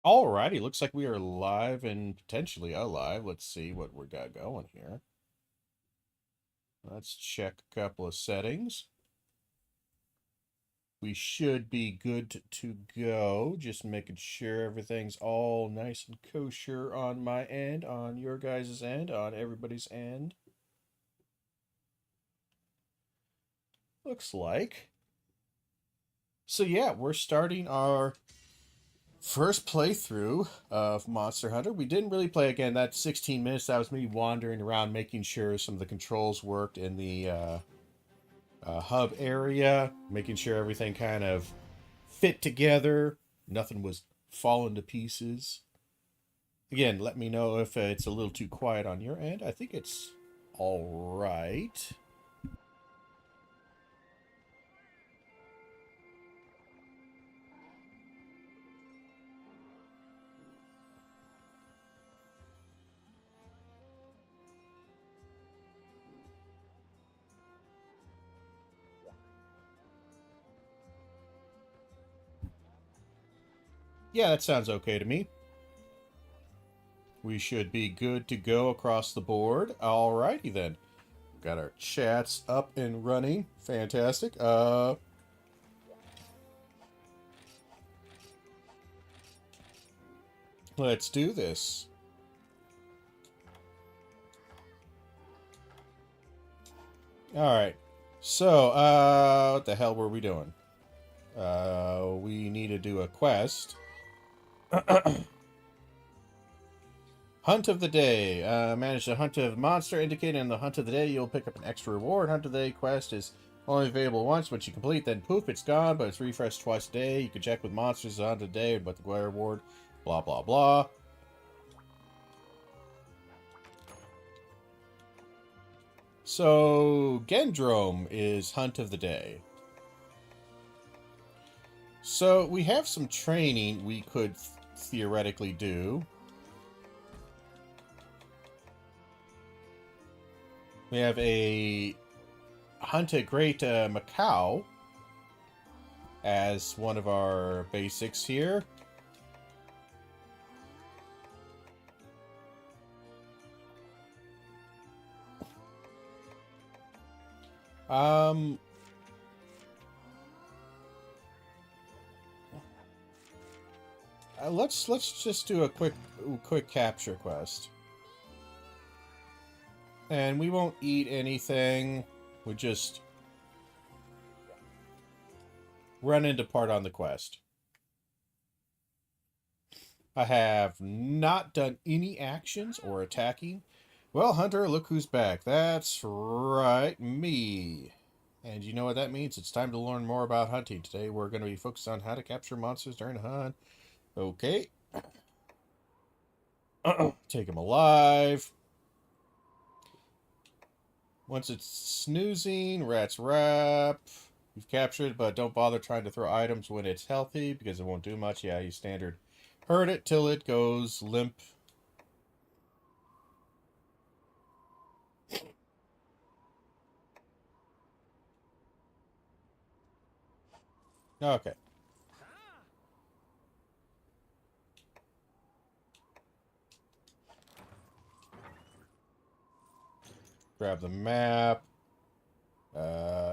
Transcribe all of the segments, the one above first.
Alrighty, looks like we are live and potentially alive. Let's see what we got going here. Let's check a couple of settings. We should be good to go. Just making sure everything's all nice and kosher on my end, on your guys' end, on everybody's end. Looks like. So yeah, we're starting our first playthrough of Monster Hunter. We didn't really play again. That 16 minutes, that was me wandering around making sure some of the controls worked in the hub area, making sure everything kind of fit together. Nothing was falling to pieces. Again, let me know if it's a little too quiet on your end. I think it's all right. Yeah, that sounds okay to me. We should be good to go across the board. Alrighty then. Got our chats up and running. Fantastic. Let's do this. Alright. So, what the hell were we doing? We need to do a quest. Hunt of the day. Manage the hunt of monster indicated in the hunt of the day. You'll pick up an extra reward. Hunt of the day quest is only available once. Once you complete, then poof, it's gone, but it's refreshed twice a day. You can check with monsters on the day about the reward. Blah, blah, blah. So, Gendrome is hunt of the day. So, we have some training we could theoretically do. We have a hunt a great Macau as one of our basics here. Um, let's just do a quick capture quest. And we won't eat anything. We just run into part on the quest. I have not done any actions or attacking. Well, Hunter, look who's back. That's right, me. And you know what that means? It's time to learn more about hunting. Today we're going to be focused on how to capture monsters during a hunt. Okay. Take them alive. Once it's snoozing, rat's wrap. You've captured, but don't bother trying to throw items when it's healthy because it won't do much. Yeah, you standard. Herd it till it goes limp. Okay. Grab the map.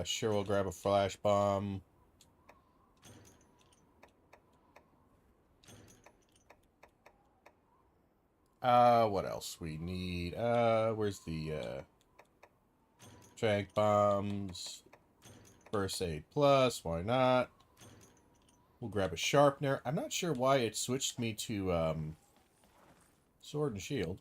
Sure, we'll grab a flash bomb. What else we need? Where's the, Drag bombs. First aid plus, why not? We'll grab a sharpener. I'm not sure why it switched me to, sword and shield.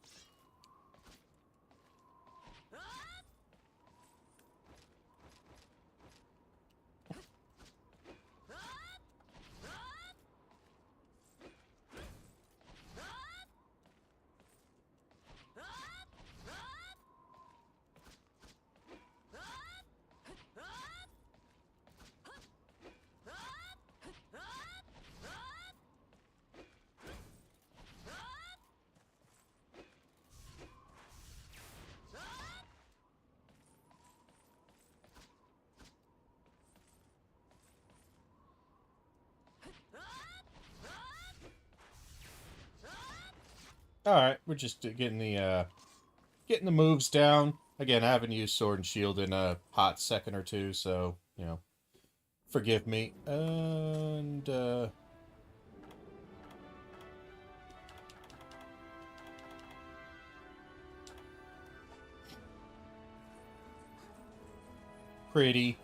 Alright, we're just getting the moves down. Again, I haven't used Sword and Shield in a hot second or two, so, you know, forgive me. And, pretty.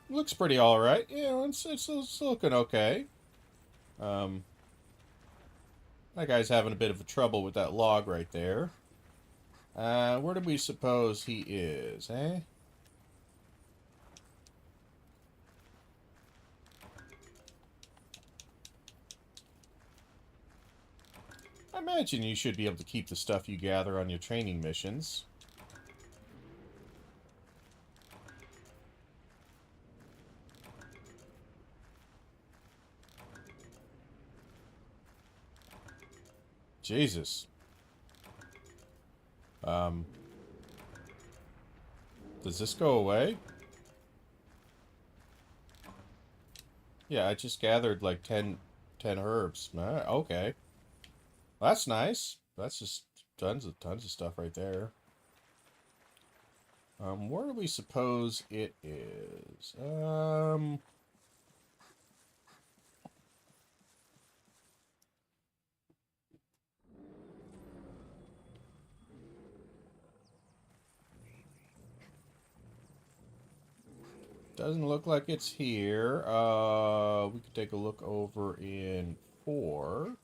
Looks pretty alright. Yeah, it's looking okay. That guy's having a bit of a trouble with that log right there. Where do we suppose he is, eh? I imagine you should be able to keep the stuff you gather on your training missions. Jesus. Does this go away? Yeah, I just gathered like 10 herbs. Okay. That's nice. That's just tons of stuff right there. Where do we suppose it is? Doesn't look like it's here. We could take a look over in 4.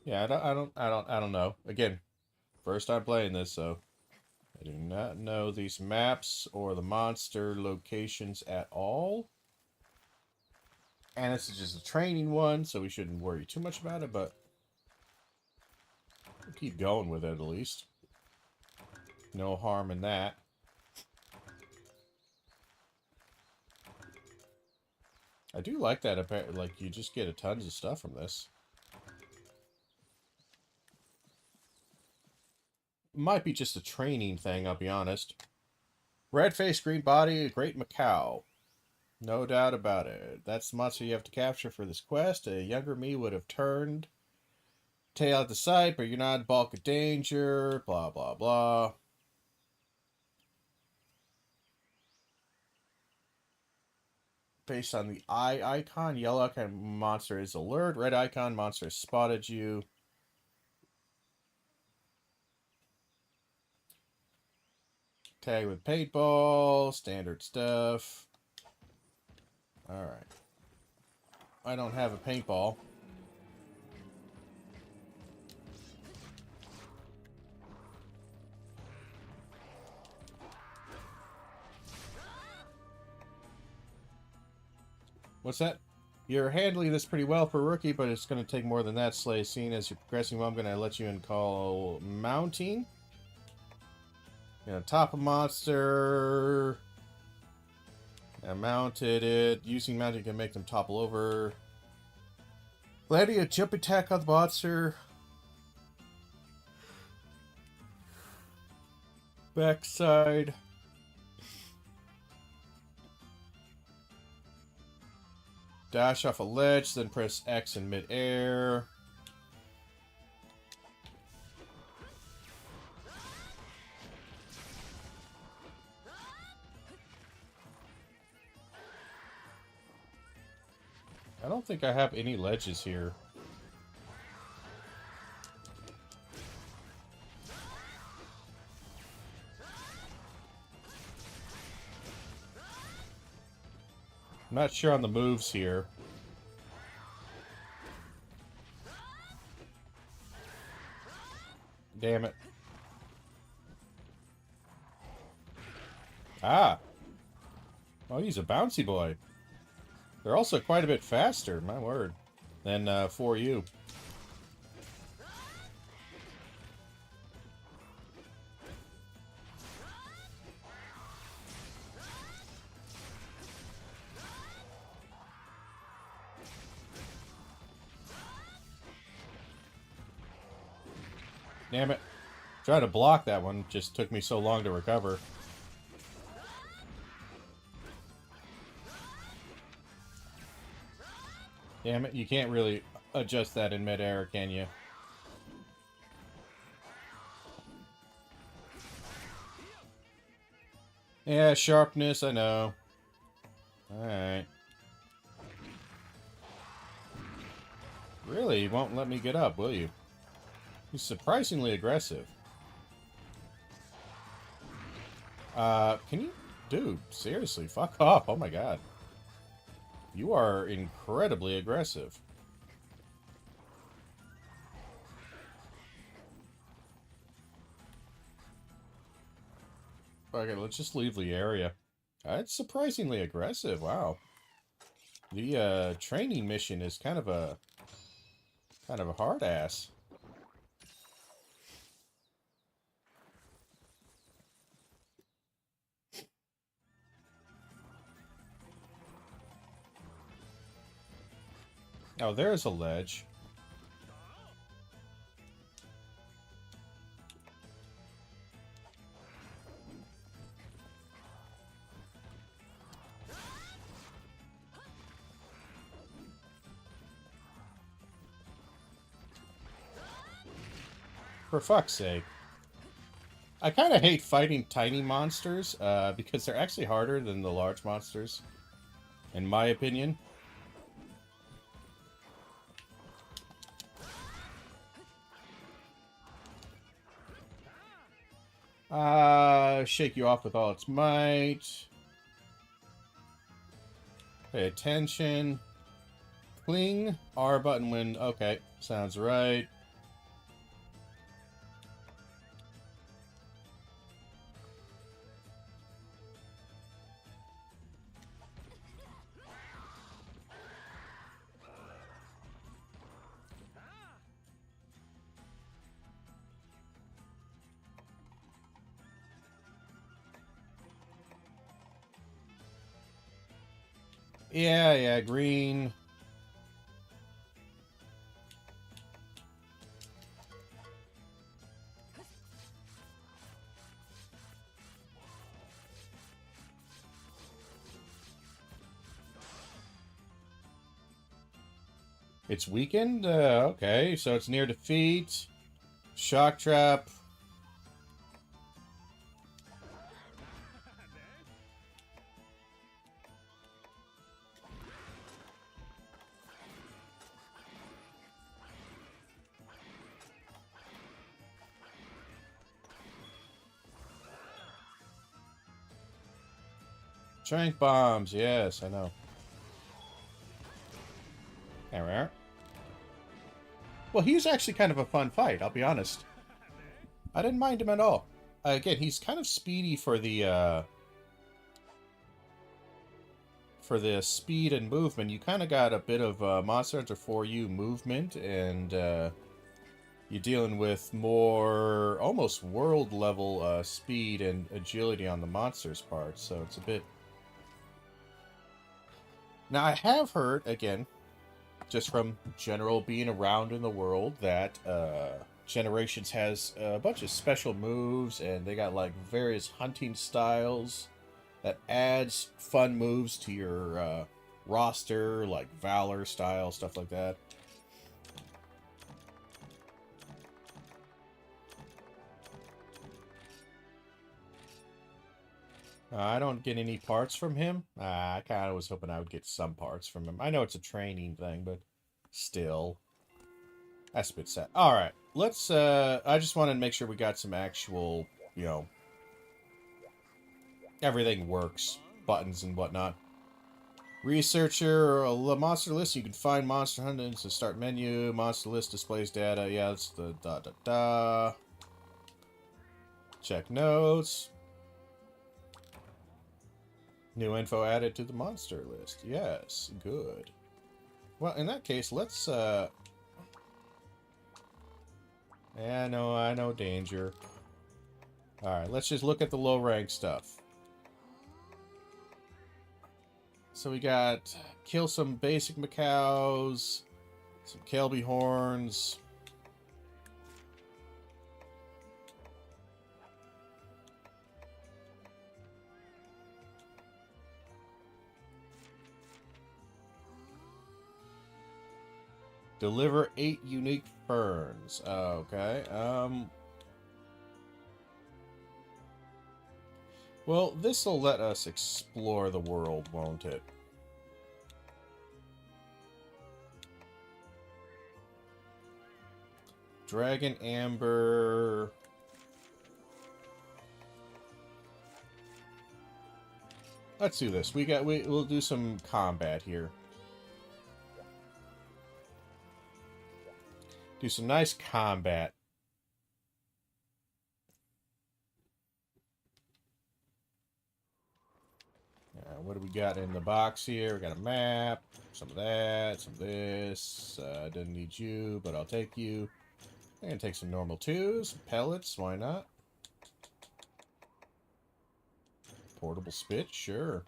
Yeah, I don't know. Again, first time playing this, so I do not know these maps or the monster locations at all. And this is just a training one, so we shouldn't worry too much about it, but we'll keep going with it at least. No harm in that. I do like that, like, you just get a tons of stuff from this. Might be just a training thing, I'll be honest. Red face, green body, a great Macau. No doubt about it. That's the monster you have to capture for this quest. A younger me would have turned tail at the sight, but you're not in bulk of danger. Blah, blah, blah. Based on the eye icon, yellow icon monster is alert. Red icon monster has spotted you. Tag with paintball. Standard stuff. Alright. I don't have a paintball. What's that? You're handling this pretty well for a rookie, but it's going to take more than that, Slay. Seeing as you're progressing well, I'm going to let you in call mounting. You know, top a monster. I mounted it. Using mounting can make them topple over. Landing a jump attack on the monster. Backside. Dash off a ledge, then press X in mid-air. I don't think I have any ledges here. I'm not sure on the moves here. Damn it. Ah. Oh, he's a bouncy boy. They're also quite a bit faster, my word, than for you. Damn it. Trying to block that one just took me so long to recover. Damn it, you can't really... adjust that in midair, can you? Yeah, sharpness, I know. Alright. Really, you won't let me get up, will you? He's surprisingly aggressive. Can you... Dude, seriously, fuck off. Oh my god. You are incredibly aggressive. Okay, let's just leave the area. It's surprisingly aggressive, wow. The, training mission is kind of a hard ass. Oh, there's a ledge. For fuck's sake. I kind of hate fighting tiny monsters, because they're actually harder than the large monsters, in my opinion. Shake you off with all its might. Pay attention. Cling. R button when... Okay, sounds right. Yeah, green. It's weakened? Okay, so it's near defeat. Shock trap. Trank bombs, yes, I know. There. Well, he's actually kind of a fun fight, I'll be honest. I didn't mind him at all. Again, he's kind of speedy for the speed and movement. You kind of got a bit of Monster Hunter 4U movement, and you're dealing with more almost world level speed and agility on the monster's part, so it's a bit... Now, I have heard, again, just from general being around in the world, that Generations has a bunch of special moves, and they got like various hunting styles that adds fun moves to your roster, like Valor style, stuff like that. I don't get any parts from him. I kind of was hoping I would get some parts from him. I know it's a training thing, but still. That's a bit sad. Alright, let's, I just wanted to make sure we got some actual, you know, everything works. Buttons and whatnot. Researcher, the monster list. You can find monster hunters to start menu. Monster list displays data. Yeah, that's the da-da-da. Check notes. New info added to the monster list. Yes, good. Well, in that case, let's, yeah, no, I know danger. Alright, let's just look at the low-rank stuff. So we got kill some basic macaws, some Kelby horns. Deliver 8 unique ferns. Okay. Well, this'll let us explore the world, won't it? Dragon Amber. Let's do this. We'll do some combat here. Do some nice combat. What do we got in the box here? We got a map, some of that, some of this. Didn't need you, but I'll take you. I'm gonna take some normal twos, pellets, why not? Portable spit, sure.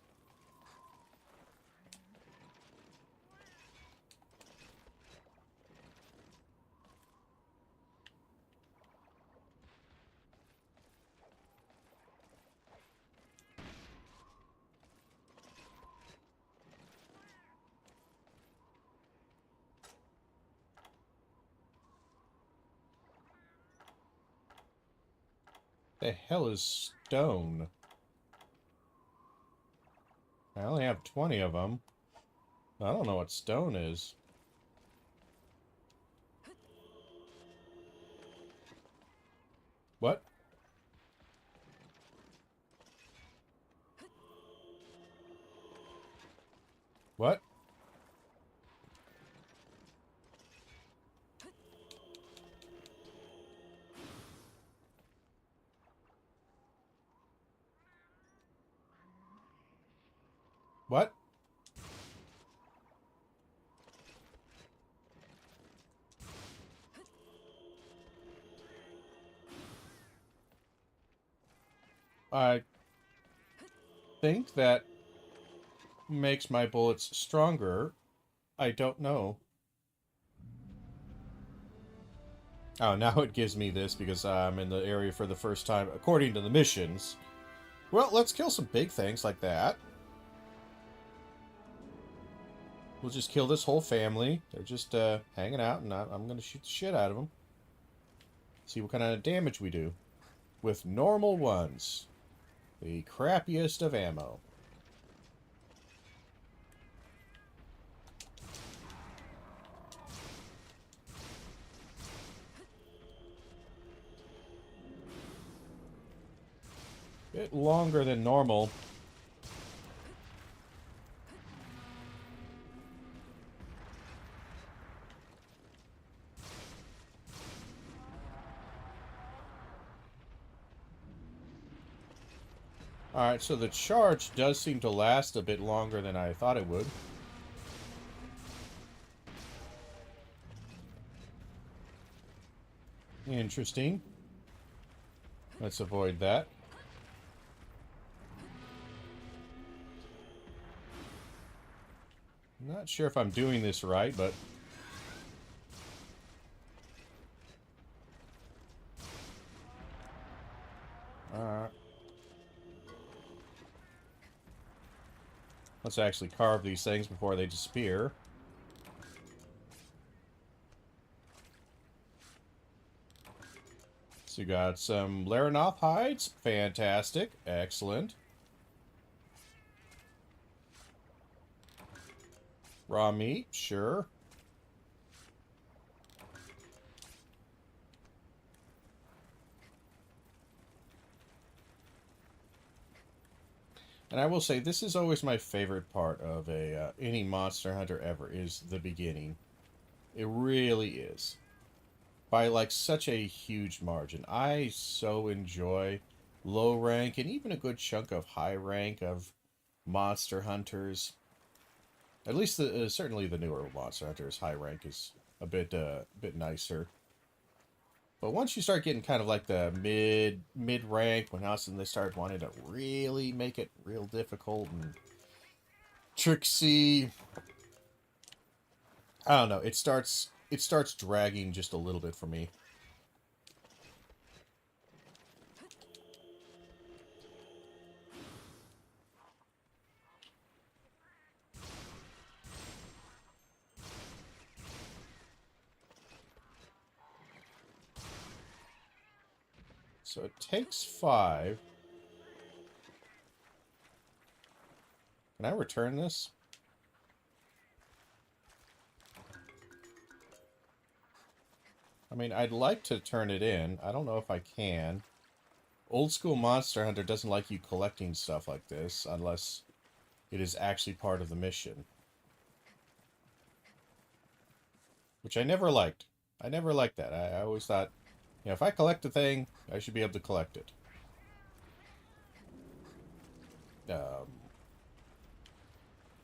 The hell is stone? I only have 20 of them. I don't know what stone is. What? What? What? I think that makes my bullets stronger. I don't know. Oh, now it gives me this because I'm in the area for the first time, according to the missions. Well, let's kill some big things like that. We'll just kill this whole family. They're just hanging out, and I'm going to shoot the shit out of them. See what kind of damage we do. With normal ones. The crappiest of ammo. Bit longer than normal. Alright, so the charge does seem to last a bit longer than I thought it would. Interesting. Let's avoid that. I'm not sure if I'm doing this right, but... let's actually carve these things before they disappear. So you got some Laranoth hides. Fantastic. Excellent. Raw meat. Sure. And I will say, this is always my favorite part of any Monster Hunter ever, is the beginning. It really is. By, like, such a huge margin. I so enjoy low rank, and even a good chunk of high rank of Monster Hunters. At least, certainly the newer Monster Hunters, high rank is a bit nicer. But once you start getting kind of like the mid rank, when all of a sudden they start wanting to really make it real difficult and tricksy, I don't know. It starts dragging just a little bit for me. So it takes 5. Can I return this? I mean, I'd like to turn it in. I don't know if I can. Old school Monster Hunter doesn't like you collecting stuff like this unless it is actually part of the mission. Which I never liked. I never liked that. I always thought, you know, if I collect a thing, I should be able to collect it.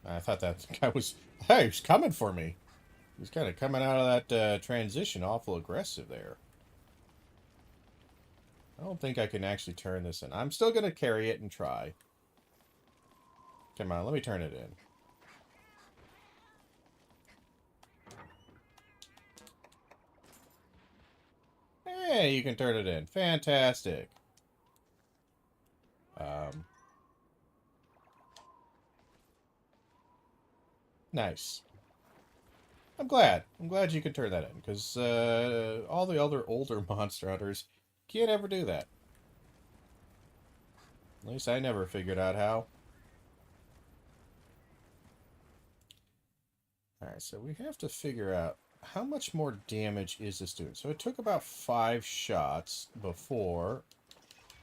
I thought that guy was... Hey, he's coming for me. He's kind of coming out of that transition awful aggressive there. I don't think I can actually turn this in. I'm still going to carry it and try. Come on, let me turn it in. Hey, you can turn it in. Fantastic. Nice. I'm glad. I'm glad you can turn that in, because all the other older Monster Hunters can't ever do that. At least I never figured out how. Alright, so we have to figure out how much more damage is this doing. So it took about 5 shots before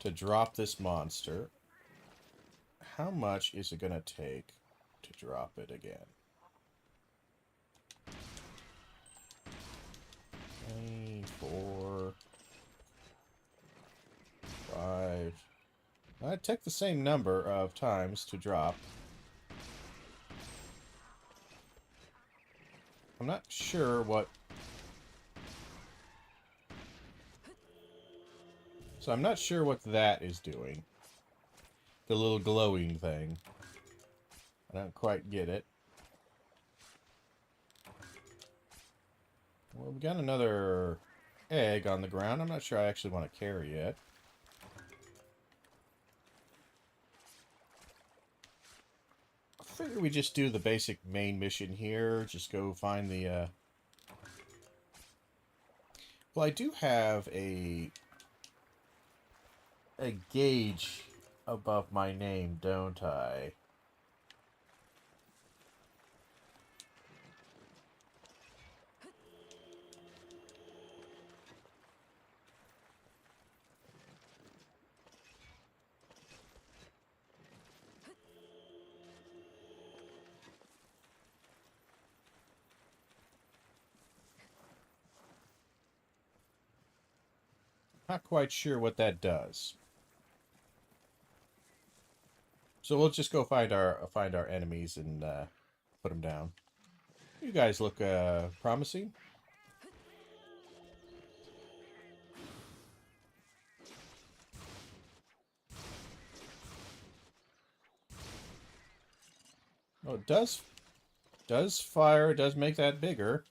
to drop this monster. How much is it going to take to drop it again? 3, 4, 5. It took the same number of times to drop. I'm not sure what... So I'm not sure what that is doing. The little glowing thing. I don't quite get it. Well, we got another egg on the ground. I'm not sure I actually want to carry it. I figure we just do the basic main mission here. Just go find the... Well, I do have a gauge above my name, don't I? Not quite sure what that does. So we'll just go find our enemies and put them down. You guys look promising. Oh, it does fire, it does make that bigger.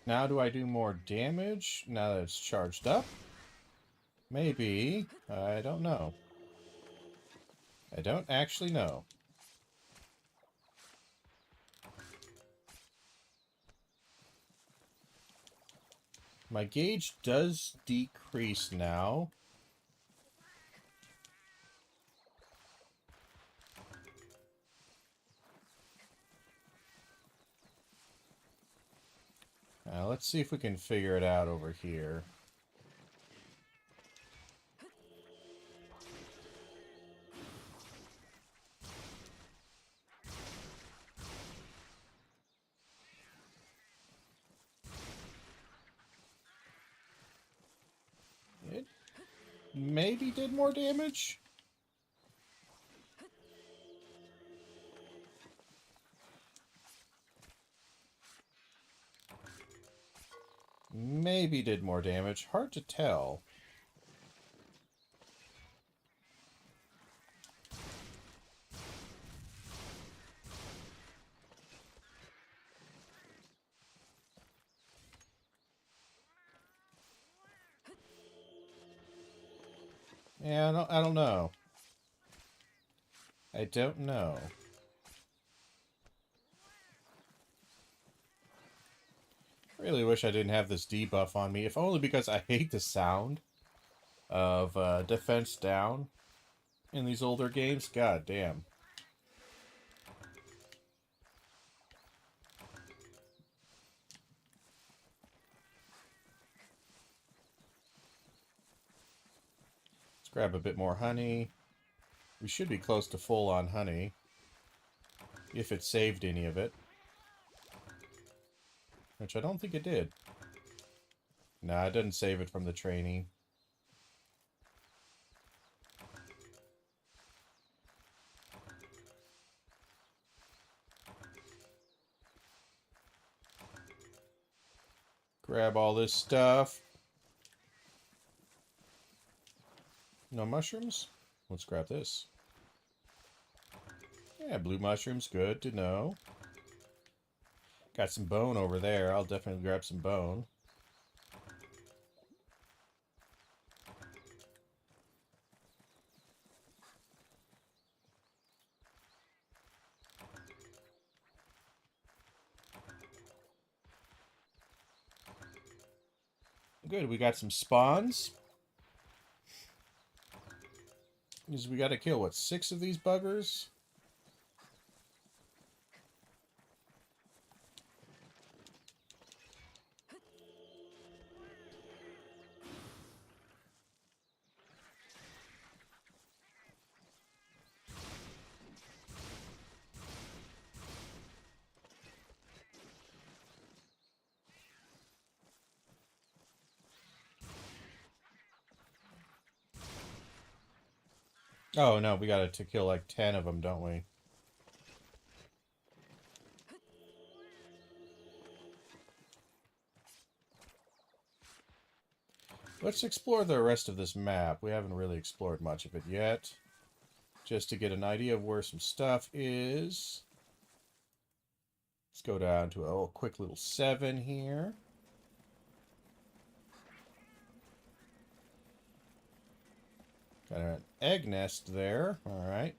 Now do I do more damage now that it's charged up? Maybe. I don't know. I don't actually know. My gauge does decrease now. Let's see if we can figure it out over here. maybe did more damage. Maybe did more damage. Hard to tell. Yeah, I don't know. I don't know. Really wish I didn't have this debuff on me, if only because I hate the sound of defense down in these older games. God damn. Let's grab a bit more honey. We should be close to full on honey, if it saved any of it. Which I don't think it did. Nah, it didn't save it from the training. Grab all this stuff. No mushrooms? Let's grab this. Yeah, blue mushrooms, good to know. Got some bone over there. I'll definitely grab some bone. Good, we got some spawns. Because we gotta kill, what, 6 of these buggers? Oh, no, we got to kill like 10 of them, don't we? Let's explore the rest of this map. We haven't really explored much of it yet. Just to get an idea of where some stuff is. Let's go down to a quick little 7 here. Got an egg nest there. Alright.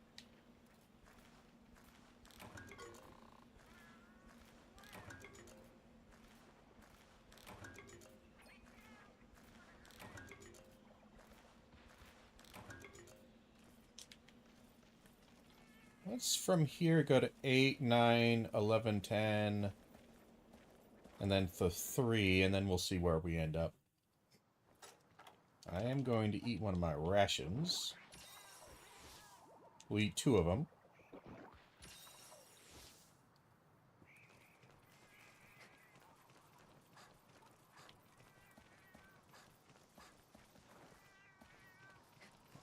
Let's from here go to 8, 9, 11, 10. And then the 3, and then we'll see where we end up. I am going to eat one of my rations. We'll eat 2 of them.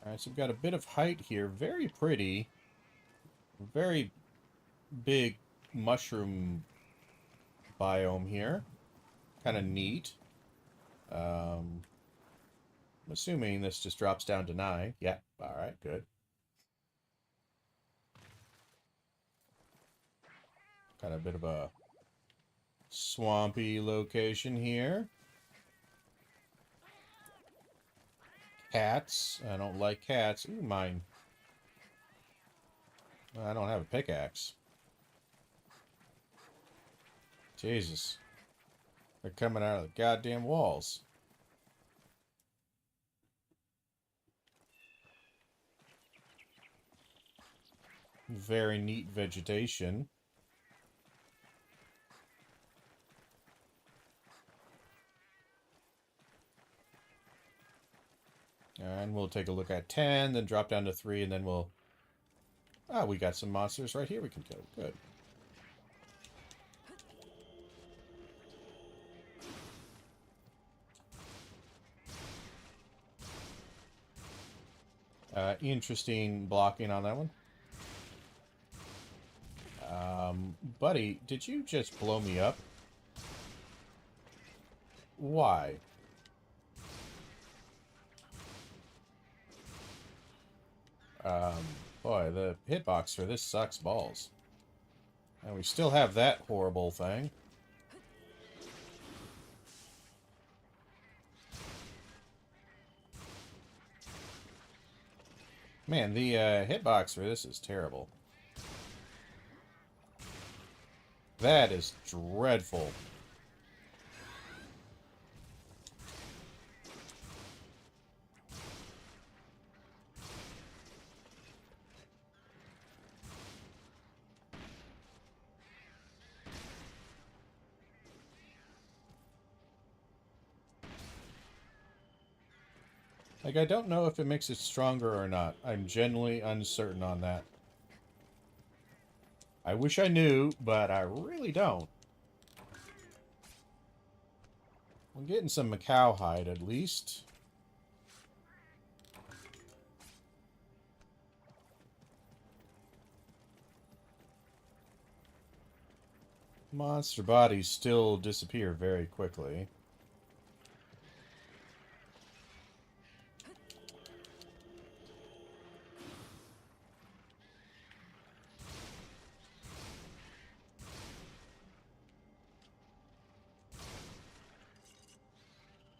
Alright, so we've got a bit of height here. Very pretty. Very big mushroom biome here. Kind of neat. I'm assuming this just drops down to 9. Yeah, alright, good. Kind of a bit of a swampy location here. Cats. I don't like cats. Ooh, mine. I don't have a pickaxe. Jesus. They're coming out of the goddamn walls. Very neat vegetation. And we'll take a look at 10, then drop down to 3, and then we'll... Ah, we got some monsters right here we can kill. Good. Interesting blocking on that one. Buddy, did you just blow me up? Why? Um, Boy, the hitbox for this sucks balls. And we still have that horrible thing. Man, the hitbox for this is terrible. That is dreadful. Like, I don't know if it makes it stronger or not. I'm genuinely uncertain on that. I wish I knew, but I really don't. I'm getting some Macau hide, at least. Monster bodies still disappear very quickly.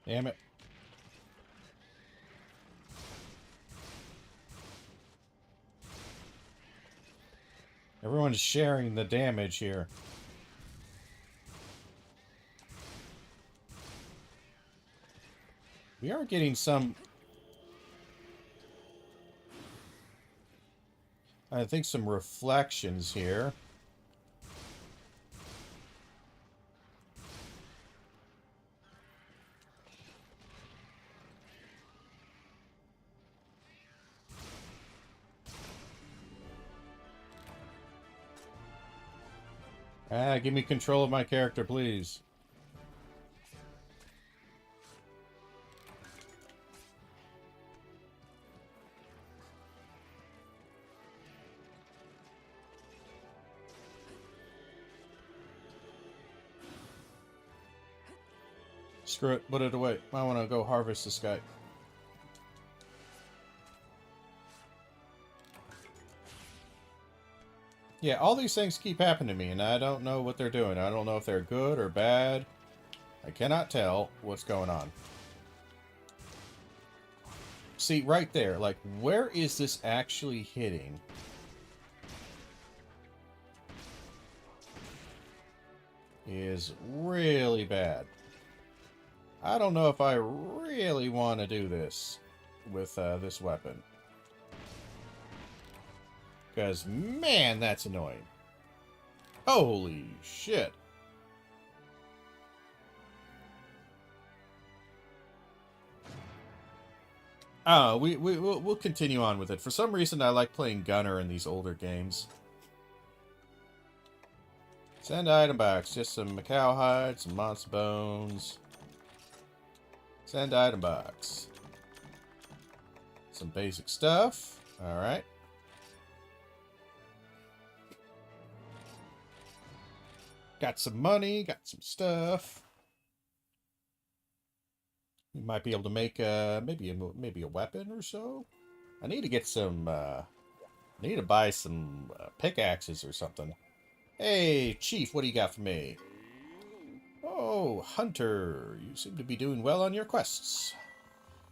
Damn it. Everyone's sharing the damage here. We are getting some... I think some reflections here. Give me control of my character, please. Screw it, put it away. I want to go harvest this guy. Yeah, all these things keep happening to me, and I don't know what they're doing. I don't know if they're good or bad. I cannot tell what's going on. See, right there, like, where is this actually hitting? Is really bad. I don't know if I really want to do this with this weapon. Because, man, that's annoying. Holy shit. We'll continue on with it. For some reason, I like playing Gunner in these older games. Send item box. Just some Macau hide, some monster bones. Send item box. Some basic stuff. Alright. Got some money, got some stuff. We might be able to make maybe a weapon or so. I need to get some. I need to buy some pickaxes or something. Hey, Chief, what do you got for me? Oh, Hunter, you seem to be doing well on your quests.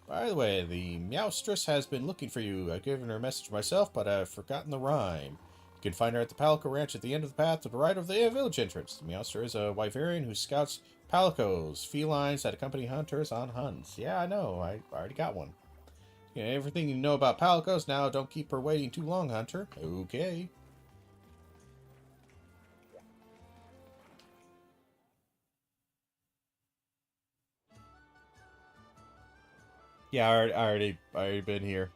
By the way, the Meowstress has been looking for you. I've given her a message myself, but I've forgotten the rhyme. You can find her at the Palico Ranch at the end of the path to the right of the village entrance. The Meowster is a Wyverian who scouts Palicos, felines that accompany hunters on hunts. Yeah, I know. I already got one. Yeah, everything you know about Palicos. Now, don't keep her waiting too long, Hunter. Okay. Yeah, I already been here.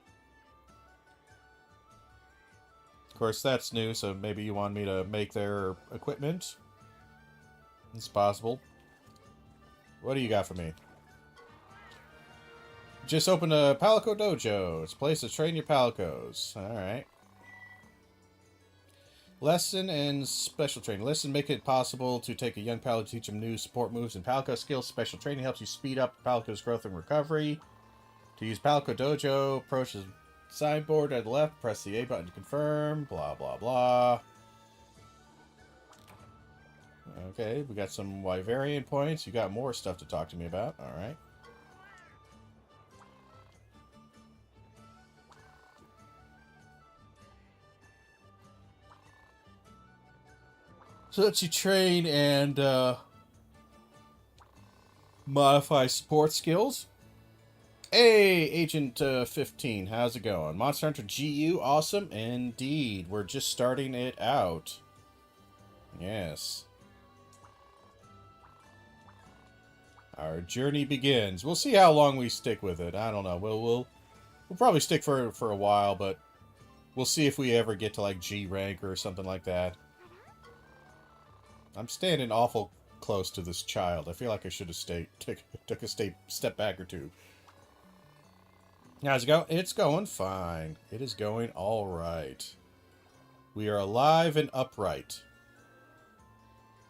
Of course, that's new, so maybe you want me to make their equipment? It's possible. What do you got for me? just opened a Palico Dojo. It's a place to train your Palicos. Alright. Lesson and special training. Lesson make it possible to take a young Palico, teach them new support moves and Palico skills. Special training helps you speed up Palico's growth and recovery. To use Palico Dojo, approach the signboard at the left, press the A button to confirm, blah, blah, blah. Okay, we got some Wyverian points. You got more stuff to talk to me about. Alright. So lets you train and modify support skills. Hey, Agent 15, how's it going? Monster Hunter GU, awesome indeed. We're just starting it out. Yes. Our journey begins. We'll see how long we stick with it. I don't know. We'll probably stick for a while, but we'll see if we ever get to like G rank or something like that. I'm standing awful close to this child. I feel like I should have took a step back or two. How's it go? It's going fine. It is going all right. We are alive and upright,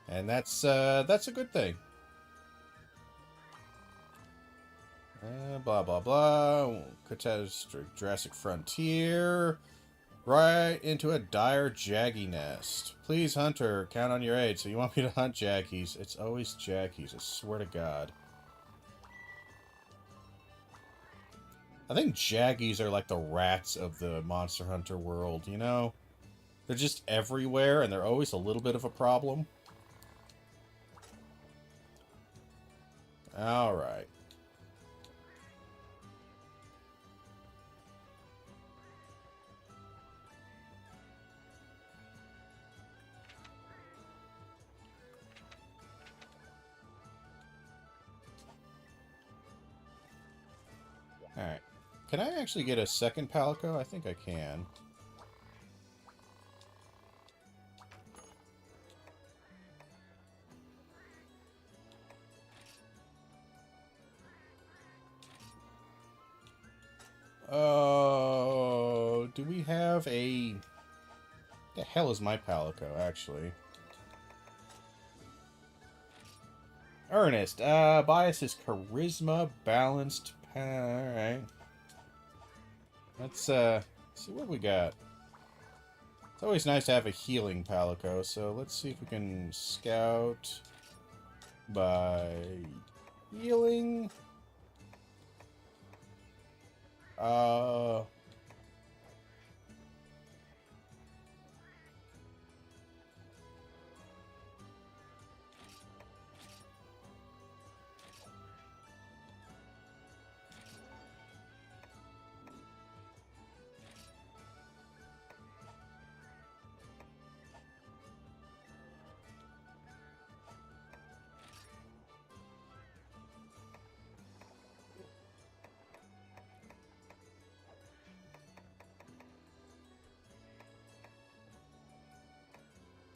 and that's a good thing. Blah blah blah. Catastrophic Jurassic Frontier. Right into a dire Jaggy nest. Please, Hunter, count on your aid. So you want me to hunt Jaggies? It's always Jaggies, I swear to God. I think Jaggies are like the rats of the Monster Hunter world, you know? They're just everywhere, and they're always a little bit of a problem. Alright. Alright. Can I actually get a second Palico? I think I can. Oh, do we have a... The hell is my Palico, actually? Ernest. Bias is charisma, balanced. Alright. Let's see what we got. It's always nice to have a healing Palico, so let's see if we can scout by healing.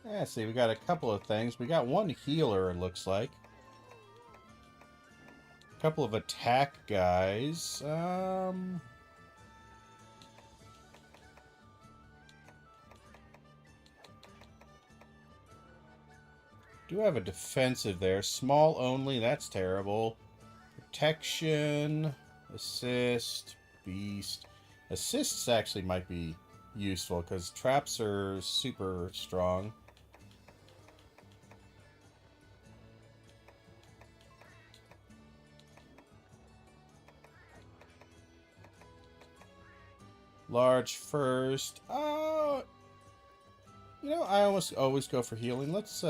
Yeah, see, we got a couple of things. We got one healer, it looks like. A couple of attack guys. Do have a defensive there. Small only, that's terrible. Protection, assist, beast. Assists actually might be useful because traps are super strong. Large first. You know, I almost always go for healing. Let's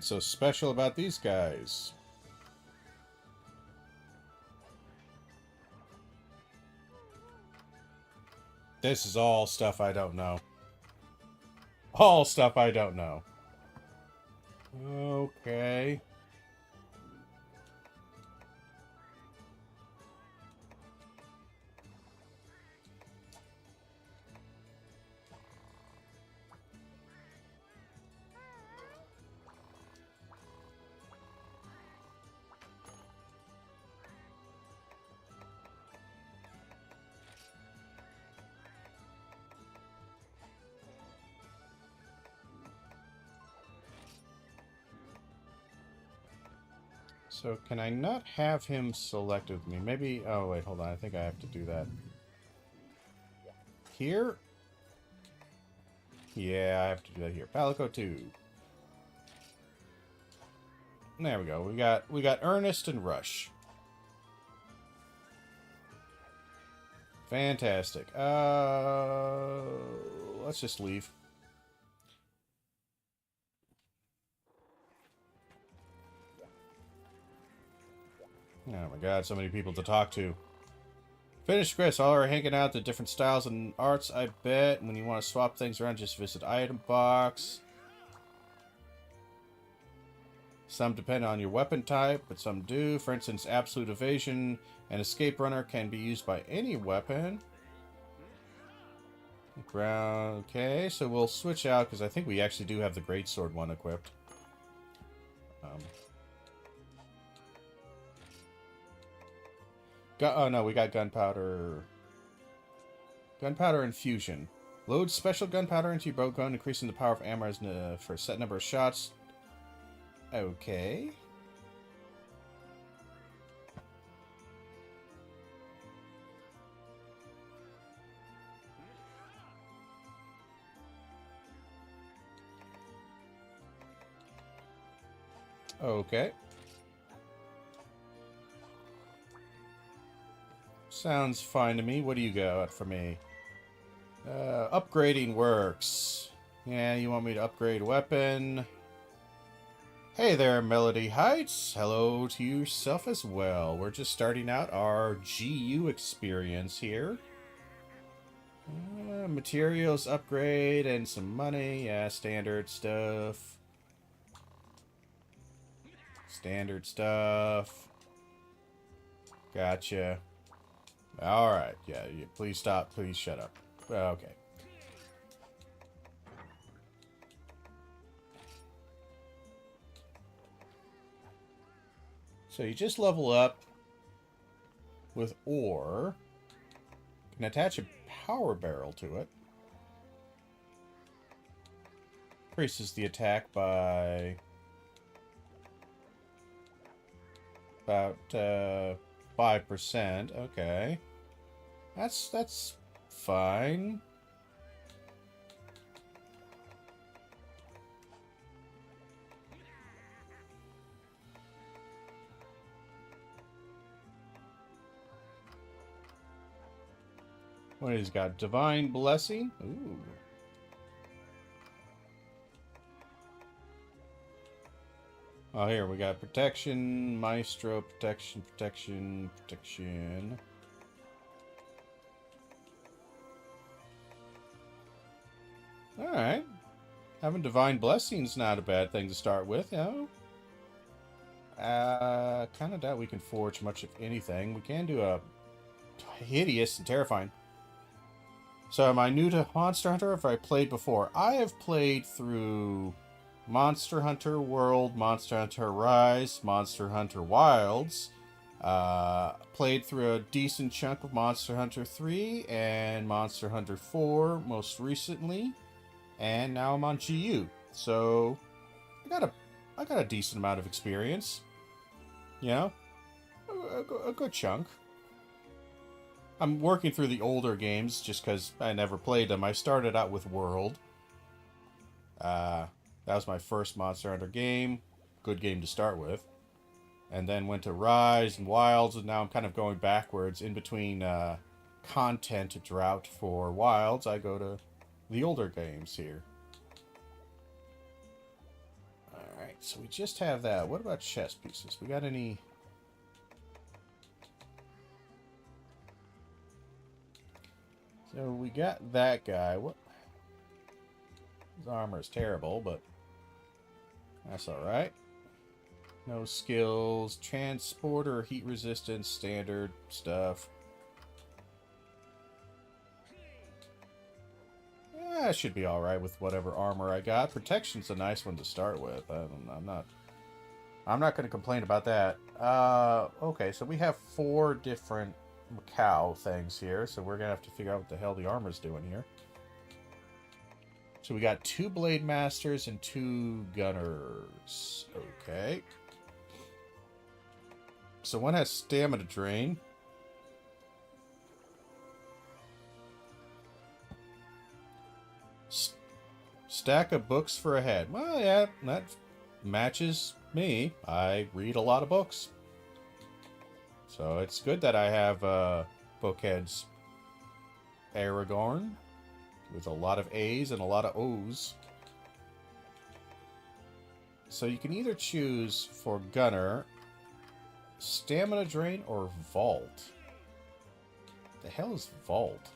What's so special about these guys? This is all stuff I don't know. All stuff I don't know. Okay. So can I not have him selected with me? Maybe... Oh, wait, hold on. I think I have to do that. Here? Yeah, I have to do that here. Palico 2. There we go. We got Ernest and Rush. Fantastic. Let's just leave. Oh my god, so many people to talk to. Finish Chris, all are hanging out the different styles and arts, I bet. When you want to swap things around, just visit item box. Some depend on your weapon type, but some do. For instance, absolute evasion and escape runner can be used by any weapon. Ground. Okay, so we'll switch out because I think we actually do have the greatsword one equipped. Oh no, we got gunpowder. Gunpowder infusion. Load special gunpowder into your bow gun, increasing the power of ammo for a set number of shots. Okay. Okay. Sounds fine to me. What do you got for me? Upgrading works. Yeah, you want me to upgrade weapon? Hey there, Melody Heights. Hello to yourself as well. We're just starting out our GU experience here. Materials upgrade and some money. Yeah, standard stuff. Standard stuff. Gotcha. Alright, yeah, please stop. Please shut up. Okay. So you just level up with ore. You can attach a power barrel to it. Increases the attack by about 5%. Okay. That's fine. What he's got? Divine Blessing? Ooh. Oh, here, we got Protection, Maestro, Protection, Protection, Protection. Alright. Having Divine Blessing's not a bad thing to start with, you know? Kind of doubt we can forge much of anything. We can do a hideous and terrifying. So am I new to Monster Hunter, or have I played before? I have played through Monster Hunter World, Monster Hunter Rise, Monster Hunter Wilds. Played through a decent chunk of Monster Hunter 3 and Monster Hunter 4 most recently. And now I'm on GU. So I got a decent amount of experience. You know? A good chunk. I'm working through the older games just because I never played them. I started out with World. That was my first Monster Hunter game. Good game to start with. And then went to Rise and Wilds, and now I'm kind of going backwards. In between content drought for Wilds, I go to the older games here. Alright, so we just have that. What about chess pieces? We got any... So we got that guy. What? His armor is terrible, but that's alright. No skills. Transporter, heat resistance, standard stuff. Yeah, I should be alright with whatever armor I got. Protection's a nice one to start with. I'm not going to complain about that. Okay, so we have 4 different Macau things here, so we're going to have to figure out what the hell the armor's doing here. So we got 2 Blade Masters and 2 Gunners. Okay. So one has Stamina Drain. Stack of books for a head. Well, yeah, that matches me. I read a lot of books. So it's good that I have Bookhead's Aragorn with a lot of A's and a lot of O's. So you can either choose for Gunner, Stamina Drain, or Vault. The hell is Vault?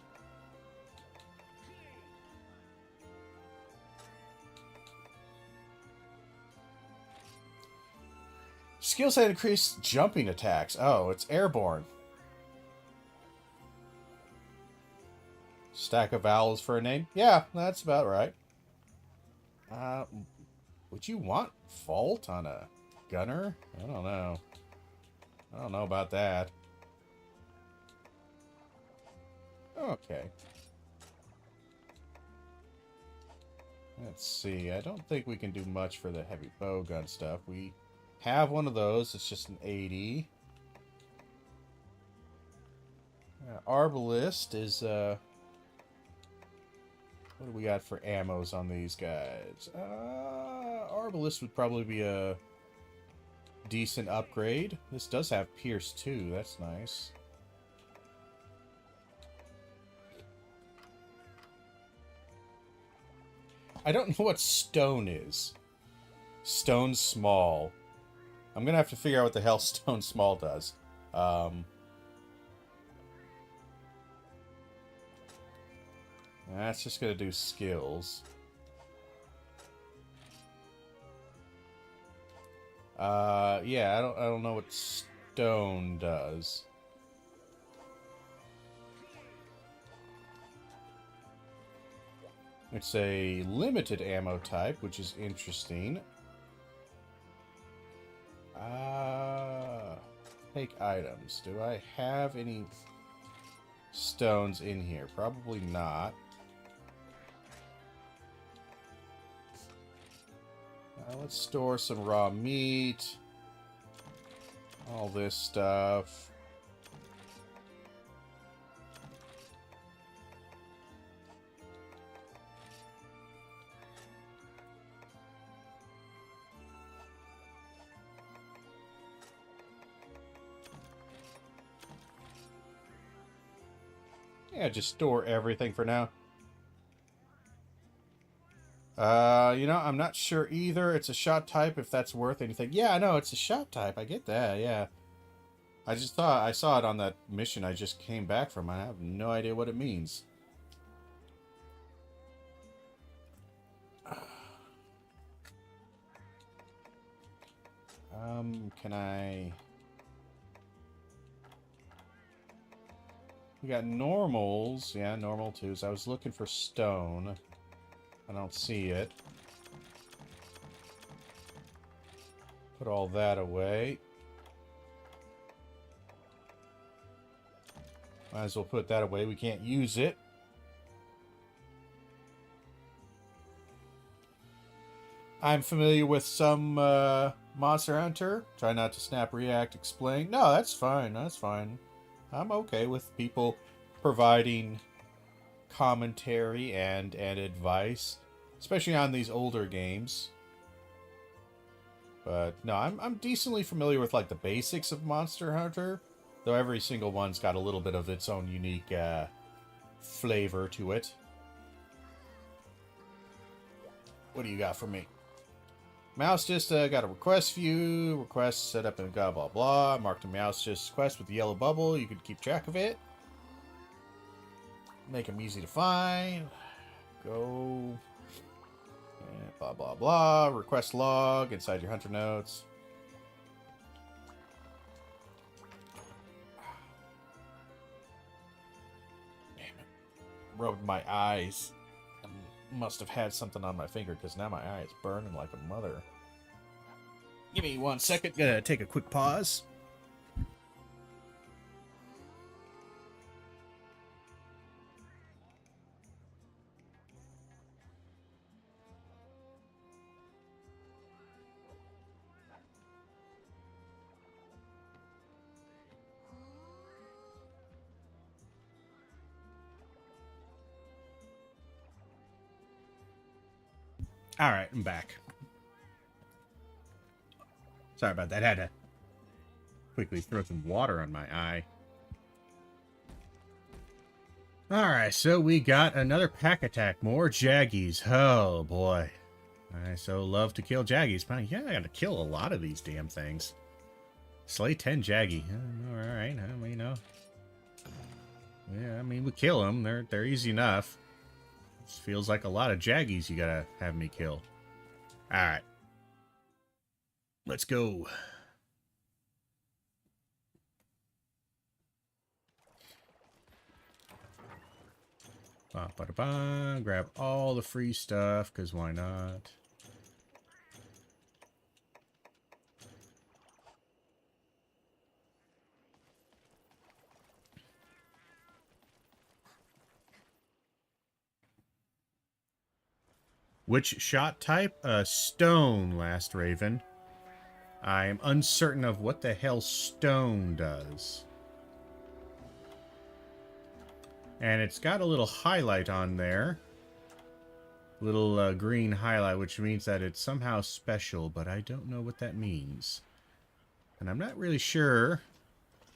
Skills that increase jumping attacks. Oh, it's airborne. Stack of vowels for a name? Yeah, that's about right. Would you want Vault on a Gunner? I don't know. I don't know about that. Okay. Let's see. I don't think we can do much for the heavy bowgun stuff. We have one of those. It's just an 80. Arbalist is, what do we got for ammos on these guys? Arbalist would probably be a decent upgrade. This does have Pierce too. That's nice. I don't know what stone is. Stone small. I'm gonna have to figure out what the hell stone small does. That's just gonna do skills. Yeah, I don't know what stone does. It's a limited ammo type, which is interesting. Take items. Do I have any stones in here? Probably not. Let's store some raw meat. All this stuff. Yeah, just store everything for now. You know, I'm not sure either. It's a shot type, if that's worth anything. Yeah, I know, it's a shot type. I get that, yeah. I just thought I saw it on that mission I just came back from. I have no idea what it means. Can I... We got normals. Yeah, normal twos. I was looking for stone. I don't see it. Put all that away. Might as well put that away. We can't use it. I'm familiar with some Monster Hunter. Try not to snap, react, explain. No, that's fine. That's fine. I'm okay with people providing commentary and advice, especially on these older games. But no, I'm decently familiar with like the basics of Monster Hunter, though every single one's got a little bit of its own unique flavor to it. What do you got for me? Mouse just got a request view. Request set up and blah blah blah. Marked a mouse just quest with the yellow bubble. You can keep track of it. Make them easy to find. Go. And blah, blah, blah. Request log inside your hunter notes. Damn it. Rubbed my eyes. I must have had something on my finger because now my eye is burning like a mother. Give me 1 second. Gonna take a quick pause. All right, I'm back. Sorry about that. I had to quickly throw some water on my eye. Alright, so we got another pack attack. More Jaggies. Oh, boy. I so love to kill Jaggies. But yeah, I gotta kill a lot of these damn things. Slay 10 Jaggy. Alright, you know. Yeah, I mean, we kill them. They're easy enough. This feels like a lot of Jaggies you gotta have me kill. Alright. Let's go. Ba-da-ba. Grab all the free stuff, because why not? Which shot type? Stone, Last Raven. I am uncertain of what the hell stone does. And it's got a little highlight on there. Little green highlight, which means that it's somehow special, but I don't know what that means. And I'm not really sure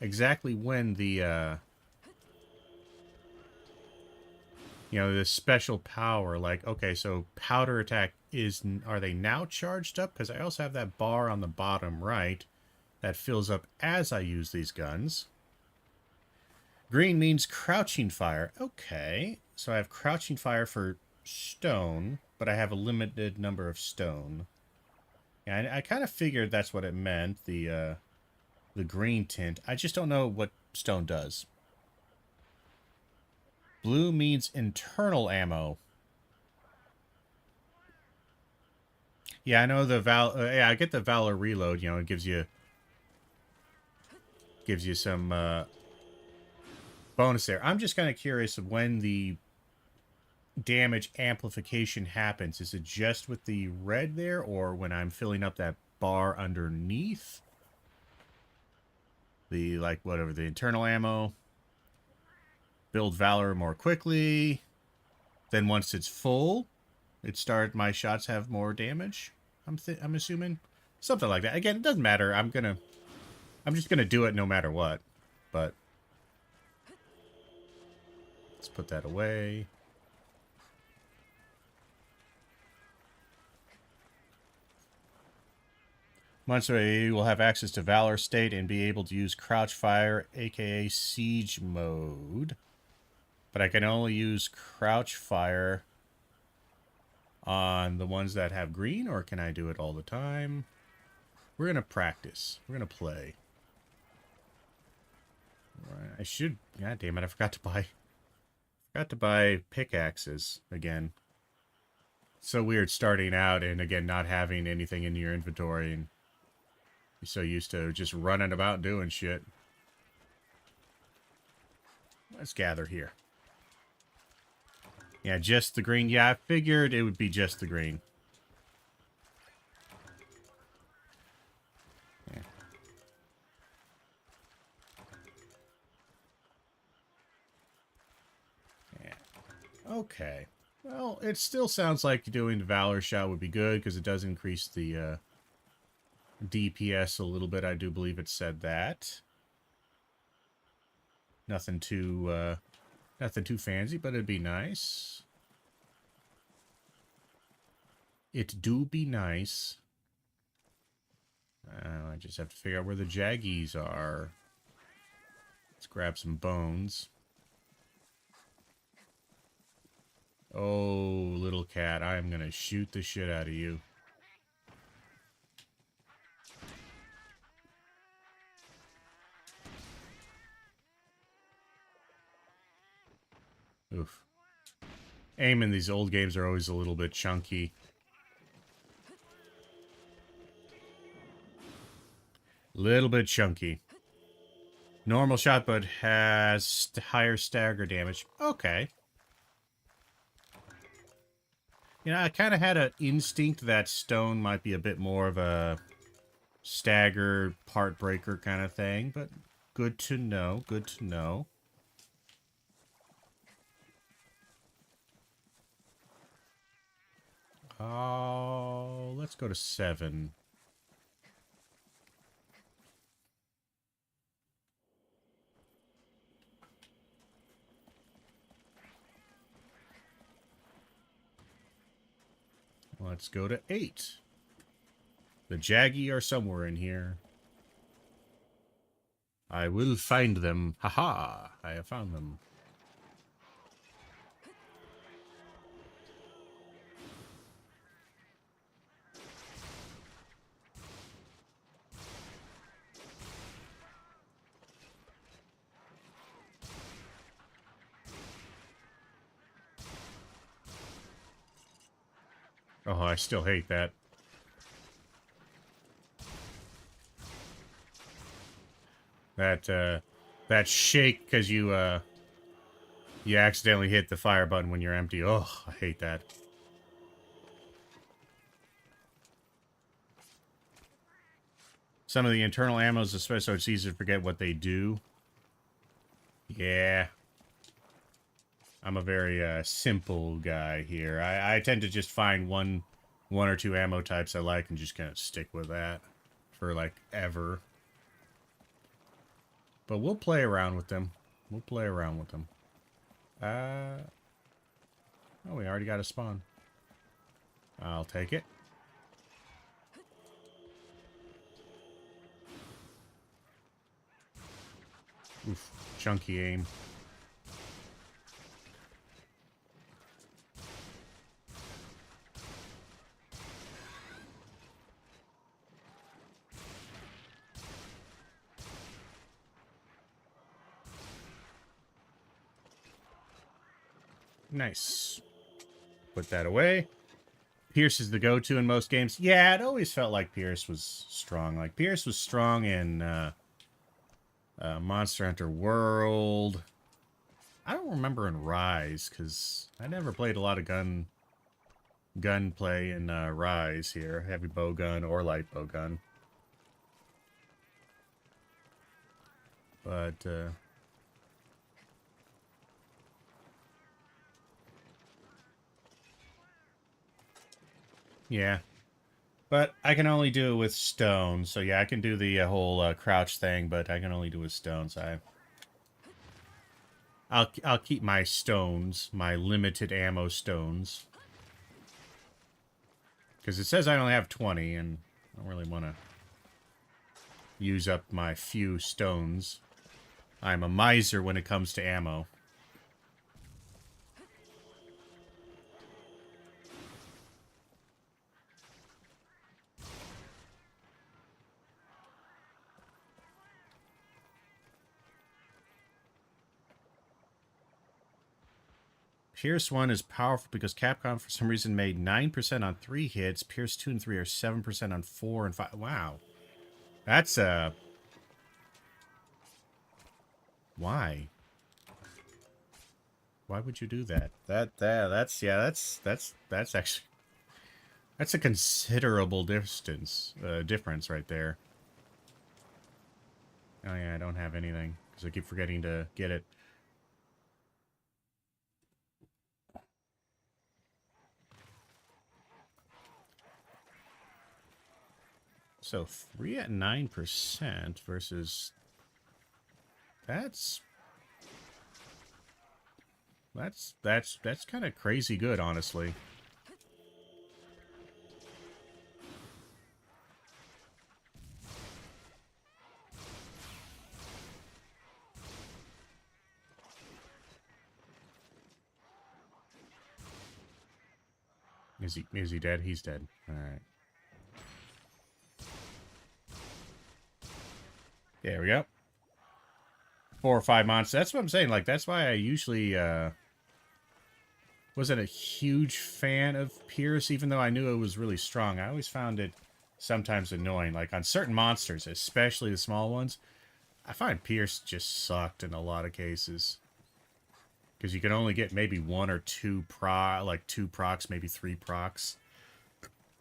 exactly when the, you know, the special power, like, okay, so powder attack are they now charged up? Because I also have that bar on the bottom right that fills up as I use these guns. Green means crouching fire. Okay, so I have crouching fire for stone, but I have a limited number of stone. Yeah, I kind of figured that's what it meant, the green tint. I just don't know what stone does. Blue means internal ammo. Yeah, I know the yeah, I get the Valor reload. You know, it gives you some bonus there. I'm just kind of curious of when the damage amplification happens. Is it just with the red there, or when I'm filling up that bar underneath? The, like, whatever, the internal ammo. Build Valor more quickly. Then once it's full, my shots have more damage. I'm assuming. Something like that. Again, it doesn't matter. I'm just gonna do it no matter what. But let's put that away. Monster AE will have access to Valor State and be able to use Crouch Fire, aka Siege Mode. But I can only use Crouch Fire on the ones that have green, or can I do it all the time? We're going to practice. We're going to play. Right, I should... God damn it, I forgot to buy pickaxes again. So weird starting out and, again, not having anything in your inventory, and you're so used to just running about doing shit. Let's gather here. Yeah, just the green. Yeah, I figured it would be just the green. Yeah. Yeah. Okay. Well, it still sounds like doing the Valor shot would be good, because it does increase the DPS a little bit. I do believe it said that. Nothing too fancy, but it'd be nice. It do be nice. I just have to figure out where the Jaggies are. Let's grab some bones. Oh, little cat, I am gonna shoot the shit out of you. Oof. Aim in these old games are always a little bit chunky. Little bit chunky. Normal shot, but has higher stagger damage. Okay. You know, I kind of had an instinct that stone might be a bit more of a stagger, part breaker kind of thing, but good to know. Good to know. Oh, let's go to 7. Let's go to 8. The Jaggy are somewhere in here. I will find them. Haha! I have found them. Oh, I still hate that. That shake because you accidentally hit the fire button when you're empty. Oh, I hate that. Some of the internal ammos, especially, so it's easy to forget what they do. Yeah. I'm a very simple guy here. I tend to just find one or two ammo types I like and just kind of stick with that for, like, ever. But we'll play around with them. We'll play around with them. Oh, we already got a spawn. I'll take it. Oof, chunky aim. Nice. Put that away. Pierce is the go-to in most games. Yeah, it always felt like Pierce was strong. Like, Pierce was strong in Monster Hunter World. I don't remember in Rise, because I never played a lot of gunplay in Rise here. Heavy bow gun or light bow gun. But, yeah. But I can only do it with stone. So yeah, I can do the whole crouch thing, but I can only do it with stones. I'll keep my stones, my limited ammo stones. Because it says I only have 20, and I don't really want to use up my few stones. I'm a miser when it comes to ammo. Pierce 1 is powerful because Capcom for some reason made 9% on 3 hits. Pierce 2 and 3 are 7% on 4 and 5. Wow. That's, why? Why would you do that? That's actually... That's a considerable difference right there. Oh yeah, I don't have anything, because I keep forgetting to get it. So 3 at 9% versus... That's kind of crazy good, honestly. Is he dead? He's dead. All right. There we go. 4 or 5 months. That's what I'm saying. Like, that's why I usually wasn't a huge fan of Pierce, even though I knew it was really strong. I always found it sometimes annoying. Like, on certain monsters, especially the small ones, I find Pierce just sucked in a lot of cases. Because you can only get maybe 1 or 2 2 procs, maybe 3 procs.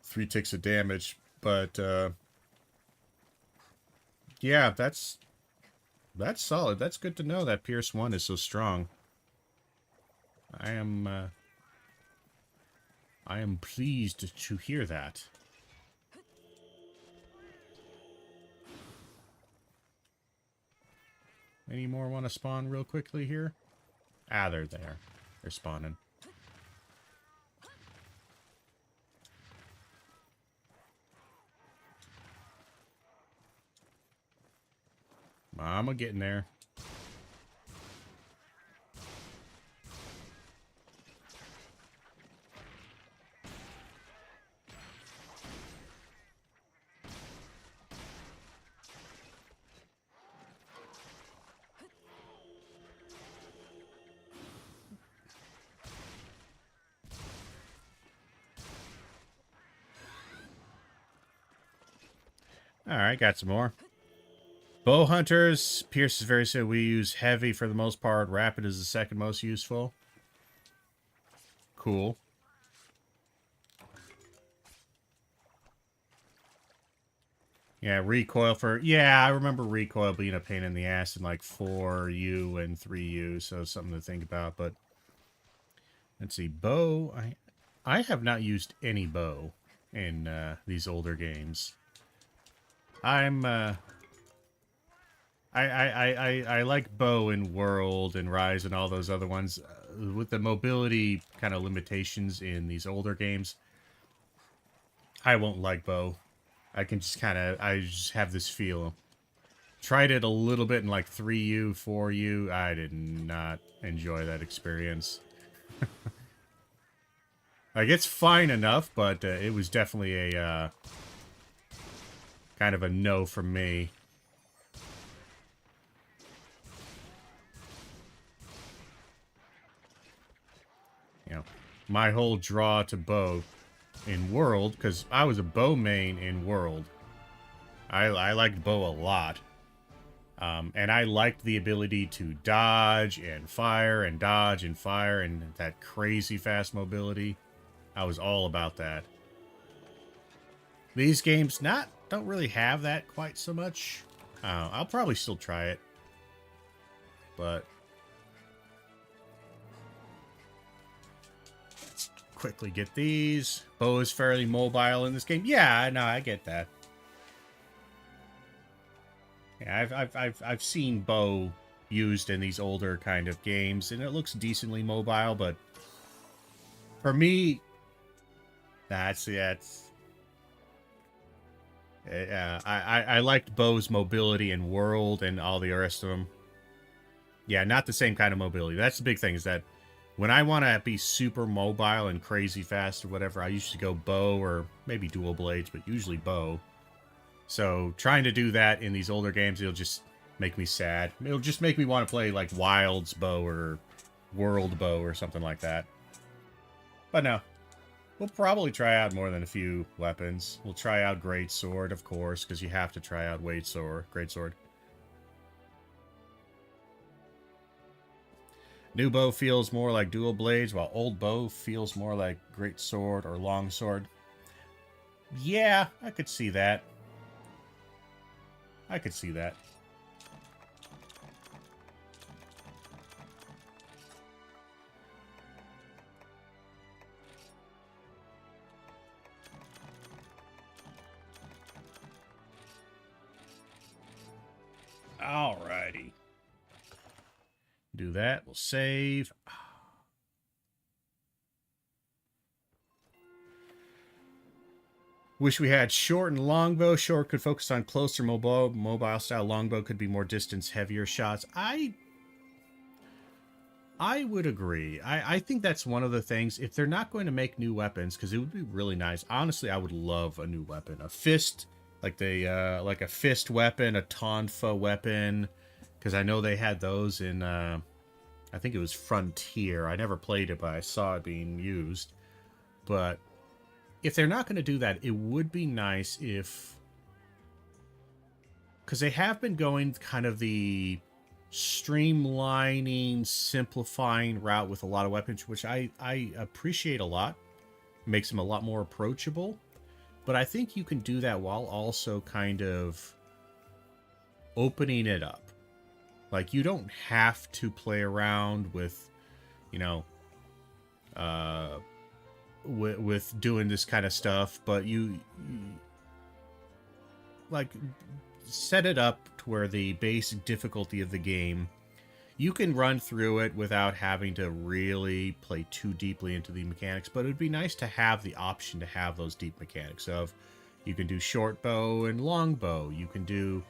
3 ticks of damage. But, yeah, that's solid. That's good to know that Pierce 1 is so strong. I am pleased to hear that. Any more want to spawn real quickly here? Ah, they're there. They're spawning. Mama getting there. Alright, got some more. Bow hunters. Pierce is very good. We use heavy for the most part. Rapid is the second most useful. Cool. Yeah, recoil for... Yeah, I remember recoil being a pain in the ass in like 4U and 3U, so something to think about, but... Let's see, bow... I have not used any bow in these older games. I like bow in World and Rise and all those other ones. With the mobility kind of limitations in these older games, I won't like bow. I can just I just have this feel. Tried it a little bit in like 3U, 4U. I did not enjoy that experience. Like, it's fine enough, but it was definitely a kind of a no from me. You know, my whole draw to bow in World, because I was a bow main in World. I liked bow a lot. And I liked the ability to dodge and fire and dodge and fire and that crazy fast mobility. I was all about that. These games don't really have that quite so much. I'll probably still try it. But let's quickly get these. Bow is fairly mobile in this game. Yeah, no, I get that. Yeah, I've seen bow used in these older kind of games, and it looks decently mobile, but for me, I liked bow's mobility in World and all the rest of them. Yeah, not the same kind of mobility. That's the big thing, is that when I want to be super mobile and crazy fast or whatever, I usually go bow or maybe dual blades, but usually bow. So trying to do that in these older games, it'll just make me sad. It'll just make me want to play like Wild's bow or World bow or something like that. But no. We'll probably try out more than a few weapons. We'll try out Great Sword, of course, because you have to try out Great Sword. New bow feels more like dual blades, while old bow feels more like Great Sword or Long Sword. Yeah, I could see that. I could see that. Alrighty. Do that. We'll save. Wish we had short and longbow. Short could focus on closer mobile style. Longbow could be more distance, heavier shots. I would agree. I think that's one of the things. If they're not going to make new weapons, because it would be really nice. Honestly, I would love a new weapon, a fist, like a fist weapon, a tonfa weapon, because I know they had those in. I think it was Frontier. I never played it, but I saw it being used. But if they're not going to do that, it would be nice if, because they have been going kind of the streamlining, simplifying route with a lot of weapons, which I appreciate a lot. Makes them a lot more approachable. But I think you can do that while also kind of opening it up. Like, you don't have to play around with, you know, with doing this kind of stuff, but you like set it up to where the basic difficulty of the game, you can run through it without having to really play too deeply into the mechanics. But it would be nice to have the option to have those deep mechanics of, you can do short bow and long bow, you can do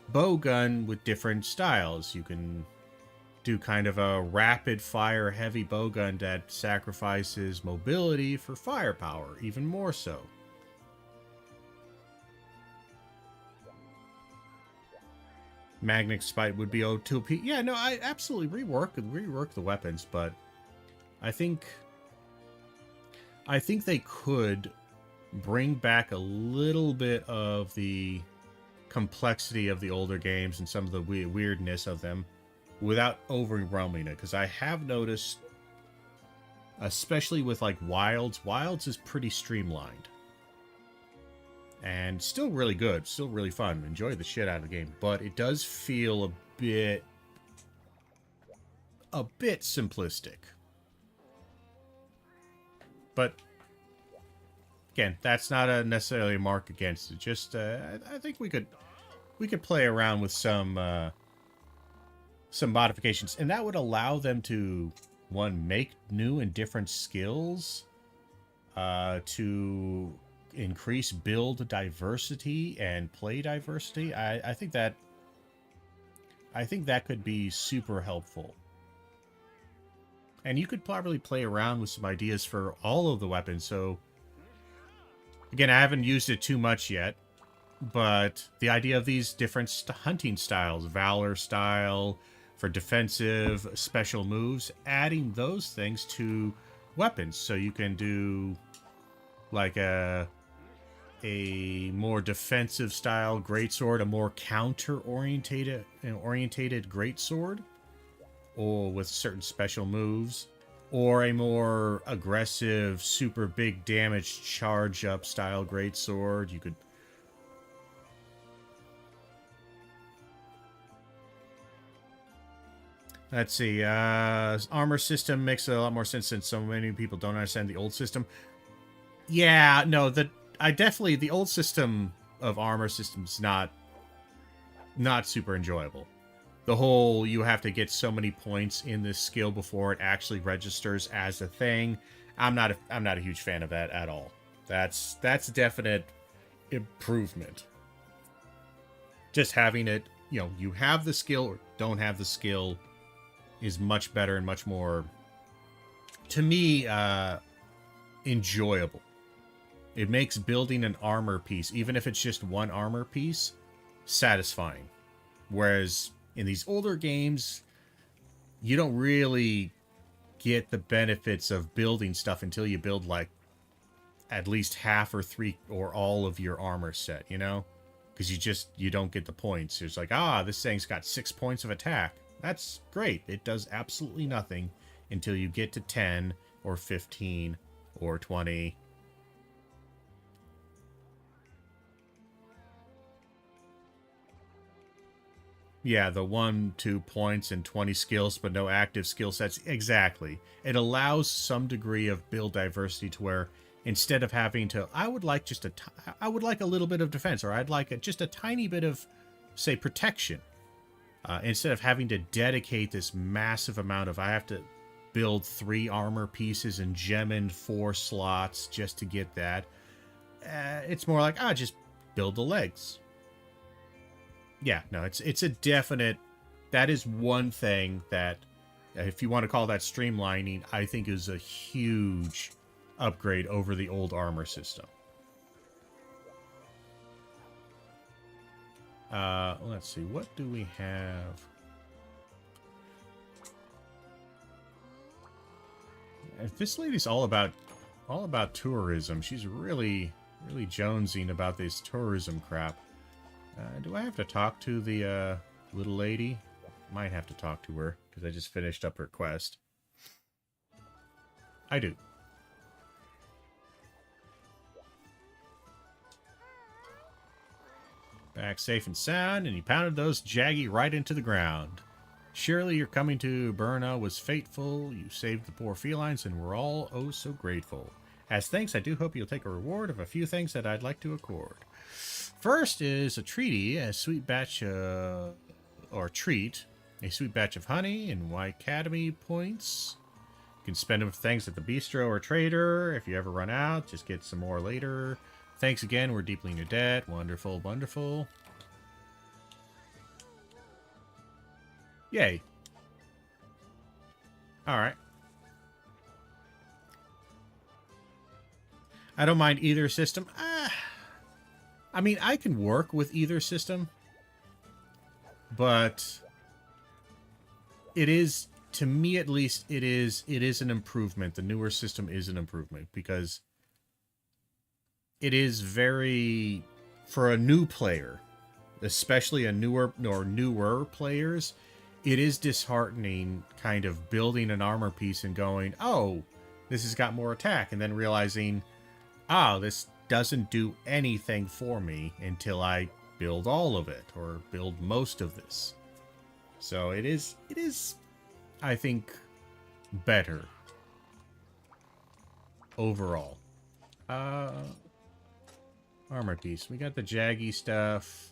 bow gun with different styles, you can do kind of a rapid fire heavy bow gun that sacrifices mobility for firepower, even more so. Magnetic Spite would be O2P. Yeah, no, I absolutely rework the weapons, but I think they could bring back a little bit of the complexity of the older games and some of the weirdness of them without overwhelming it. Because I have noticed, especially with like Wilds is pretty streamlined. And still really good, still really fun. Enjoy the shit out of the game, but it does feel a bit simplistic. But again, that's not necessarily a mark against it. Just I think we could play around with some modifications, and that would allow them to, one, make new and different skills, to increase build diversity and play diversity. I think that could be super helpful. And you could probably play around with some ideas for all of the weapons. So again, I haven't used it too much yet, but the idea of these different hunting styles, Valor style for defensive special moves, adding those things to weapons, so you can do like a more defensive style greatsword, a more counter orientated greatsword, or with certain special moves, or a more aggressive, super big damage charge up style greatsword. You could. Let's see. Armor system makes a lot more sense since so many people don't understand the old system. Yeah, no, the old system of armor system's not super enjoyable. The whole, you have to get so many points in this skill before it actually registers as a thing. I'm not a huge fan of that at all. That's definite improvement. Just having it, you have the skill or don't have the skill is much better and much more, to me, enjoyable. It makes building an armor piece, even if it's just one armor piece, satisfying. Whereas in these older games, you don't really get the benefits of building stuff until you build like at least half or three or all of your armor set, because you don't get the points. It's like, this thing's got 6 points of attack. That's great. It does absolutely nothing until you get to 10 or 15 or 20. Yeah, the 1-2 points and 20 skills, but no active skill sets. Exactly. It allows some degree of build diversity to where instead of having to, I would like a little bit of defense, or I'd like just a tiny bit of, say, protection. Instead of having to dedicate this massive amount of, I have to build 3 armor pieces and gem in 4 slots just to get that. It's more like, just build the legs. Yeah, no, it's a definite, that is one thing that if you want to call that streamlining, I think is a huge upgrade over the old armor system. Let's see, what do we have? If this lady's all about tourism, she's really jonesing about this tourism crap. Do I have to talk to the little lady? Might have to talk to her because I just finished up her quest. I do. Back safe and sound, and he pounded those Jaggy right into the ground. Surely your coming to Burna was fateful. You saved the poor felines, and we're all oh so grateful. As thanks, I do hope you'll take a reward of a few things that I'd like to accord. First is a treaty, a sweet batch or treat, a sweet batch of honey and Y Academy points. You can spend them for things at the bistro or trader. If you ever run out, just get some more later. Thanks again, we're deeply in your debt. Wonderful, wonderful. Yay. Alright. I don't mind either system. I mean, I can work with either system. But it is, to me at least, it is an improvement. The newer system is an improvement because it is very, for a new player, especially a newer players, it is disheartening kind of building an armor piece and going, oh, this has got more attack, and then realizing, oh, this doesn't do anything for me until I build all of it or build most of this. So it is, I think, better overall. Armor piece. We got the Jaggy stuff.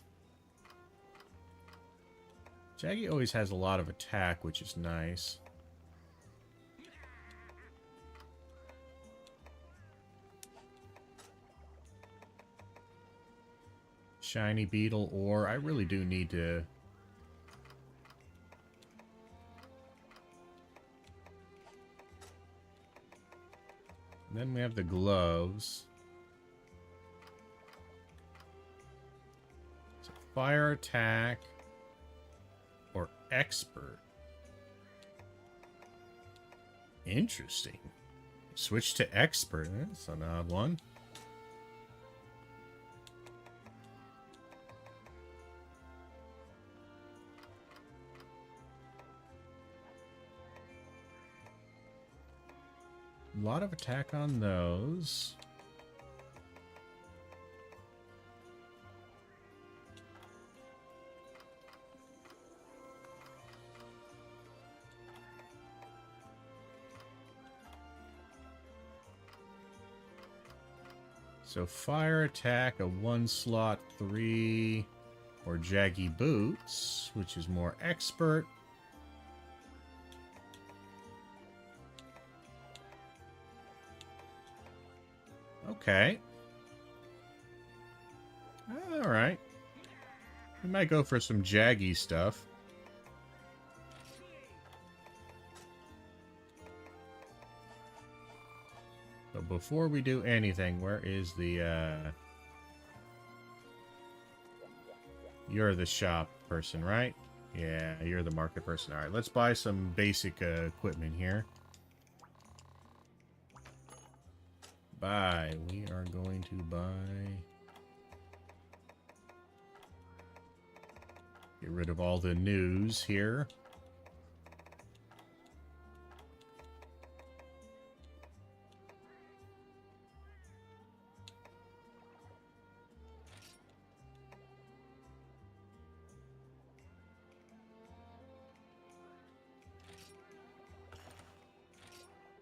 Jaggy always has a lot of attack, which is nice. Shiny beetle ore. I really do need to... And then we have the gloves. So fire attack or expert. Interesting. Switch to expert. That's an odd one. A lot of attack on those. So fire attack, a 1-slot 3, or Jaggy boots, which is more expert. Okay. Alright. We might go for some Jaggy stuff. But before we do anything, where is the, You're the shop person, right? Yeah, you're the market person. Alright, let's buy some basic equipment here. Buy. We are going to buy... Get rid of all the news here.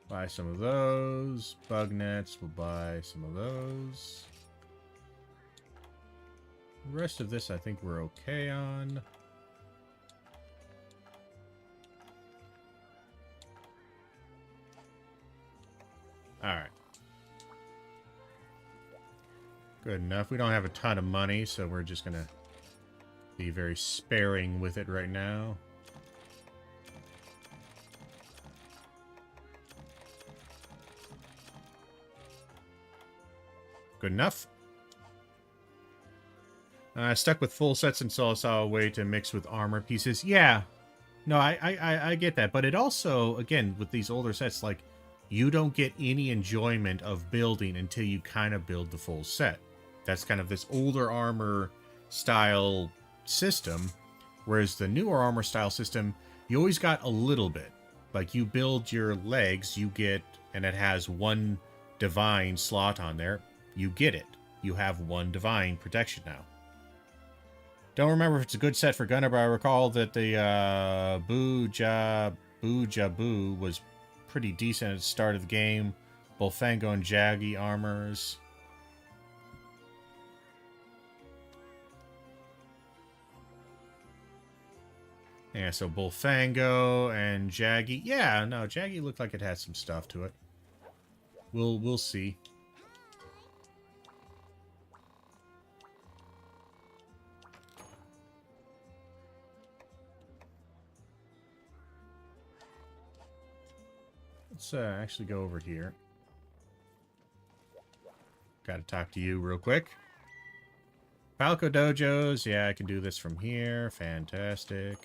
Buy some of those. Bug nets, we'll buy some of those. The rest of this I think we're okay on. Alright. Good enough. We don't have a ton of money, so we're just gonna be very sparing with it right now. Good enough. Stuck with full sets until I saw a way to mix with armor pieces. Yeah. No, I get that. But it also, again, with these older sets, like, you don't get any enjoyment of building until you kind of build the full set. That's kind of this older armor style system. Whereas the newer armor style system, you always got a little bit. Like, you build your legs, you get, and it has one divine slot on there. You get it. You have one divine protection now. Don't remember if it's a good set for Gunner, but I recall that the Boo Jabu was pretty decent at the start of the game. Both Fango and Jaggy armors. Yeah, so Bullfango and Jaggy. Yeah, no, Jaggy looked like it had some stuff to it. We'll see. Let's actually go over here. Gotta talk to you real quick. Falco Dojos. Yeah, I can do this from here. Fantastic.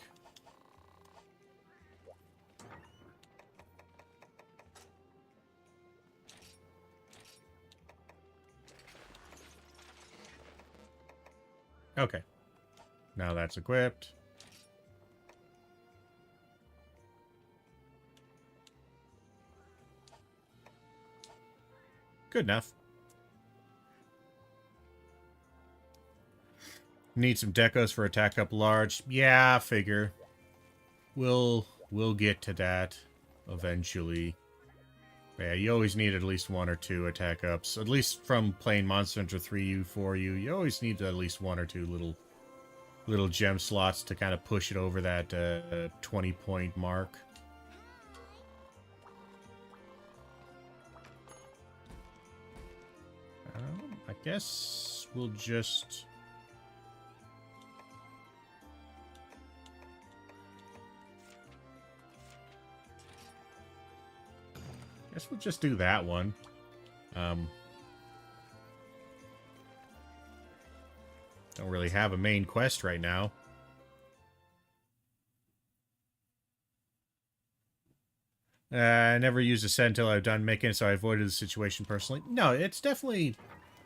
Okay. Now that's equipped. Good enough. Need some decos for attack up large. Yeah, figure. We'll get to that eventually. Yeah, you always need at least 1 or 2 attack ups. At least from playing Monster Hunter 3U, 4U, you always need at least 1 or 2 little gem slots to kind of push it over that 20-point mark. I guess we'll just... Guess we'll just do that one. Don't really have a main quest right now. I never used a set until I've done making it, so I avoided the situation personally. No, it's definitely...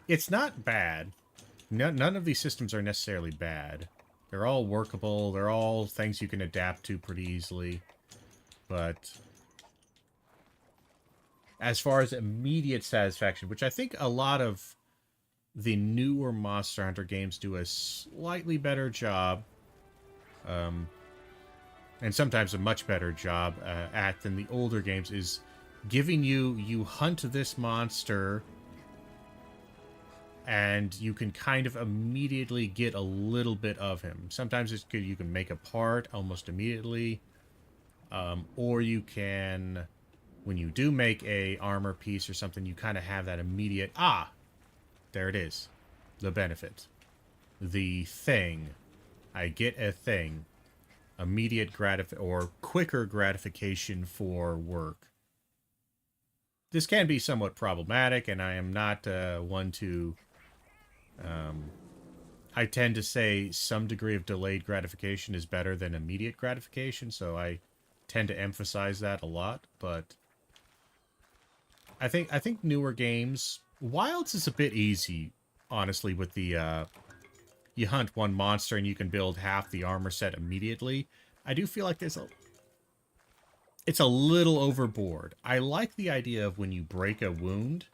It's not bad. None of these systems are necessarily bad. They're all workable. They're all things you can adapt to pretty easily. But... as far as immediate satisfaction, which I think a lot of the newer Monster Hunter games do a slightly better job, and sometimes a much better job at than the older games, is giving you hunt this monster, and you can kind of immediately get a little bit of him. Sometimes it's good, you can make a part almost immediately, or you can... when you do make a armor piece or something, you kind of have that immediate, there it is. The benefit. The thing. I get a thing. Immediate or quicker gratification for work. This can be somewhat problematic, and I am not one to... I tend to say some degree of delayed gratification is better than immediate gratification, so I tend to emphasize that a lot, but... I think newer games... Wilds is a bit easy, honestly, with the, you hunt one monster and you can build half the armor set immediately. I do feel like it's a little overboard. I like the idea of when you break a wound,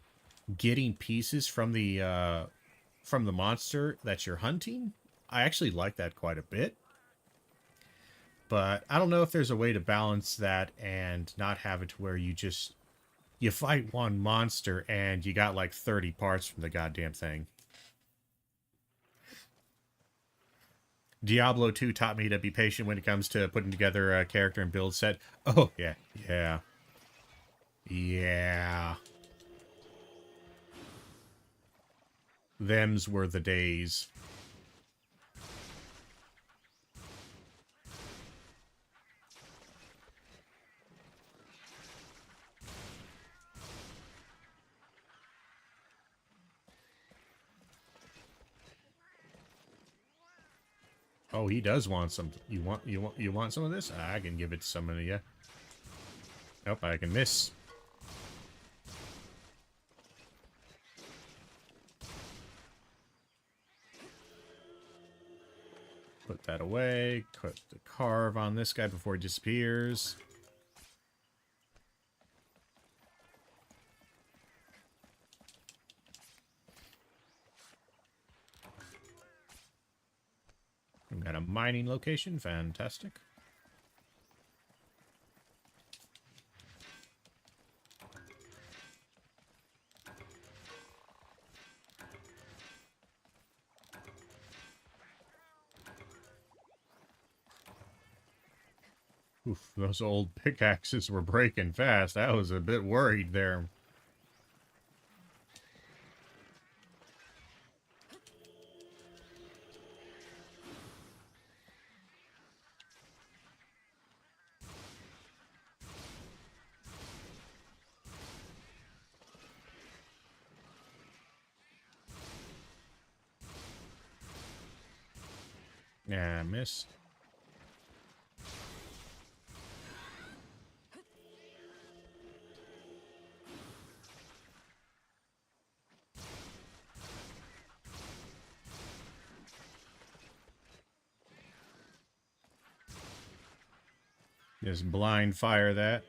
getting pieces from the monster that you're hunting. I actually like that quite a bit. But I don't know if there's a way to balance that and not have it to where you just... you fight one monster, and you got like 30 parts from the goddamn thing. Diablo 2 taught me to be patient when it comes to putting together a character and build set. Oh, yeah. Yeah. Yeah. Thems were the days. Oh, he does want some. You want some of this? I can give it to some of you. Nope, I can miss. Put that away. Put the carve on this guy before he disappears. We've got a mining location. Fantastic. Oof, those old pickaxes were breaking fast. I was a bit worried there. Yeah, I missed. Just blind fire that.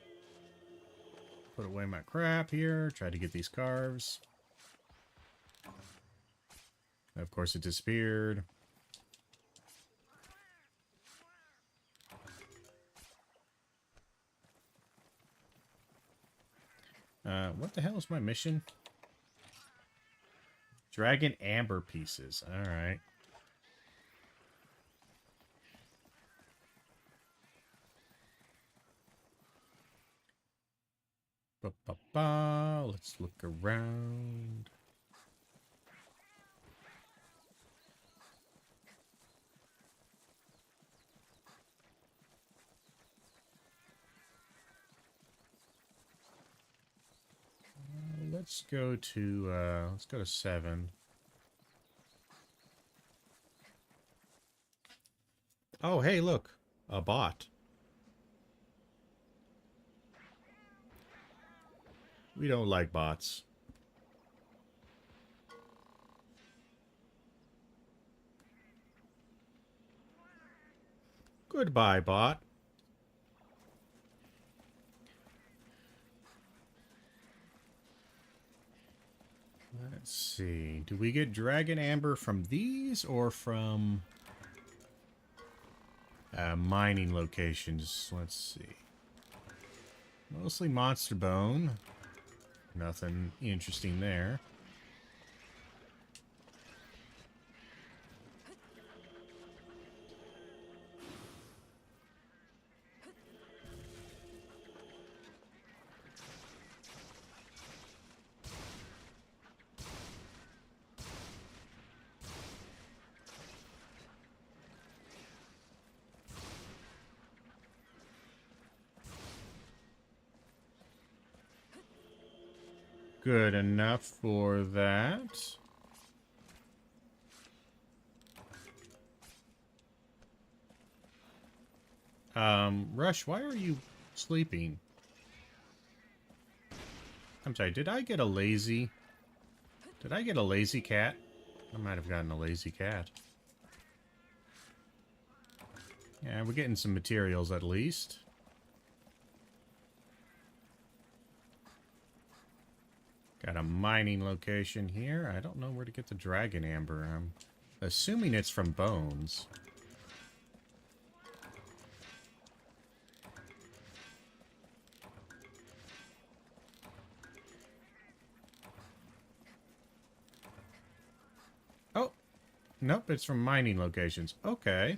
Put away my crap here. Try to get these carves. Of course, it disappeared. What the hell is my mission? Dragon amber pieces. Alright. Ba-ba-ba. Let's look around. Let's go to 7. Oh, hey, look. A bot. We don't like bots. Goodbye, bot. Let's see. Do we get dragon amber from these or from mining locations? Let's see. Mostly monster bone. Nothing interesting there. Good enough for that. Rush, why are you sleeping? I'm sorry, did I get a lazy... Did I get a lazy cat? I might have gotten a lazy cat. Yeah, we're getting some materials at least. Got a mining location here. I don't know where to get the dragon amber. I'm assuming it's from bones. Oh, nope, it's from mining locations. Okay.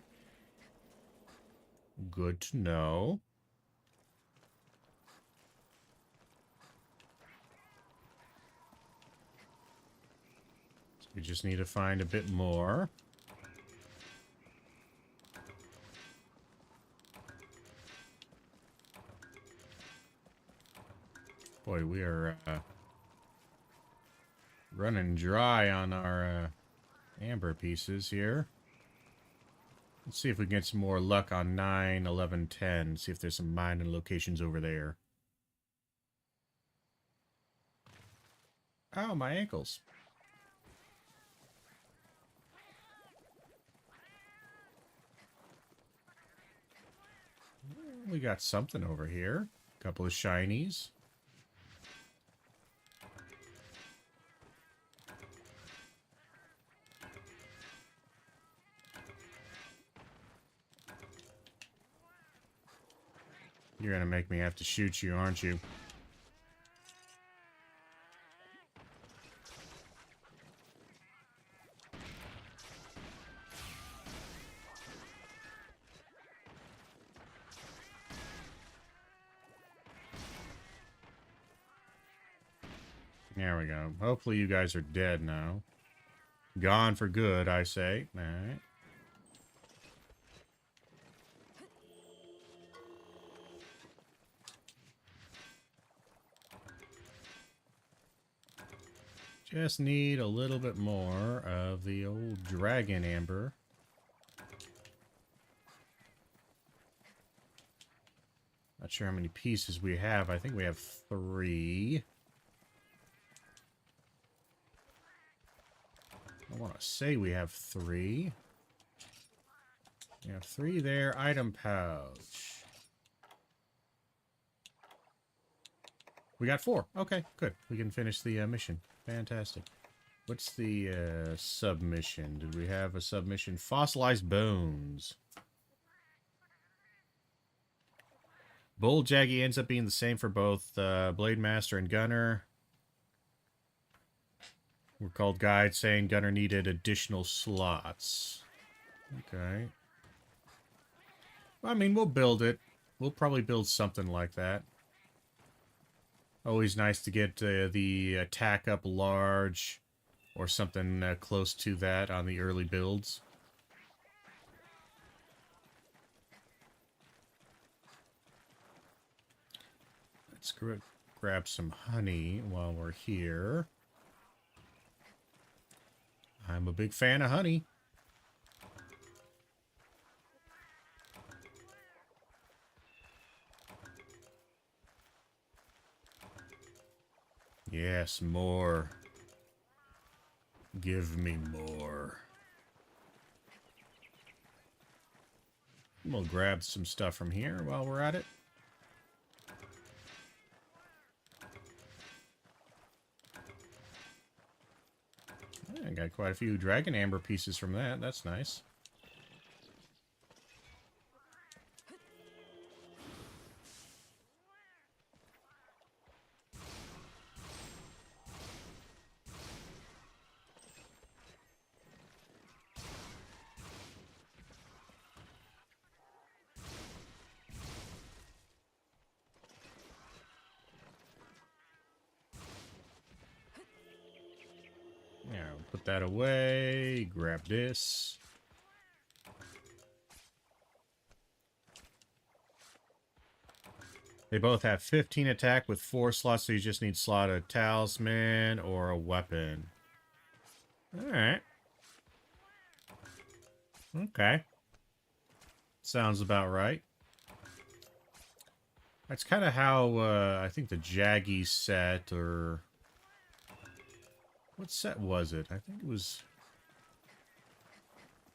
Good to know. We just need to find a bit more. Boy, we are running dry on our amber pieces here. Let's see if we can get some more luck on 9, 11, 10. See if there's some mining locations over there. Oh, my ankles. We got something over here. A couple of shinies. You're gonna make me have to shoot you, aren't you? There we go. Hopefully you guys are dead now. Gone for good, I say. Alright. Just need a little bit more of the old dragon amber. Not sure how many pieces we have. I think we have 3. I want to say we have 3. We have 3 there. Item pouch. We got 4. Okay, good. We can finish the mission. Fantastic. What's the submission? Did we have a submission? Fossilized bones. Bull Jaggy ends up being the same for both Blade Master and Gunner. We're called guide saying Gunner needed additional slots. Okay. I mean, we'll build it. We'll probably build something like that. Always nice to get the attack up large or something close to that on the early builds. Let's grab some honey while we're here. I'm a big fan of honey. Yes, more. Give me more. We'll grab some stuff from here while we're at it. I got quite a few dragon amber pieces from that. That's nice. Yeah, put that away. Grab this. They both have 15 attack with 4 slots, so you just need slot a talisman or a weapon. Alright. Okay. Sounds about right. That's kind of how I think the Jaggy set, or... What set was it? I think it was...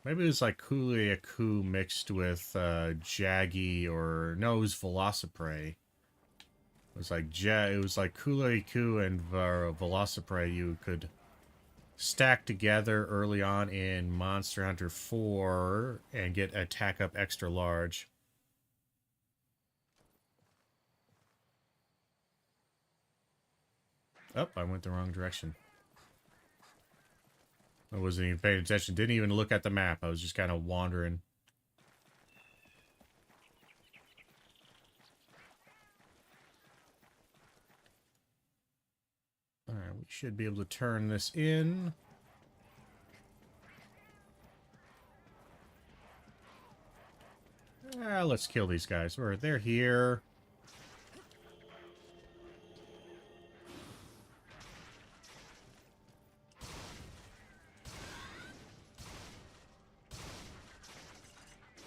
Maybe it was like Kuliaku mixed with Jaggy, or... No, it was Velociprey. It was like Kuliaku and Velociprey you could stack together early on in Monster Hunter 4 and get attack up extra large. Oh, I went the wrong direction. I wasn't even paying attention. Didn't even look at the map. I was just kind of wandering. Alright, we should be able to turn this in. Let's kill these guys. They're here.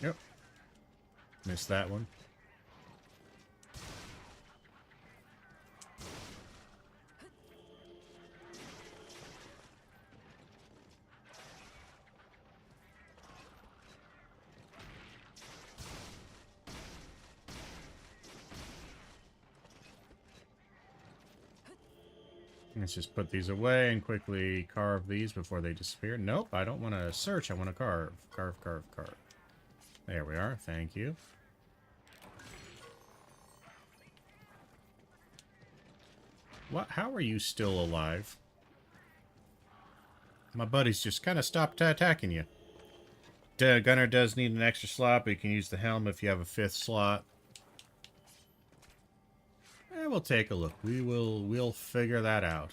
Yep. Missed that one. Let's just put these away and quickly carve these before they disappear. Nope, I don't want to search. I want to carve. Carve, carve, carve. There we are. Thank you. What? How are you still alive? My buddies just kind of stopped attacking you. Gunner does need an extra slot, but you can use the helm if you have a 5th slot. We'll take a look. We'll figure that out.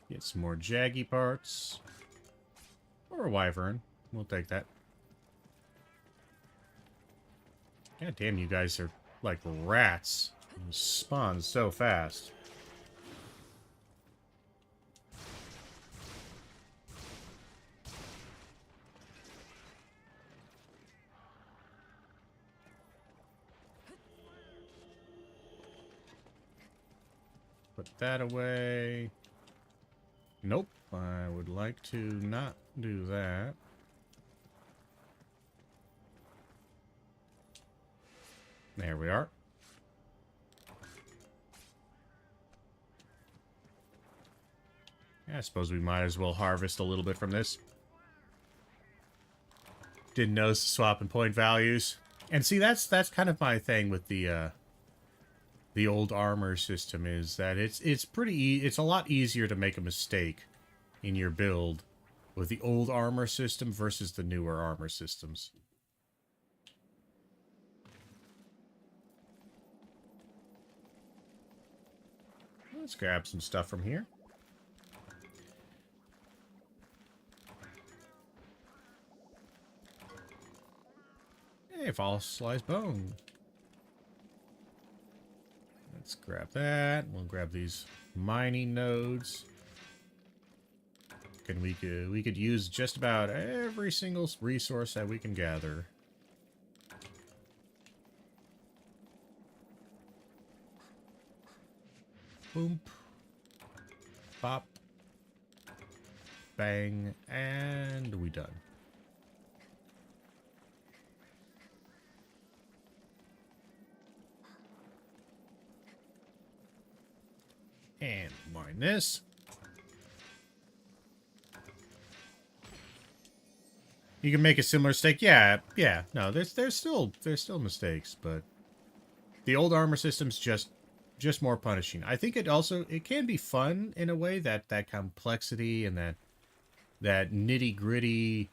Get some more jaggy parts. Or a wyvern. We'll take that. God damn, you guys are like rats. You spawn so fast. Put that away. Nope. I would like to not do that. There we are. Yeah, I suppose we might as well harvest a little bit from this. Didn't notice the swap and point values. And see, that's kind of my thing with the old armor system, is that it's a lot easier to make a mistake in your build with the old armor system versus the newer armor systems. Let's grab some stuff from here. Hey, fossilized bone. Let's grab that. We'll grab these mining nodes. And we could use just about every single resource that we can gather. Boom. Pop. Bang. And we done. And mine this. You can make a similar mistake. Yeah. No, there's still mistakes, but the old armor system's just more punishing. I think it can be fun in a way, that complexity and that nitty-gritty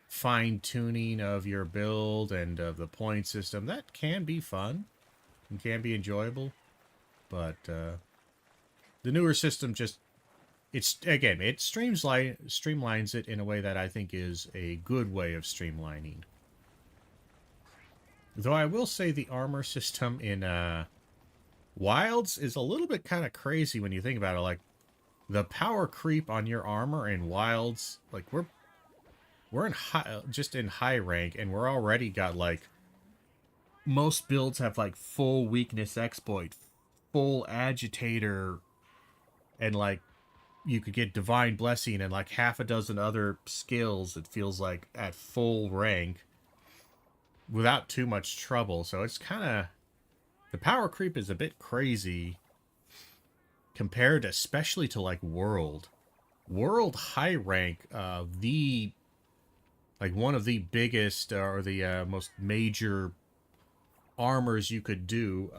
fine-tuning of your build and of the point system. That can be fun and can be enjoyable. But the newer system just, it streamlines it in a way that I think is a good way of streamlining. Though I will say the armor system in Wilds is a little bit kind of crazy when you think about it. Like, the power creep on your armor in Wilds, like, we're in high rank, and we're already got, like, most builds have, like, full weakness exploit, full agitator, and, like, you could get divine blessing and like half a dozen other skills, it feels like, at full rank without too much trouble. So it's kind of, the power creep is a bit crazy compared especially to like world high rank. The like one of the biggest or the most major armors you could do,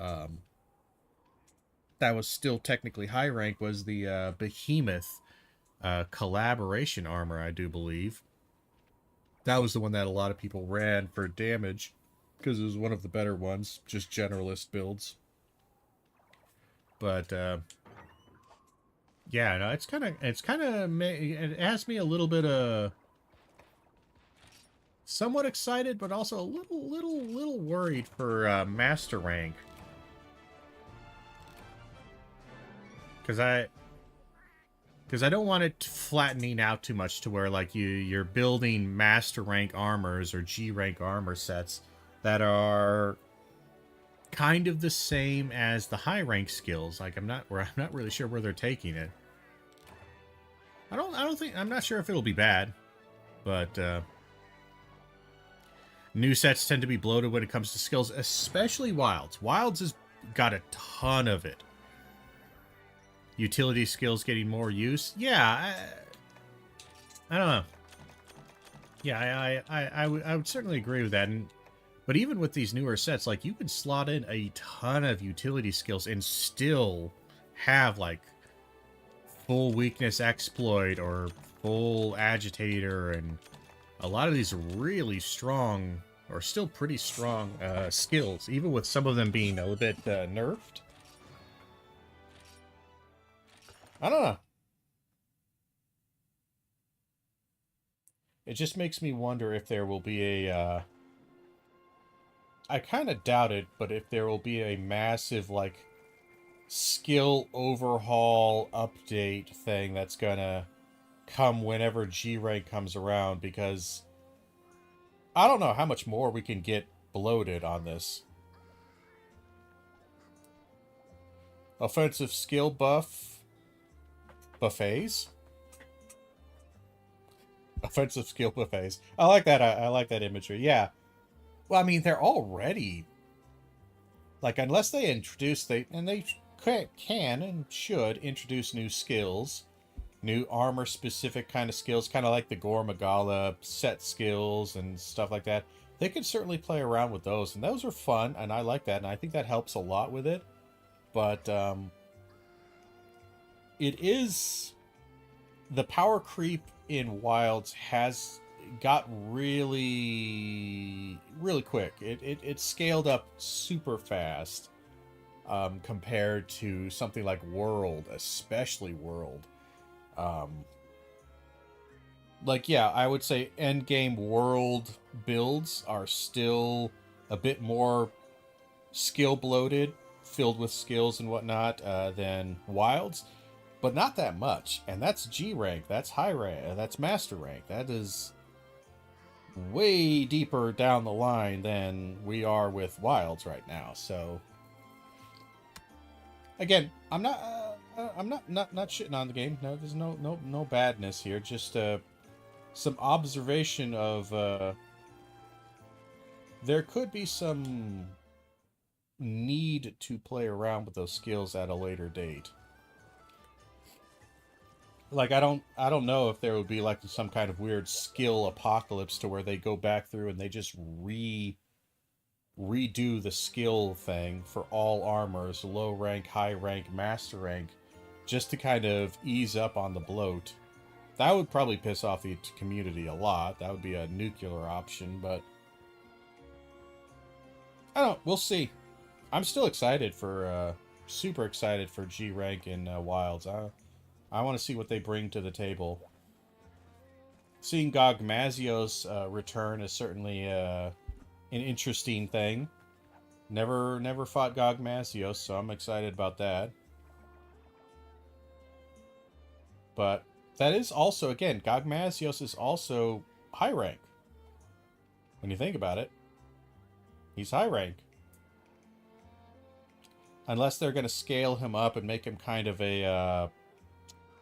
that was still technically high rank, was the Behemoth collaboration armor, I do believe. That was the one that a lot of people ran for damage because it was one of the better ones, just generalist builds. But yeah, no, it has me a little bit somewhat excited, but also a little worried for master rank, because I don't want it flattening out too much to where like you're building master rank armors or G rank armor sets that are kind of the same as the high rank skills. Like I'm not really sure where they're taking it. I'm not sure if it'll be bad, but new sets tend to be bloated when it comes to skills, especially Wilds. Wilds has got a ton of it. Utility skills getting more use. Yeah, I don't know. Yeah, I would certainly agree with that. But even with these newer sets, like you can slot in a ton of utility skills and still have like full weakness exploit or full agitator, and a lot of these really strong or still pretty strong skills, even with some of them being a little bit nerfed. I don't know. It just makes me wonder if there will be a... I kind of doubt it, but if there will be a massive, like, skill overhaul update thing that's gonna come whenever G-Rank comes around, because I don't know how much more we can get bloated on this. Offensive skill buffets? Offensive skill buffets. I like that. I like that imagery. Yeah. Well, I mean, they're already... Like, unless they introduce... And they can and should introduce new skills. New armor-specific kind of skills. Kind of like the Gore Magala set skills and stuff like that. They could certainly play around with those. And those are fun, and I like that. And I think that helps a lot with it. But, it is... The power creep in Wilds has got really quick. It scaled up super fast compared to something like World, especially World. Like, yeah, I would say endgame World builds are still a bit more skill bloated, filled with skills and whatnot, than Wilds. But not that much. And that's G rank, that's high rank, that's master rank. That is way deeper down the line than we are with Wilds right now. So again, I'm not shitting on the game. No, there's no badness here. Just some observation of there could be some need to play around with those skills at a later date. Like, I don't know if there would be like some kind of weird skill apocalypse to where they go back through and they just redo the skill thing for all armors, low rank, high rank, master rank, just to kind of ease up on the bloat. That would probably piss off the community a lot. That would be a nuclear option, but I don't know. We'll see. I'm still excited for, super excited for G rank in Wilds. I want to see what they bring to the table. Seeing Gogmazios return is certainly an interesting thing. Never fought Gogmazios, so I'm excited about that. But that is also, again, Gogmazios is also high rank. When you think about it, he's high rank. Unless they're going to scale him up and make him kind of a...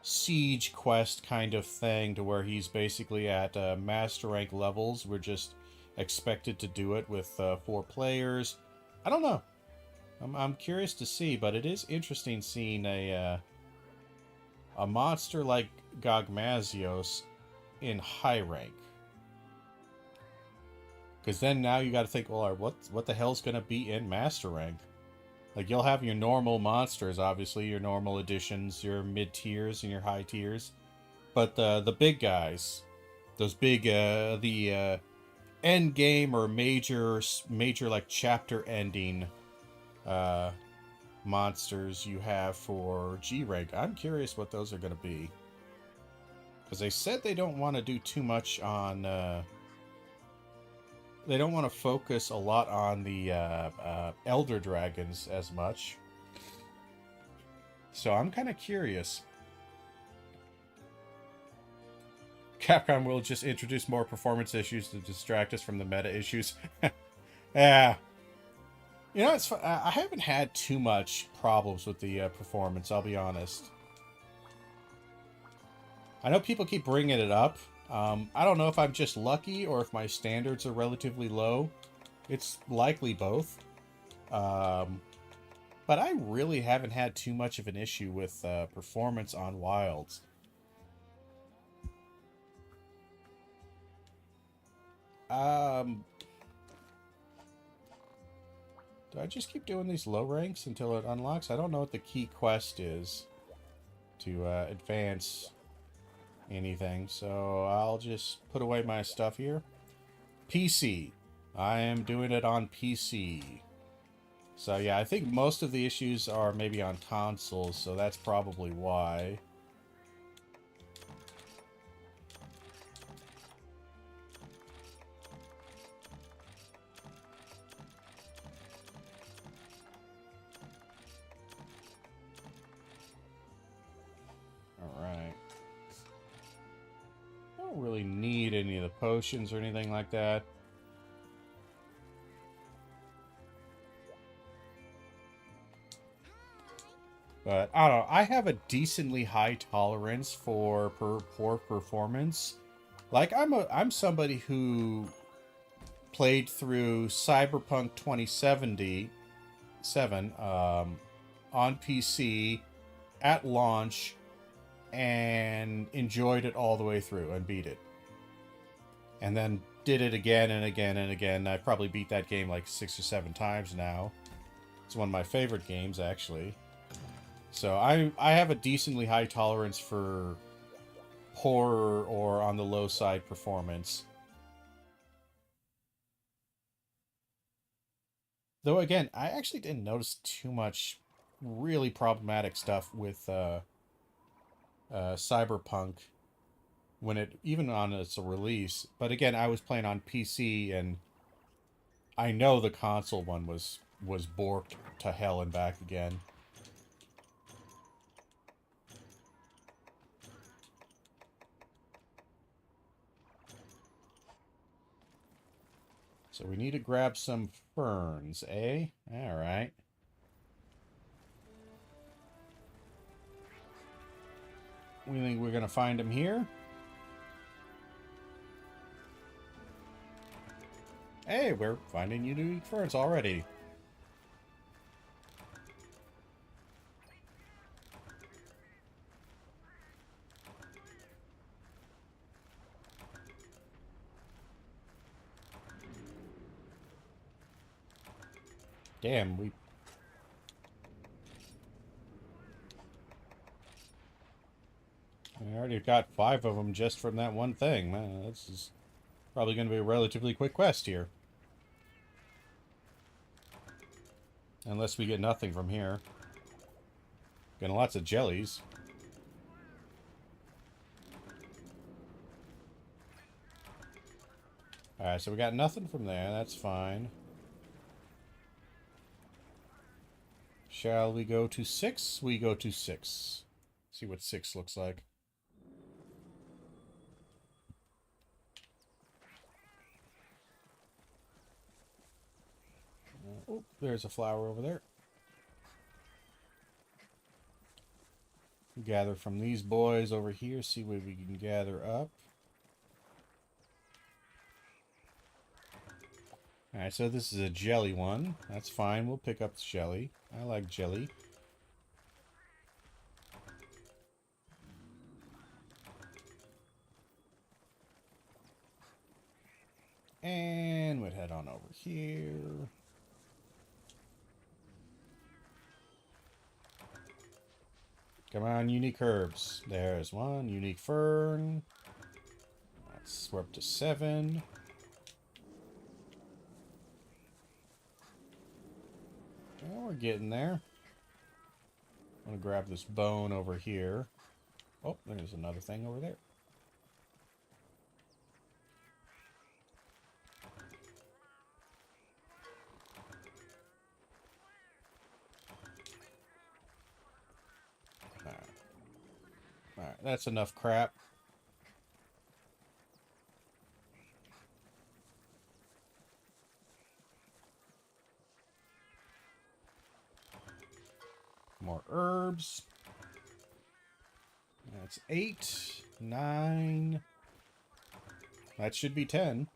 siege quest kind of thing to where he's basically at master rank levels. We're just expected to do it with 4 players. I don't know. I'm curious to see, but it is interesting seeing a monster like Gogmazios in high rank. Because then now you got to think, well, what the hell's going to be in master rank? Like, you'll have your normal monsters, obviously, your normal additions, your mid-tiers and your high tiers. But the big guys, those big, the end game or major, like, chapter ending monsters you have for G rank. I'm curious what those are going to be. Because they said they don't want to do too much on... they don't want to focus a lot on the Elder Dragons as much. So I'm kind of curious. Capcom will just introduce more performance issues to distract us from the meta issues. Yeah. You know, it's I haven't had too much problems with the performance, I'll be honest. I know people keep bringing it up. I don't know if I'm just lucky or if my standards are relatively low. It's likely both. But I really haven't had too much of an issue with performance on Wilds. Do I just keep doing these low ranks until it unlocks? I don't know what the key quest is to advance anything, so I'll just put away my stuff here. PC. I am doing it on PC. So yeah, I think most of the issues are maybe on consoles, so that's probably why. Alright. I don't really need any of the potions or anything like that. But I don't know. I have a decently high tolerance for poor performance. Like I'm somebody who played through Cyberpunk 2077 on PC at launch and enjoyed it all the way through and beat it. And then did it again and again and again. I probably beat that game like 6 or 7 times now. It's one of my favorite games, actually. So I have a decently high tolerance for poor or on the low side performance. Though again, I actually didn't notice too much really problematic stuff with Cyberpunk when it even on its release. But again, I was playing on PC, and I know the console one was borked to hell and back again. So we need to grab some ferns, eh? Alright. We think we're going to find them here? Hey, we're finding unique ferns already. Damn, we already got 5 of them just from that one thing. Man, this is probably going to be a relatively quick quest here. Unless we get nothing from here. Getting lots of jellies. Alright, so we got nothing from there. That's fine. Shall we go to 6? We go to 6. See what 6 looks like. Oh, there's a flower over there. Gather from these boys over here. See what we can gather up. Alright, so this is a jelly one. That's fine. We'll pick up the jelly. I like jelly. And we'll head on over here. Come on, unique herbs. There's one. Unique fern. We're up to 7. Well, we're getting there. I'm gonna grab this bone over here. Oh, there's another thing over there. Alright. Alright, that's enough crap. More herbs. That's 8, 9. That should be 10.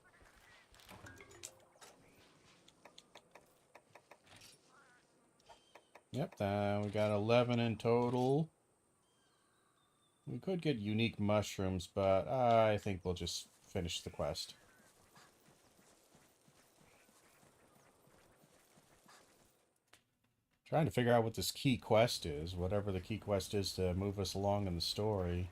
Yep, we got 11 in total. We could get unique mushrooms, but I think we'll just finish the quest. Trying to figure out what this key quest is, whatever the key quest is to move us along in the story.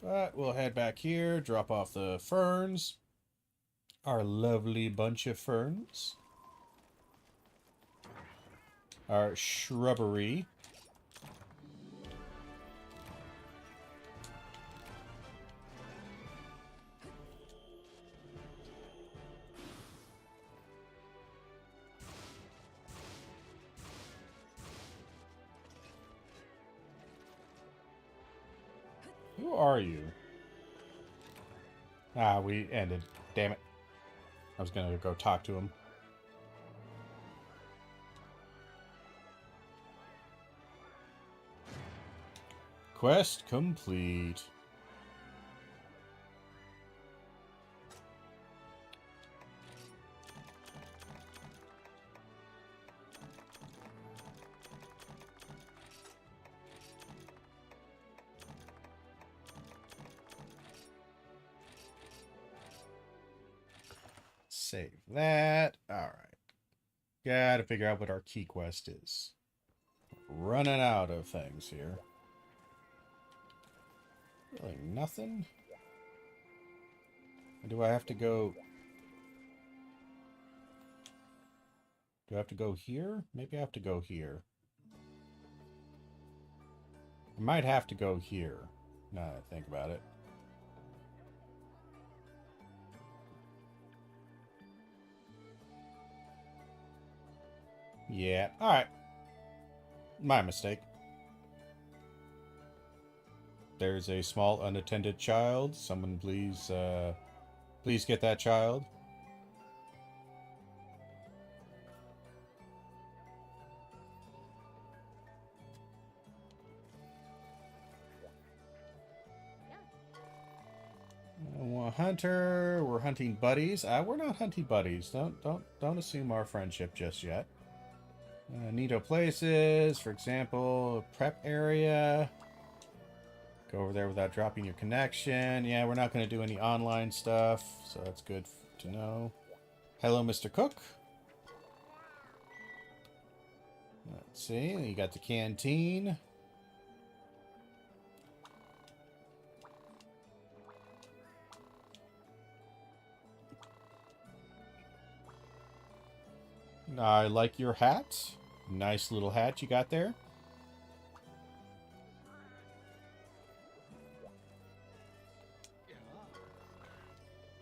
But we'll head back here, drop off the ferns. Our lovely bunch of ferns. Our shrubbery. Who are you? Ah, we ended. Damn it. I was gonna go talk to him. Quest complete. Save that. Alright. Gotta figure out what our key quest is. Running out of things here. Really nothing? Do I have to go... Do I have to go here? Maybe I have to go here. I might have to go here, now that I think about it. Yeah, alright. My mistake. There's a small unattended child. Someone please, please get that child. Hunter, we're hunting buddies. We're not hunting buddies. Don't assume our friendship just yet. Neato places, for example, prep area. Go over there without dropping your connection. Yeah, we're not going to do any online stuff, so that's good to know. Hello, Mr. Cook. Let's see, you got the canteen. I like your hat. Nice little hat you got there.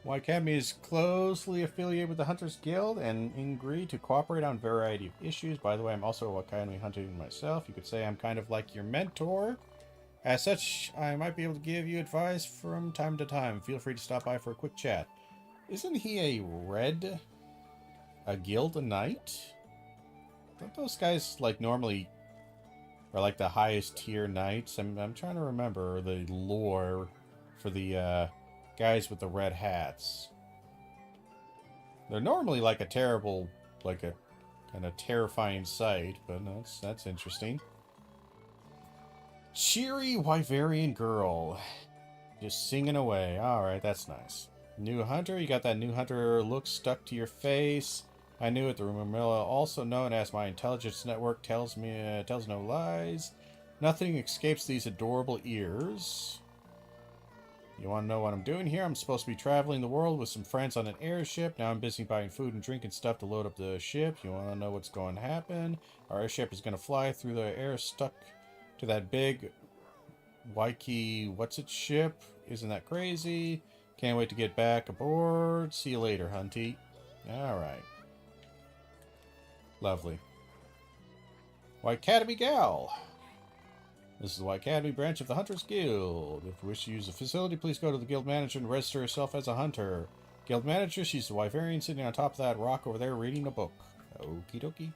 White Academy is closely affiliated with the Hunters Guild and agreed to cooperate on a variety of issues. By the way, I'm also a White Academy hunter myself. You could say I'm kind of like your mentor. As such, I might be able to give you advice from time to time. Feel free to stop by for a quick chat. Isn't he a red? A guild knight? Don't those guys, like, normally are, like, the highest tier knights? I'm trying to remember the lore for the, guys with the red hats. They're normally, like, a terrible, like, a kind of terrifying sight, but that's interesting. Cheery Wyverian girl. Just singing away. Alright, that's nice. New hunter? You got that new hunter look stuck to your face. I knew it. The Rumormilla, also known as my intelligence network, tells no lies. Nothing escapes these adorable ears. You want to know what I'm doing here? I'm supposed to be traveling the world with some friends on an airship. Now I'm busy buying food and drink and stuff to load up the ship. You want to know what's going to happen? Our airship is going to fly through the air stuck to that big Waikiki what's-it ship. Isn't that crazy? Can't wait to get back aboard. See you later, Hunty. Alright. Lovely. White Academy Gal. This is the White Academy branch of the Hunters Guild. If you wish to use the facility, please go to the guild manager and register yourself as a hunter. Guild manager, she's the Wyverian sitting on top of that rock over there reading a book. Okie dokie.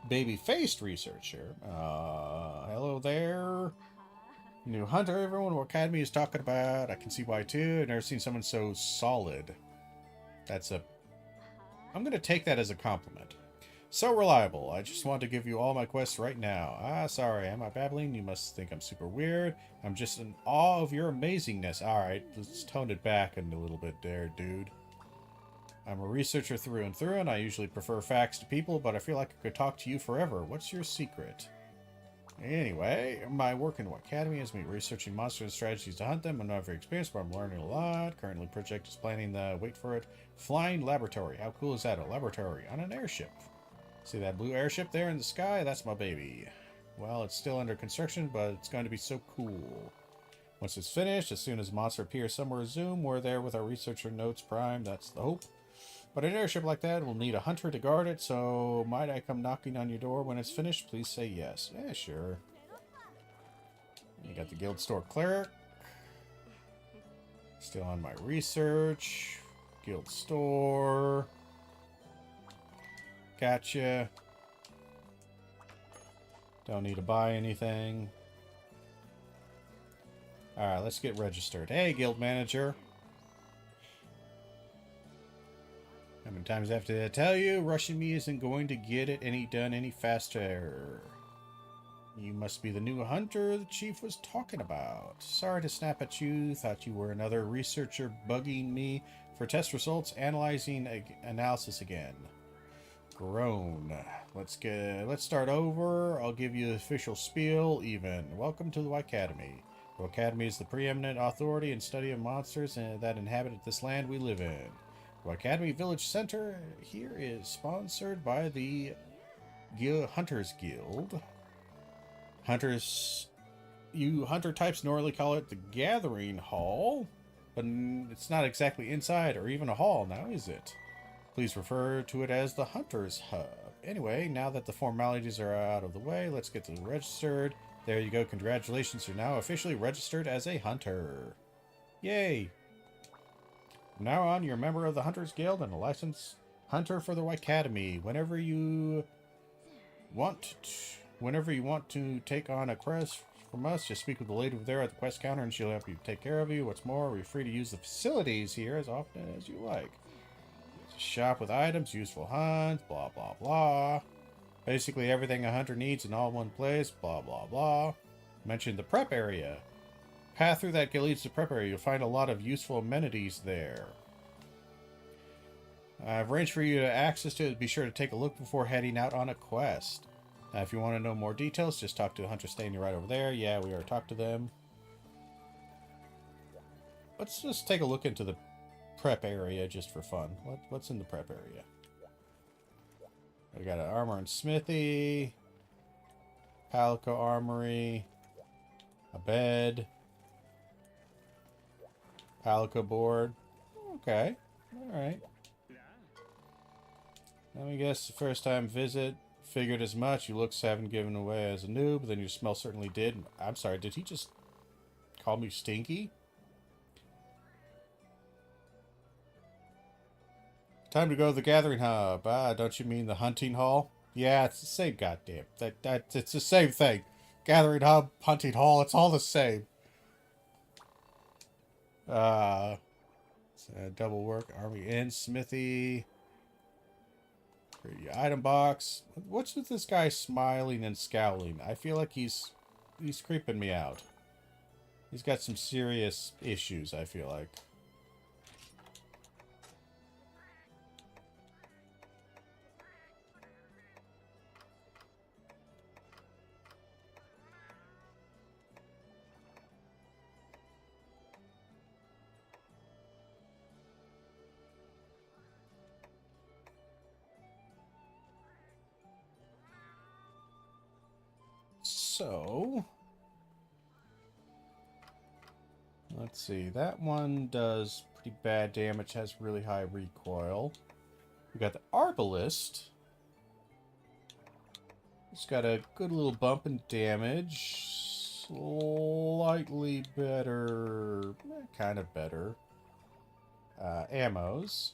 Baby-faced researcher. Hello there. New hunter, everyone. What Academy is talking about? I can see why too. I've never seen someone so solid. I'm going to take that as a compliment. So reliable. I just want to give you all my quests right now. Sorry. Am I babbling? You must think I'm super weird. I'm just in awe of your amazingness. Alright, let's tone it back a little bit there, dude. I'm a researcher through and through, and I usually prefer facts to people, but I feel like I could talk to you forever. What's your secret? Anyway, my work in the Academy is me researching monsters and strategies to hunt them. I'm not very experienced, but I'm learning a lot. Currently, project is planning the, wait for it, flying laboratory. How cool is that? A laboratory on an airship. See that blue airship there in the sky? That's my baby. Well, it's still under construction, but it's going to be so cool. Once it's finished, as soon as a monster appears somewhere, zoom, we're there with our researcher notes prime. That's the hope. But an airship like that will need a hunter to guard it, so might I come knocking on your door when it's finished? Please say yes. Yeah, sure. You got the guild store cleric. Still on my research. Guild store. Gotcha. Don't need to buy anything. Alright, let's get registered. Hey, guild manager. How many times I have to tell you, rushing me isn't going to get it done any faster. You must be the new hunter the chief was talking about. Sorry to snap at you. Thought you were another researcher bugging me for test results, analyzing analysis again. Groan. Let's start over. I'll give you the official spiel even. Welcome to the Academy. The Academy is the preeminent authority in study of monsters that inhabit this land we live in. The Academy Village Center here is sponsored by the Hunters Guild. You hunter types normally call it the Gathering Hall, but it's not exactly inside or even a hall now, is it? Please refer to it as the Hunter's Hub. Anyway, now that the formalities are out of the way, let's get to registered. There you go. Congratulations, you're now officially registered as a hunter. Yay! From now on, you're a member of the Hunters Guild and a licensed hunter for the Academy. Whenever you want to take on a quest from us, just speak with the lady over there at the quest counter and she'll help you take care of you. What's more, you're free to use the facilities here as often as you like. Shop with items, useful hunts, blah blah blah. Basically everything a hunter needs in all one place, blah blah blah. Mention the prep area. Path through that leads to prep area. You'll find a lot of useful amenities there. I've arranged for you to access to it. Be sure to take a look before heading out on a quest. If you want to know more details, just talk to the hunter standing right over there. Yeah, we already talked to them. Let's just take a look into the prep area just for fun. What's in the prep area? We got an armor and smithy, Palico armory, a bed, Palico board. Okay, all right. Let me guess, the first time visit. Figured as much. You looks haven't given away as a noob, then your smell certainly did. I'm sorry, did he just call me stinky? Time to go to the Gathering Hub. Don't you mean the hunting hall? Yeah, it's the same goddamn. It's the same thing. Gathering Hub, hunting hall, it's all the same. Double work, army and smithy. Item box. What's with this guy smiling and scowling? I feel like he's creeping me out. He's got some serious issues, I feel like. So, let's see. That one does pretty bad damage, has really high recoil. We got the Arbalist. It's got a good little bump in damage. Slightly better, kind of better. Ammos.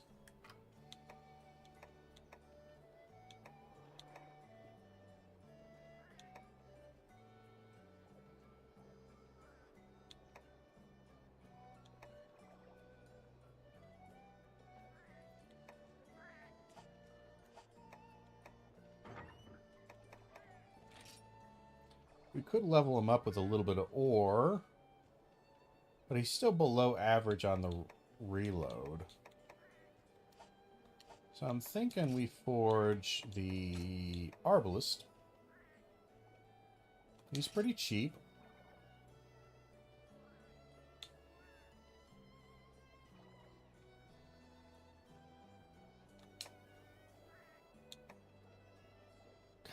We could level him up with a little bit of ore, but he's still below average on the reload. So I'm thinking we forge the Arbalist. He's pretty cheap.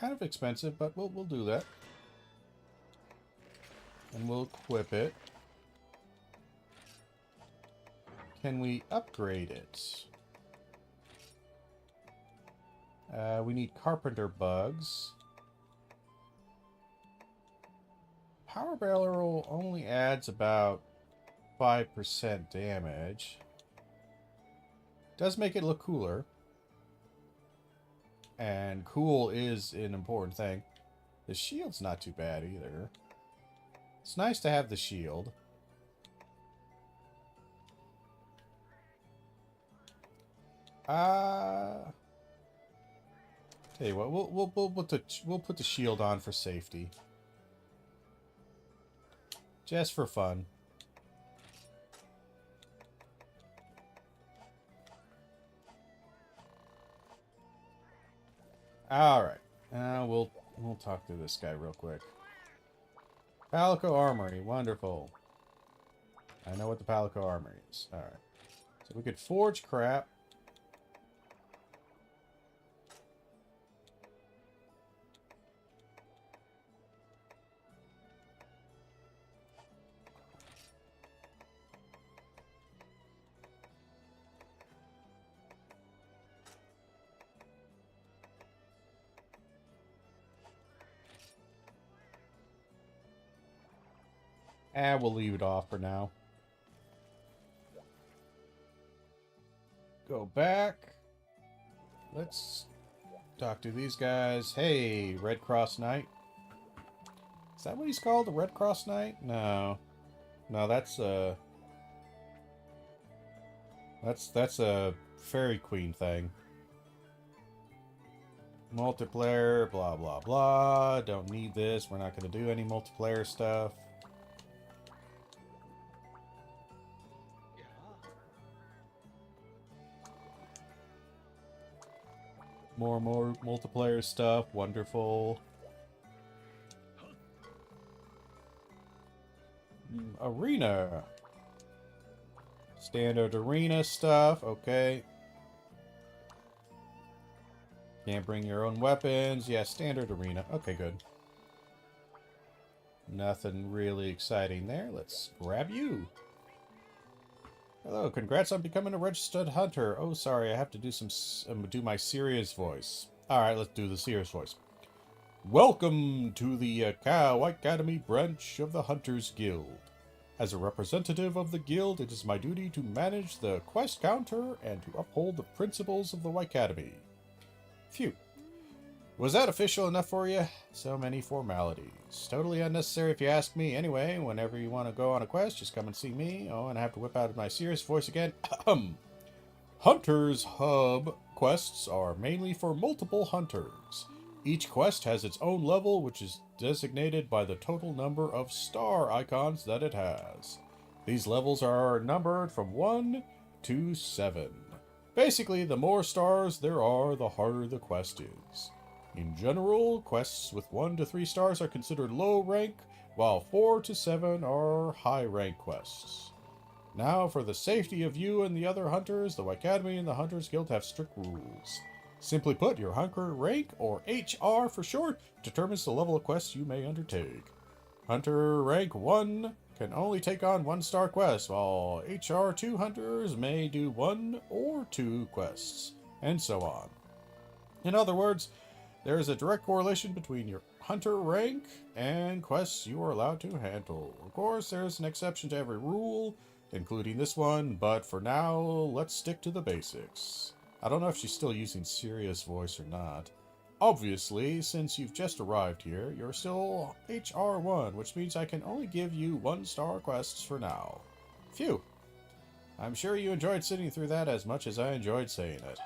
Kind of expensive, but we'll do that. And we'll equip it. Can we upgrade it? We need carpenter bugs. Power barrel only adds about 5% damage. Does make it look cooler. And cool is an important thing. The shield's not too bad either. It's nice to have the shield. Tell you what, we'll put the shield on for safety. Just for fun. All right. We'll talk to this guy real quick. Palico Armory, wonderful. I know what the Palico Armory is. All right. So we could forge crap. We'll leave it off for now. Go back. Let's talk to these guys. Hey, Red Cross Knight. Is that what he's called? The Red Cross Knight? No. No, that's a Fairy Queen thing. Multiplayer, blah, blah, blah. Don't need this. We're not going to do any multiplayer stuff. More multiplayer stuff. Wonderful. Arena. Standard arena stuff. Okay. Can't bring your own weapons. Yeah, standard arena. Okay, good. Nothing really exciting there. Let's grab you. Hello, congrats on becoming a registered hunter. Oh, sorry, I have to do my serious voice. Alright, let's do the serious voice. Welcome to the White Academy branch of the Hunters Guild. As a representative of the guild, it is my duty to manage the quest counter and to uphold the principles of the White Academy. Phew. Was that official enough for you? So many formalities. Totally unnecessary if you ask me. Anyway, whenever you want to go on a quest, just come and see me. Oh, and I have to whip out my serious voice again. Hunters Hub quests are mainly for multiple hunters. Each quest has its own level, which is designated by the total number of star icons that it has. These levels are numbered from 1 to 7. Basically, the more stars there are, the harder the quest is. In general, quests with 1 to 3 stars are considered low rank, while 4 to 7 are high rank quests. Now, for the safety of you and the other hunters, the White Academy and the Hunters Guild have strict rules. Simply put, your hunter rank, or HR for short, determines the level of quests you may undertake. Hunter rank 1 can only take on 1-star quests, while HR 2 hunters may do 1 or 2 quests, and so on. In other words, there is a direct correlation between your hunter rank and quests you are allowed to handle. Of course, there is an exception to every rule, including this one, but for now, let's stick to the basics. I don't know if she's still using serious voice or not. Obviously, since you've just arrived here, you're still HR1, which means I can only give you 1-star quests for now. Phew. I'm sure you enjoyed sitting through that as much as I enjoyed saying it.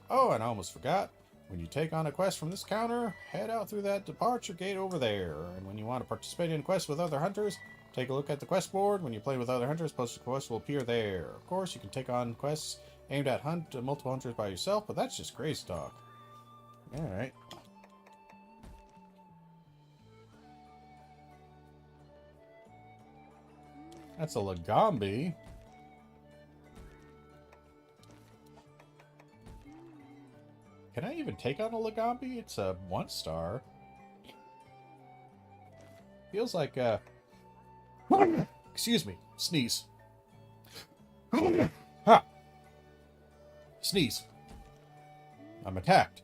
Oh, and I almost forgot. When you take on a quest from this counter, head out through that departure gate over there. And when you want to participate in quests with other hunters, take a look at the quest board. When you play with other hunters, posted quests will appear there. Of course, you can take on quests aimed at multiple hunters by yourself, but that's just crazy talk. Alright. That's a Lagombi. Can I even take on a Lagombi? It's a 1-star. Feels like excuse me. Sneeze. Ha! Sneeze. I'm attacked.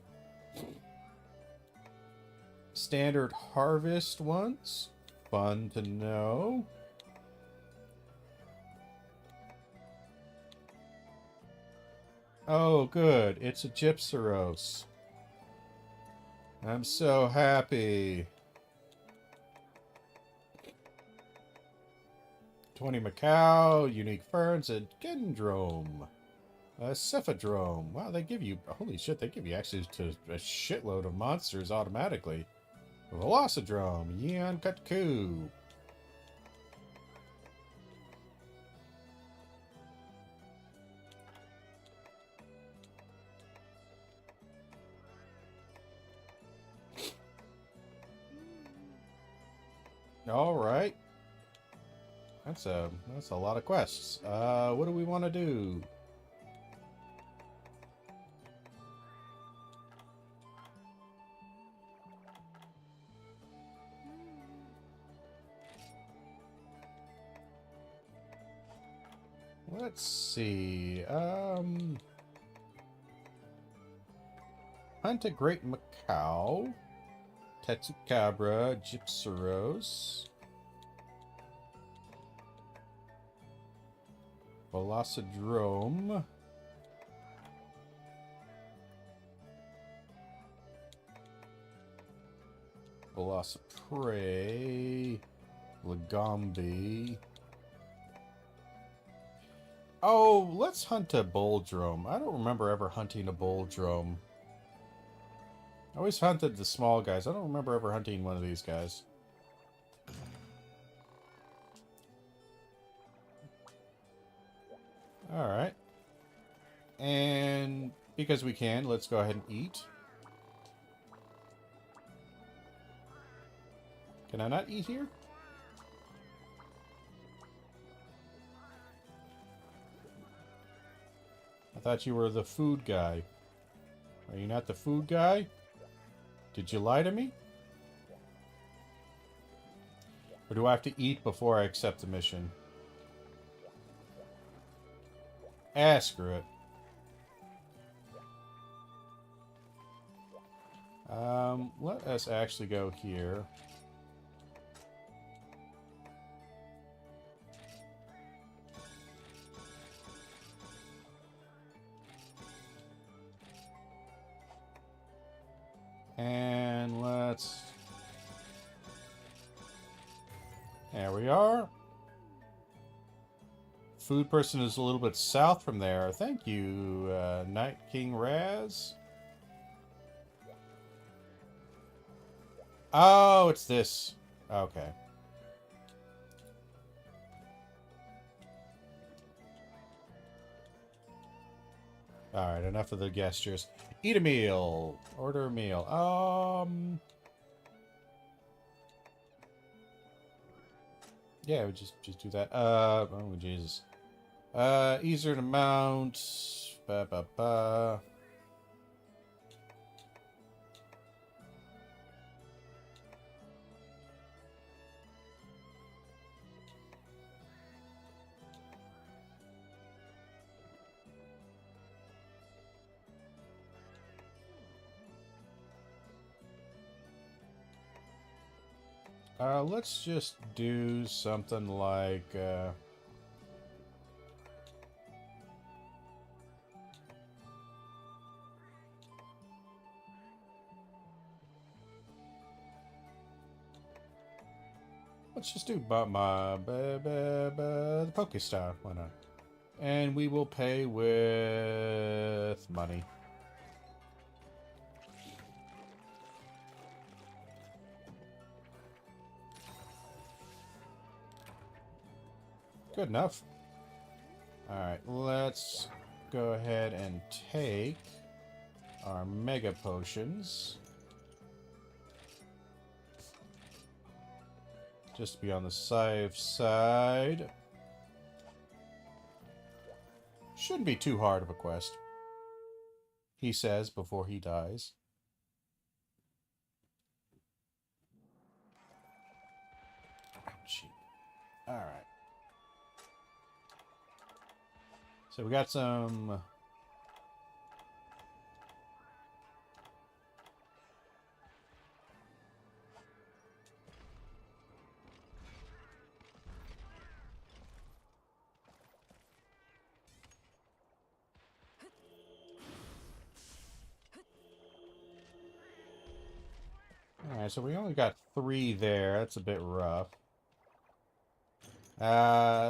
Standard harvest ones. Fun to know. Oh, good. It's a Gypsaros. I'm so happy. 20 Macau, unique ferns, and Gendrome. Cephadrome. Wow, they give you... Holy shit, they give you access to a shitload of monsters automatically. Velocidrome. Yeon Kutku. All right. That's a lot of quests. What do we want to do? Let's see. Hunt a Great Macau. Tetsukabra, Gypsaros. Velocidrome. Velociprey. Lagombi. Oh, let's hunt a Boldrome. I don't remember ever hunting a Boldrome. I always hunted the small guys. I don't remember ever hunting one of these guys. Alright. And because we can, let's go ahead and eat. Can I not eat here? I thought you were the food guy. Are you not the food guy? Did you lie to me? Or do I have to eat before I accept the mission? Ah, screw it. Let us actually go here. And let's... There we are. Food person is a little bit south from there. Thank you, Night King Raz. Oh, it's this. Okay. Alright, enough of the gestures. Eat a meal. Order a meal. Yeah, we just do that. Oh, Jesus. Easier to mount. Let's just do something like, let's just do the Poke Star. Why not? And we will pay with money. Good enough. Alright, let's go ahead and take our Mega Potions. Just to be on the safe side. Shouldn't be too hard of a quest, he says before he dies. Ouchie. Alright. So we got some... Alright, so we only got 3 there. That's a bit rough.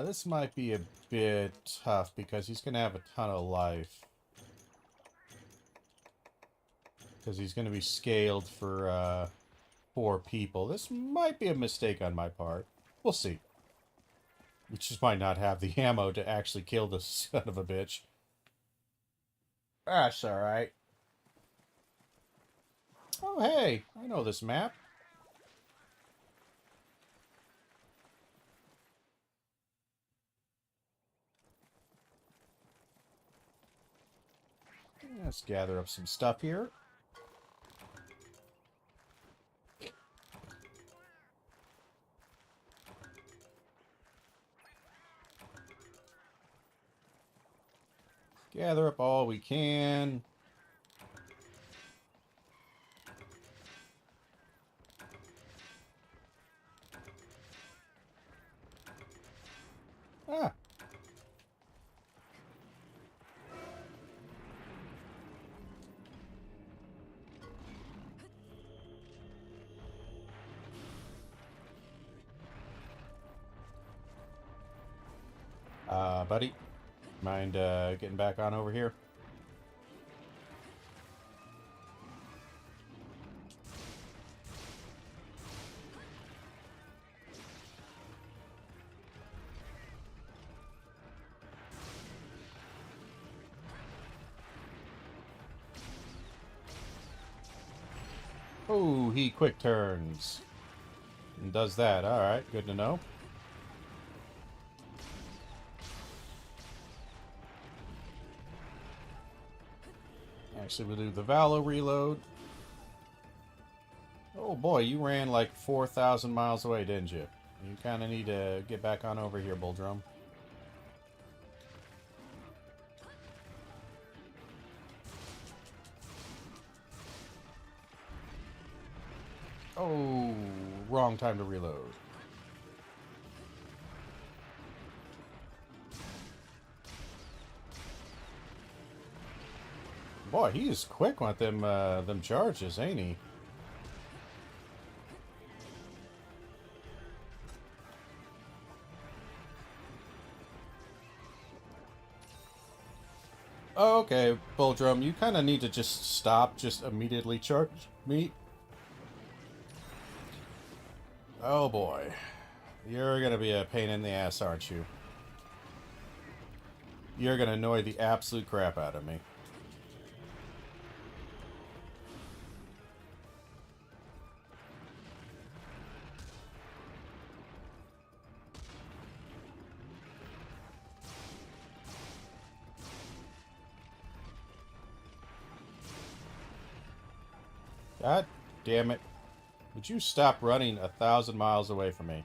This might be a bit tough because he's going to have a ton of life. Because he's going to be scaled for 4 people. This might be a mistake on my part. We'll see. We just might not have the ammo to actually kill this son of a bitch. That's alright. Oh, hey, I know this map. Let's gather up some stuff here. Gather up all we can. Ah. Buddy, mind getting back on over here? Oh, he quick turns. And does that. Alright, good to know. Actually, we'll do the Valo reload. Oh boy, you ran like 4,000 miles away, didn't you? You kind of need to get back on over here, Bulldrum. Oh, wrong time to reload. Boy, he is quick with them charges, ain't he? Oh, okay, Bulldrum, you kind of need to just stop, just immediately charge me. Oh boy. You're gonna be a pain in the ass, aren't you? You're gonna annoy the absolute crap out of me. God damn it. Would you stop running 1,000 miles away from me?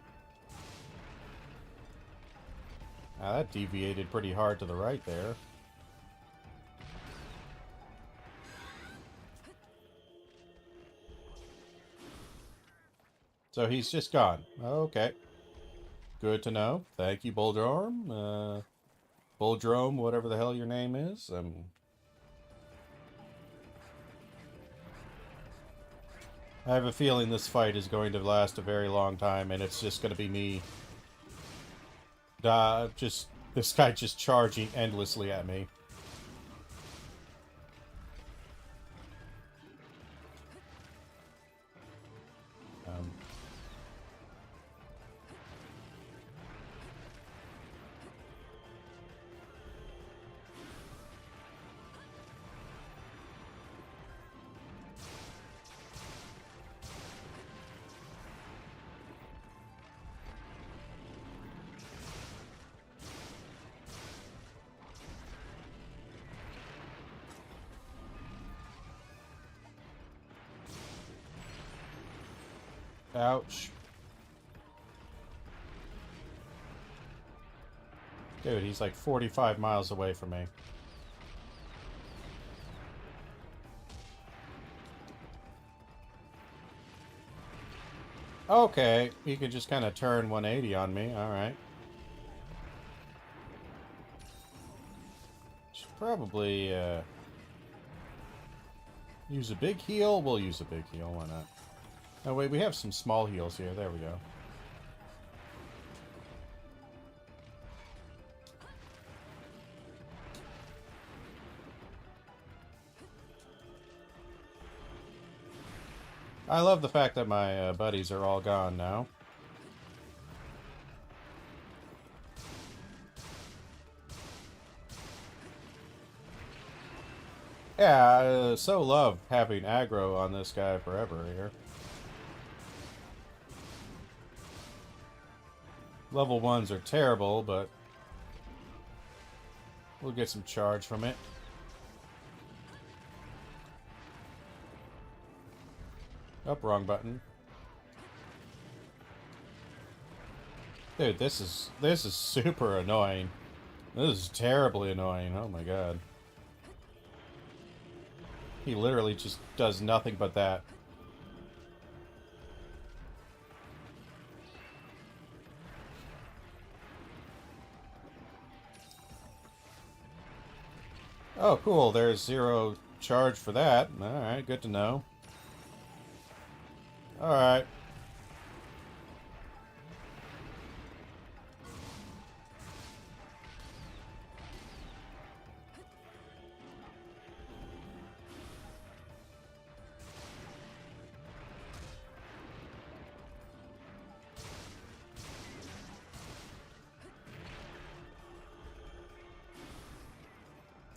Now that deviated pretty hard to the right there. So he's just gone. Okay. Good to know. Thank you, Boldrome. Boldrome, whatever the hell your name is. I have a feeling this fight is going to last a very long time, and it's just going to be me. This guy just charging endlessly at me. Um, Ouch. Dude, he's like 45 miles away from me. Okay, he can just kind of turn 180 on me. Alright. Should probably, use a big heal? We'll use a big heal, why not? Oh, wait, we have some small heals here. There we go. I love the fact that my buddies are all gone now. Yeah, I so love having aggro on this guy forever here. Level 1s are terrible, but we'll get some charge from it. Oh, wrong button. Dude, this is super annoying. This is terribly annoying. Oh my god. He literally just does nothing but that. Oh, cool. There's 0 charge for that. Alright, good to know. Alright.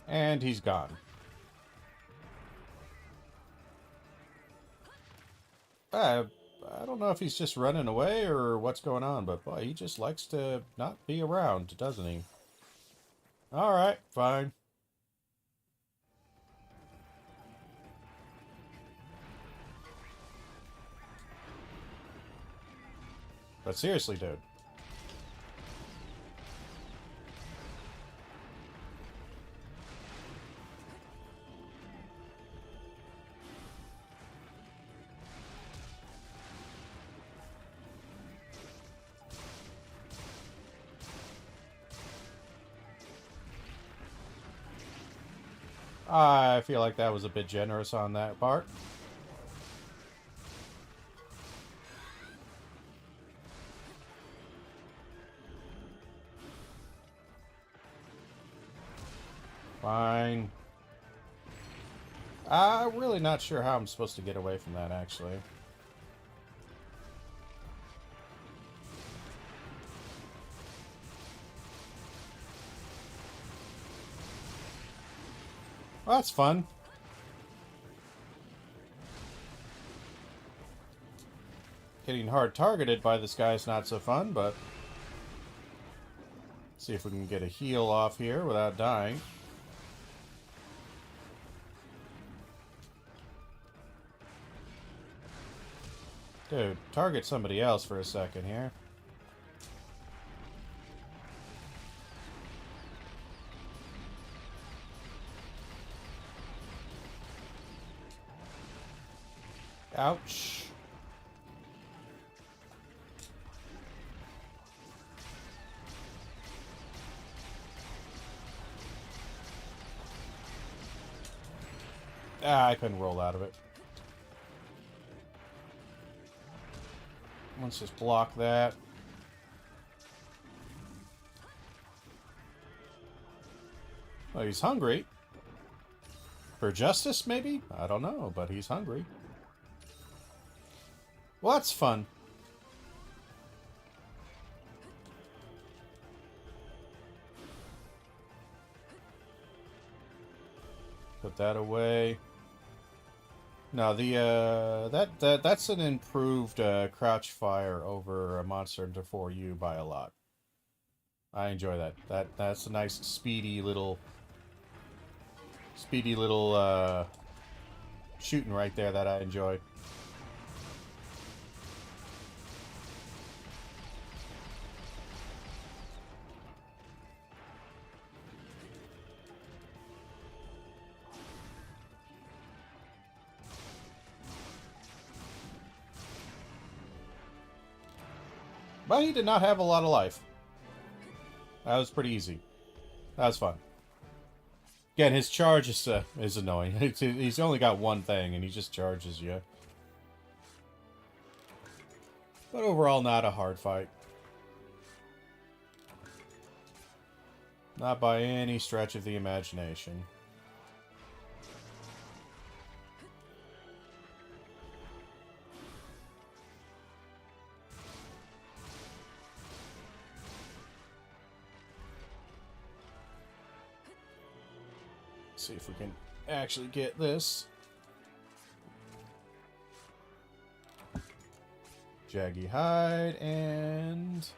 And he's gone. I don't know if he's just running away or what's going on, but boy, he just likes to not be around, doesn't he? Alright, fine. But seriously, dude. I feel like that was a bit generous on that part. Fine. I'm really not sure how I'm supposed to get away from that, actually. Well, that's fun. Getting hard targeted by this guy is not so fun, but... see if we can get a heal off here without dying. Dude, target somebody else for a second here. Ouch. Ah, I couldn't roll out of it. Let's just block that. Well, he's hungry. For justice, maybe? I don't know, but he's hungry. Well, that's fun. Put that away. No, that's an improved crouch fire over a Monster Hunter 4U by a lot. I enjoy that. That's a nice speedy little shooting right there that I enjoy. But he did not have a lot of life. That was pretty easy. That was fun. Again, his charge is annoying. He's only got one thing, and he just charges you. But overall, not a hard fight. Not by any stretch of the imagination. See if we can actually get this. Jaggy hide and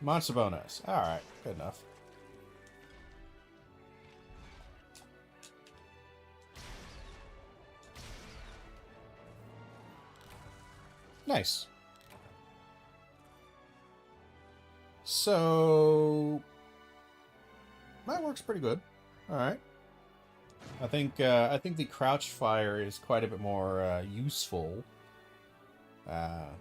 monster bonus. Alright, good enough. Nice. So that works pretty good. All right. I think the crouch fire is quite a bit more useful than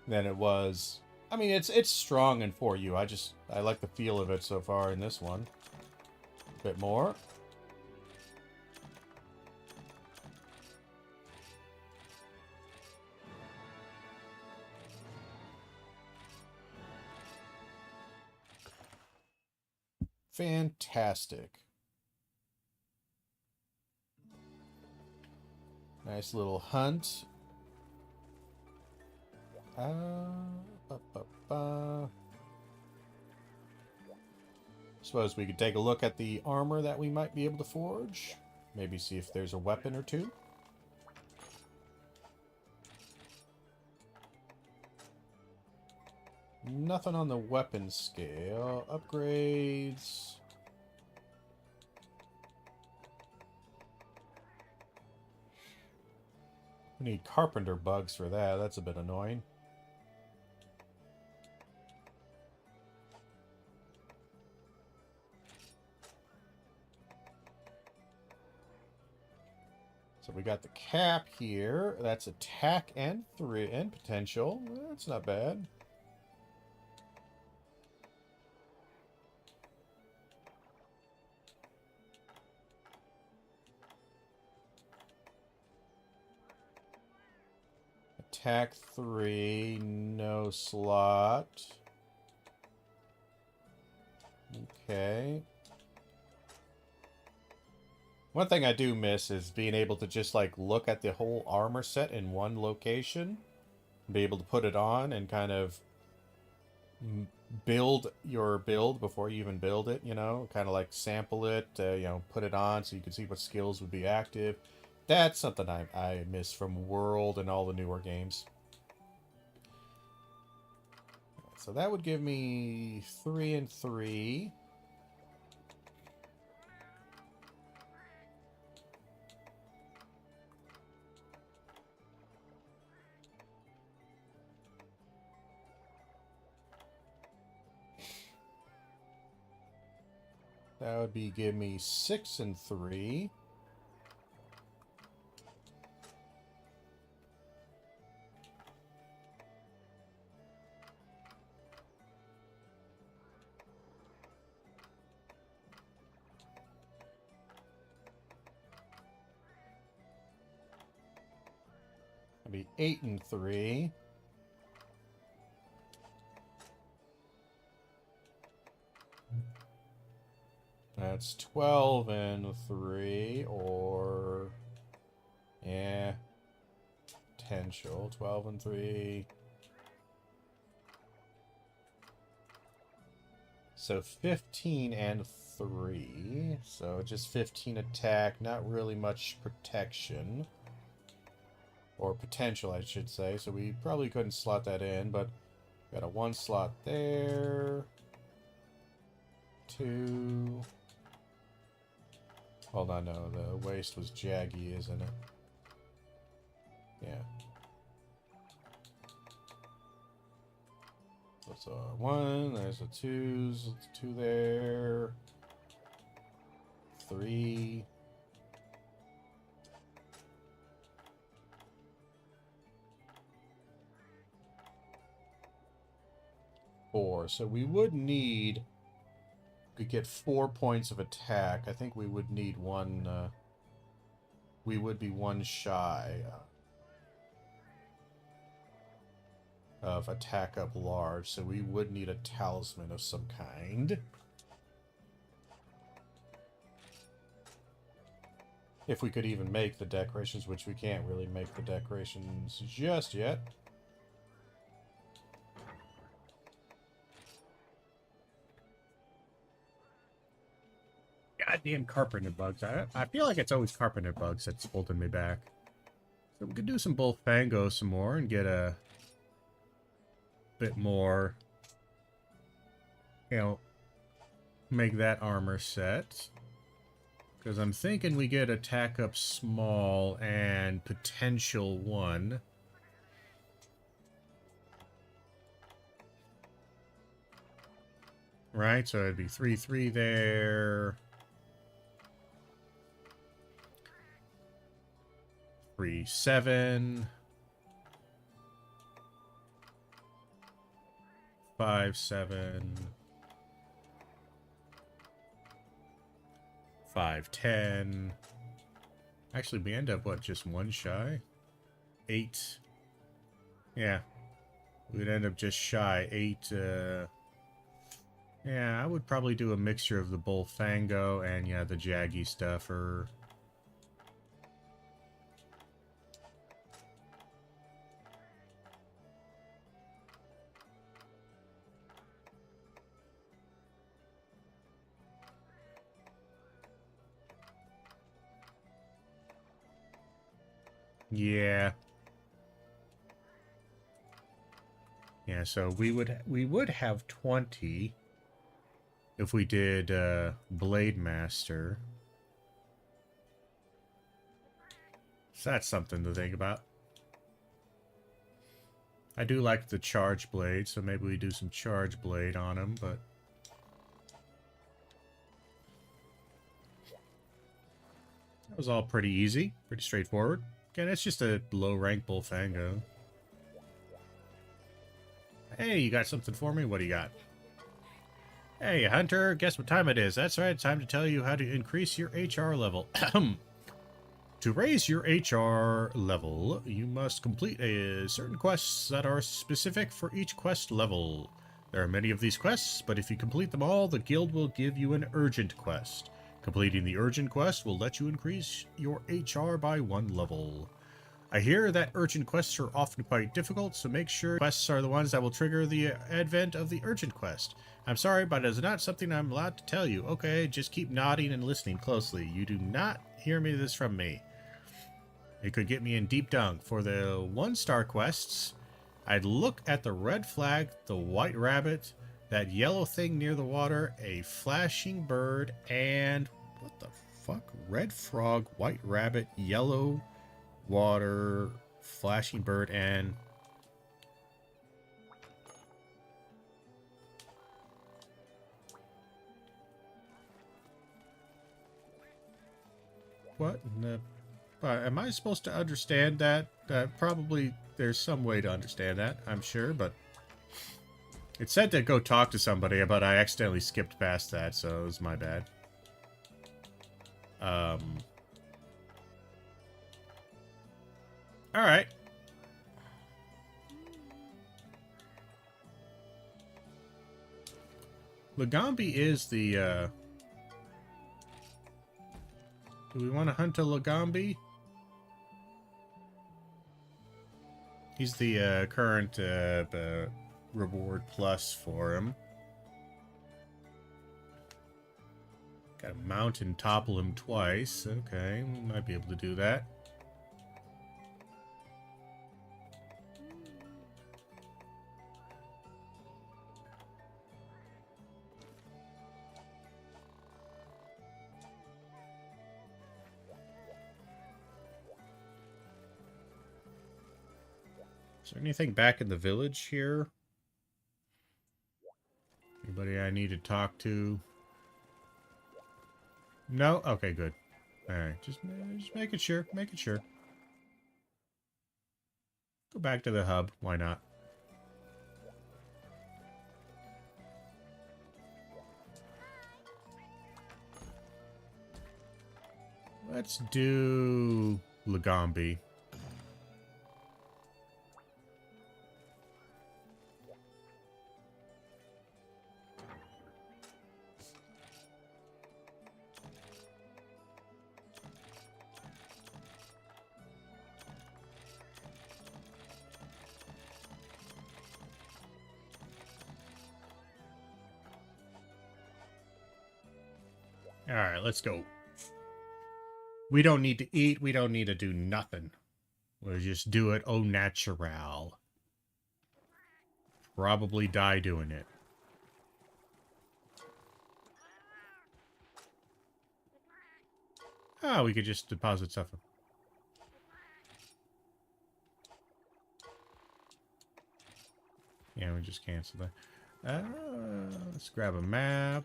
it was. I mean, it's strong and for you. I like the feel of it so far in this one. A bit more. Fantastic. Nice little hunt. Ba, ba, ba. Suppose we could take a look at the armor that we might be able to forge. Maybe see if there's a weapon or two. Nothing on the weapon scale. Upgrades. We need carpenter bugs for that. That's a bit annoying. So we got the cap here. That's attack and potential. That's not bad. Attack 3, no slot. Okay. One thing I do miss is being able to just like look at the whole armor set in one location. Be able to put it on and kind of build your build before you even build it, you know? Kind of like sample it, you know, put it on so you can see what skills would be active. That's something I miss from World and all the newer games. So that would give me 3 and 3. That would be give me 6 and 3. be 8 and 3. That's 12 and 3, or... yeah. Potential. 12 and 3. So 15 and 3. So just 15 attack, not really much protection. Or potential, I should say. So we probably couldn't slot that in, but got a 1 slot there. 2. Hold on, no, the waist was jaggy, isn't it? Yeah. That's a 1, there's a 2, 2 there. 3. 4. So we would need... we could get 4 points of attack. I think we would need 1... we would be 1 shy of attack up large, so we would need a talisman of some kind. If we could even make the decorations, which we can't really make the decorations just yet. Goddamn carpenter bugs. I feel like it's always carpenter bugs that's holding me back. So we could do some Bullfango some more and get a bit more, you know, make that armor set. Because I'm thinking we get attack up small and potential 1. Right, so it'd be 3-3 there. 3-7. 5-7. 5-10. Actually, we end up, what, just 1 shy? 8. Yeah. We'd end up just shy. 8, yeah, I would probably do a mixture of the Bullfango and, yeah, the Jaggy stuff, or... yeah. Yeah, so we would have 20 if we did Blade Master. So that's something to think about. I do like the Charge Blade, so maybe we do some Charge Blade on him, but... that was all pretty easy, pretty straightforward. Again, it's just a low-rank Bullfango. Hey, you got something for me? What do you got? Hey, Hunter, guess what time it is? That's right, time to tell you how to increase your HR level. To raise your HR level, you must complete certain quests that are specific for each quest level. There are many of these quests, but if you complete them all, the guild will give you an urgent quest. Completing the urgent quest will let you increase your HR by 1 level. I hear that urgent quests are often quite difficult, so make sure quests are the ones that will trigger the advent of the urgent quest. I'm sorry, but it is not something I'm allowed to tell you. Okay, just keep nodding and listening closely. You do not hear this from me. It could get me in deep dung. For the 1-star quests, I'd look at the red flag, the white rabbit, that yellow thing near the water, a flashing bird, and... what the fuck? Red frog, white rabbit, yellow... water, flashing bird, and... what in the... am I supposed to understand that? Probably there's some way to understand that, I'm sure, but... it said to go talk to somebody, but I accidentally skipped past that, so it was my bad. Alright. Lagambi is the, do we want to hunt a Lagambi? He's the, current, reward plus for him. Got to mount and topple him twice. Okay, we might be able to do that. Is there anything back in the village here? Anybody I need to talk to? No? Okay, good. Alright, just making sure, making sure. Go back to the hub, why not? Let's do Lagambi. Alright, let's go. We don't need to eat. We don't need to do nothing. We'll just do it au natural. Probably die doing it. Oh, we could just deposit stuff. Yeah, we just cancel that. Let's grab a map.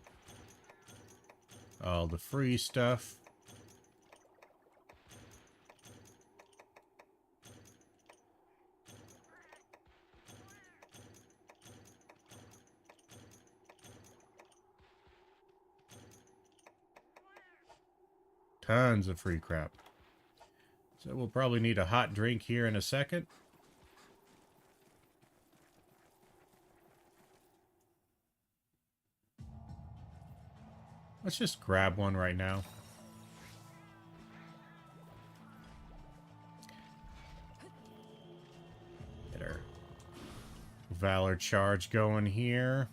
All the free stuff. Tons of free crap. So we'll probably need a hot drink here in a second. Let's just grab one right now. Get our Valor charge going here.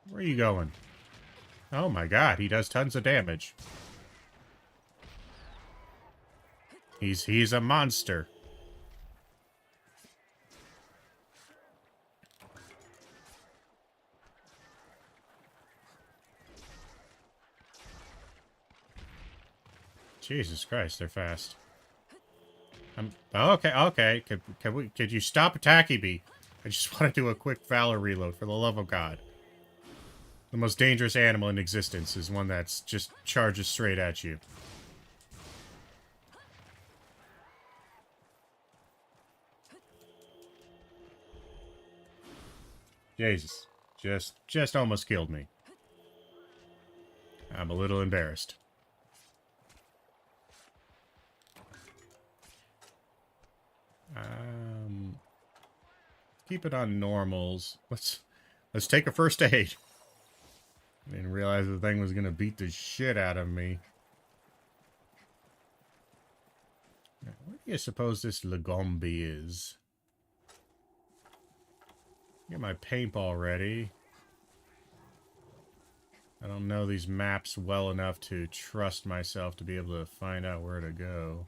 Where are you going? Oh my god, he does tons of damage. He's a monster. Jesus Christ, they're fast. Okay. Could you stop attacking me? I just want to do a quick Valor reload, for the love of God. The most dangerous animal in existence is one that's just charges straight at you. Jesus. Just almost killed me. I'm a little embarrassed. Keep it on normals. Let's take a first aid. I didn't realize the thing was gonna beat the shit out of me. Now, what do you suppose this Lagombi is? Get my paintball ready. I don't know these maps well enough to trust myself to be able to find out where to go.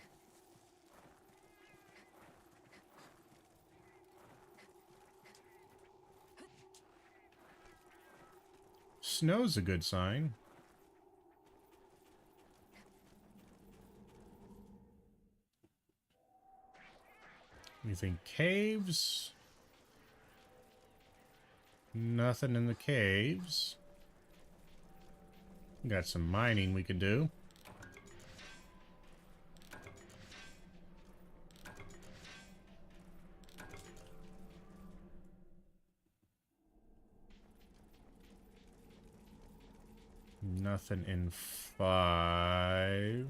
Snow's a good sign. You think caves? Nothing in the caves. Got some mining we can do. Nothing in 5.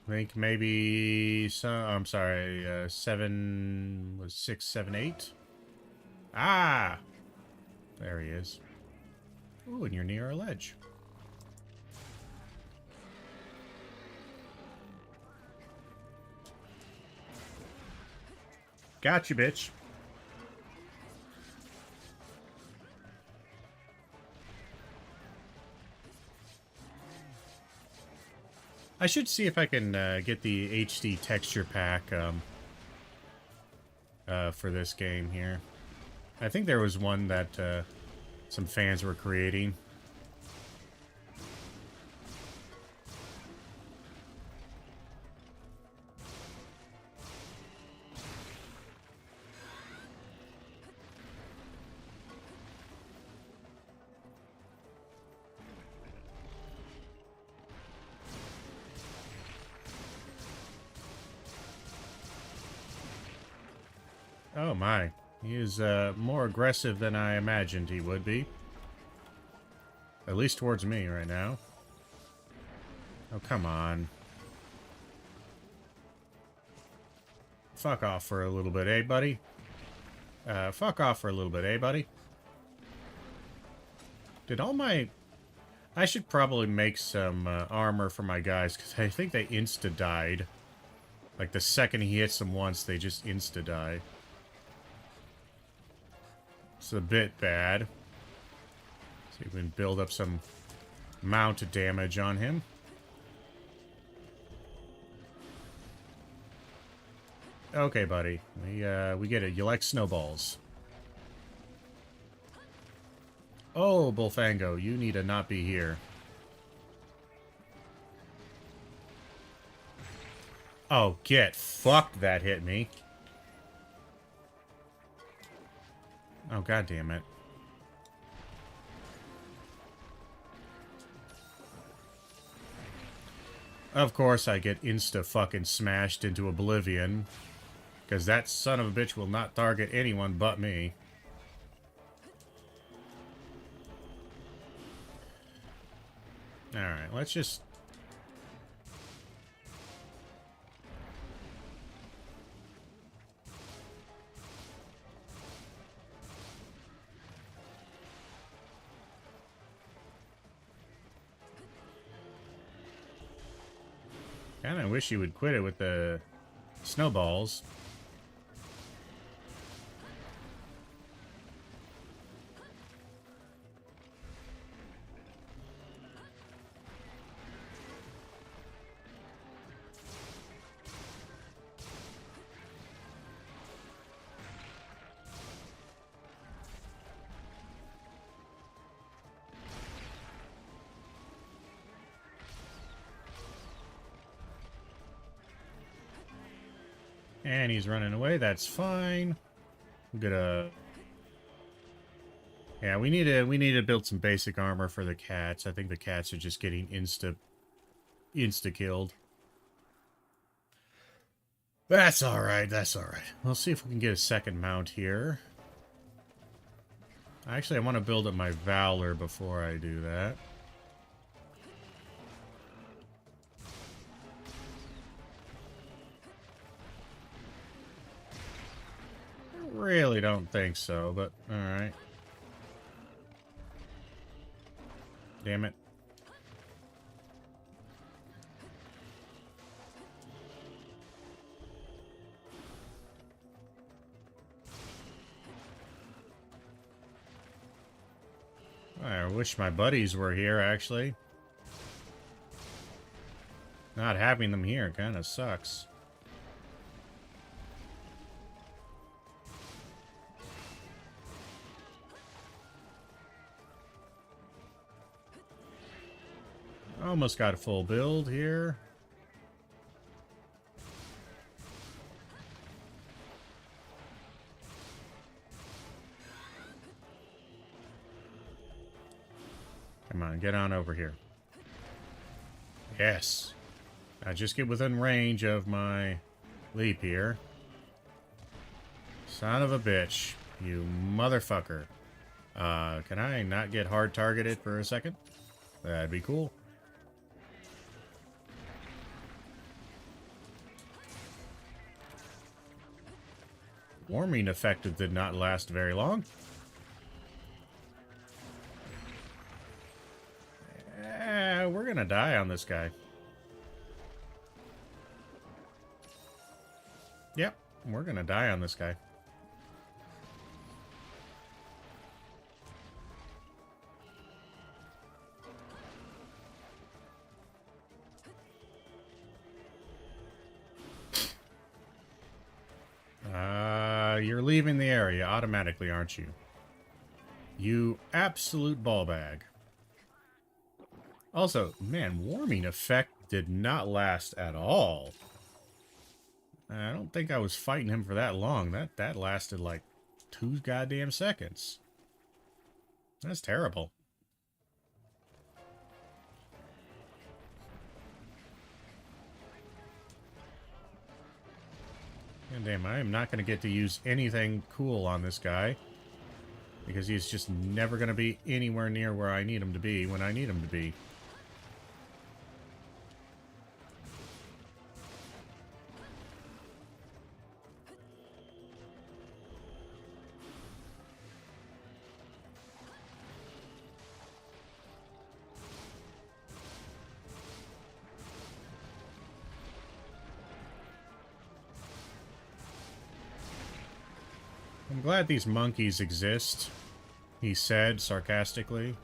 I think maybe some. I'm sorry. 7 was 6, 7, 8. Ah, there he is. Ooh, and you're near a ledge. Got you, bitch. I should see if I can get the HD texture pack for this game here. I think there was one that some fans were creating. Oh my. He is more aggressive than I imagined he would be. At least towards me right now. Oh, come on. Fuck off for a little bit, eh, buddy? Fuck off for a little bit, eh, buddy? Did all my... I should probably make some armor for my guys, because I think they insta-died. Like, the second he hits them once, they just insta-die. It's a bit bad. See if we can build up some mount damage on him. Okay, buddy. We get it. You like snowballs. Oh, Bullfango, you need to not be here. Oh, get fucked. That hit me. Oh, god damn it. Of course, I get insta-fucking smashed into oblivion. Because that son of a bitch will not target anyone but me. Alright, let's just... Kinda wish you would quit it with the snowballs. And he's running away. That's fine. I'm gonna... Yeah, we need to build some basic armor for the cats. I think the cats are just getting insta killed. That's all right. That's all right. We'll see if we can get a second mount here. Actually, I want to build up my Valor before I do that. Really don't think so, but alright. Damn it. I wish my buddies were here, actually. Not having them here kind of sucks. Almost got a full build here. Come on, get on over here. Yes. I just get within range of my leap here. Son of a bitch. You motherfucker. Can I not get hard targeted for a second? That'd be cool. Warming effect did not last very long. We're gonna die on this guy. Yep, we're gonna die on this guy. You're leaving the area automatically, aren't you? You absolute ball bag. Also, man, warming effect did not last at all. I don't think I was fighting him for that long. That lasted like 2 goddamn seconds. That's terrible. God damn, I am not going to get to use anything cool on this guy. Because he's just never going to be anywhere near where I need him to be when I need him to be. I'm glad these monkeys exist, he said sarcastically.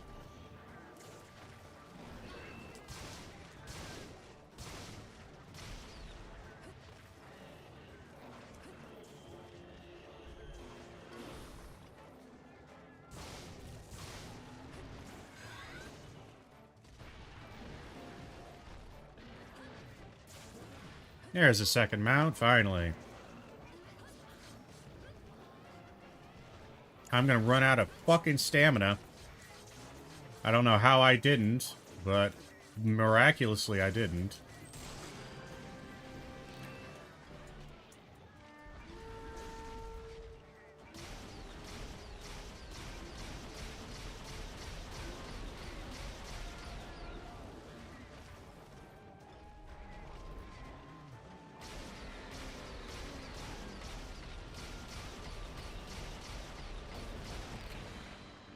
There's a second mount, finally. I'm gonna run out of fucking stamina. I don't know how I didn't, but miraculously I didn't.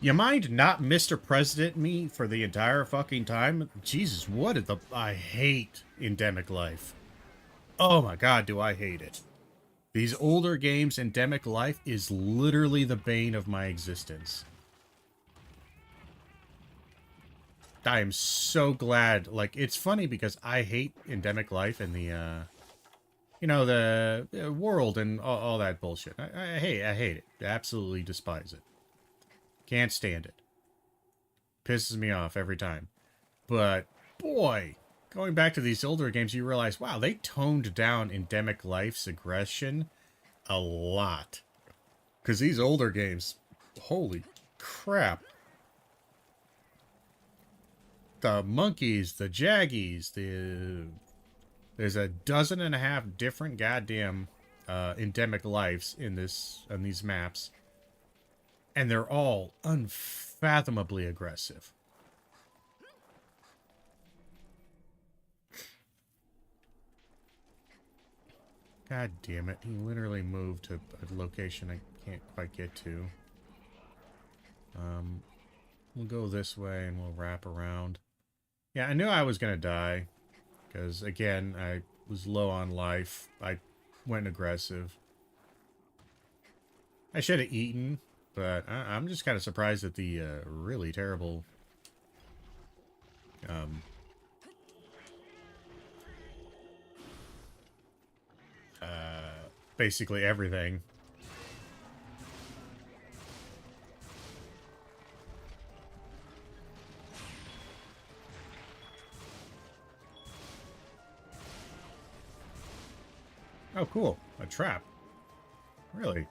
You mind not Mr. President me for the entire fucking time? Jesus, what is the... I hate endemic life. Oh my god, do I hate it. These older games, endemic life is literally the bane of my existence. I am so glad. Like, it's funny because I hate endemic life and the, you know, the world and all that bullshit. I hate it. I absolutely despise it. Can't stand it. Pisses me off every time. But, boy, going back to these older games, you realize, wow, they toned down endemic life's aggression a lot. Because these older games, holy crap. The monkeys, the jaggies, there's a 12.5 different goddamn endemic lives in these maps. And they're all unfathomably aggressive. God damn it. He literally moved to a location I can't quite get to. We'll go this way and we'll wrap around. Yeah, I knew I was going to die. Because, again, I was low on life. I went aggressive. I should have eaten. But I'm just kind of surprised at the really terrible basically everything. Oh, cool. A trap. Really?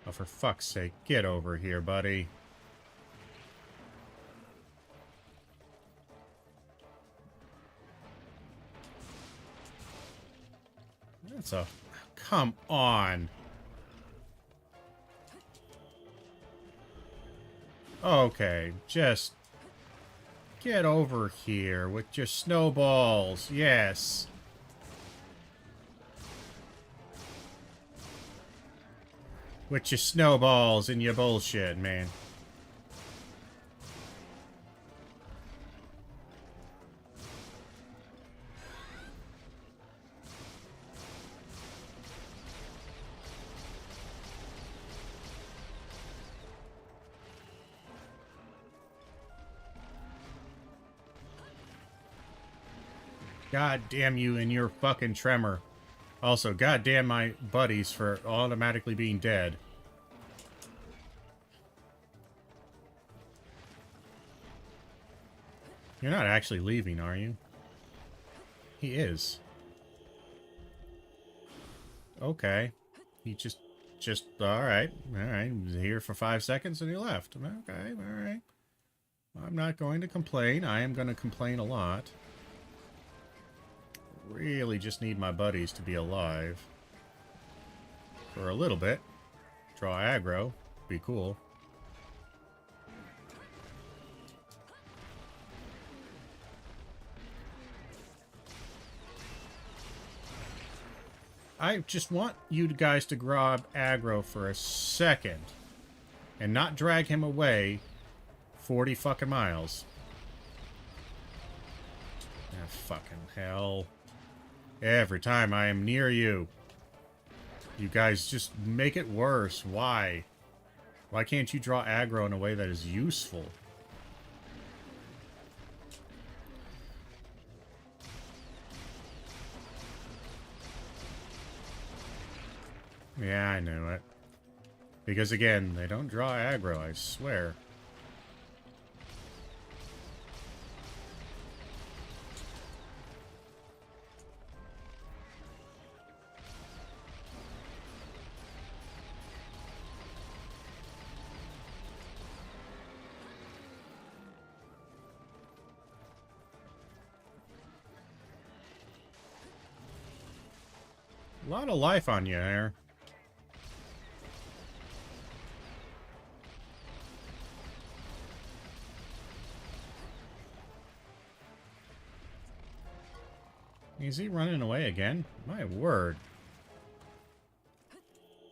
Oh, for fuck's sake, get over here, buddy. That's a... Come on. Okay, just... Get over here with your snowballs. Yes. With your snowballs and your bullshit, man. God damn you and your fucking tremor. Also, god damn my buddies for automatically being dead. You're not actually leaving, are you? He is. Okay. He just, alright. Alright. He was here for 5 seconds and he left. Okay, alright. I'm not going to complain. I am going to complain a lot. Really just need my buddies to be alive. For a little bit. Draw aggro. Be cool. I just want you guys to grab aggro for a second. And not drag him away 40 fucking miles. Ah, fucking hell. Every time I am near you. You guys just make it worse. Why? Why can't you draw aggro in a way that is useful? Yeah, I knew it. Because again, they don't draw aggro, I swear. A lot of life on you there. Is he running away again? My word.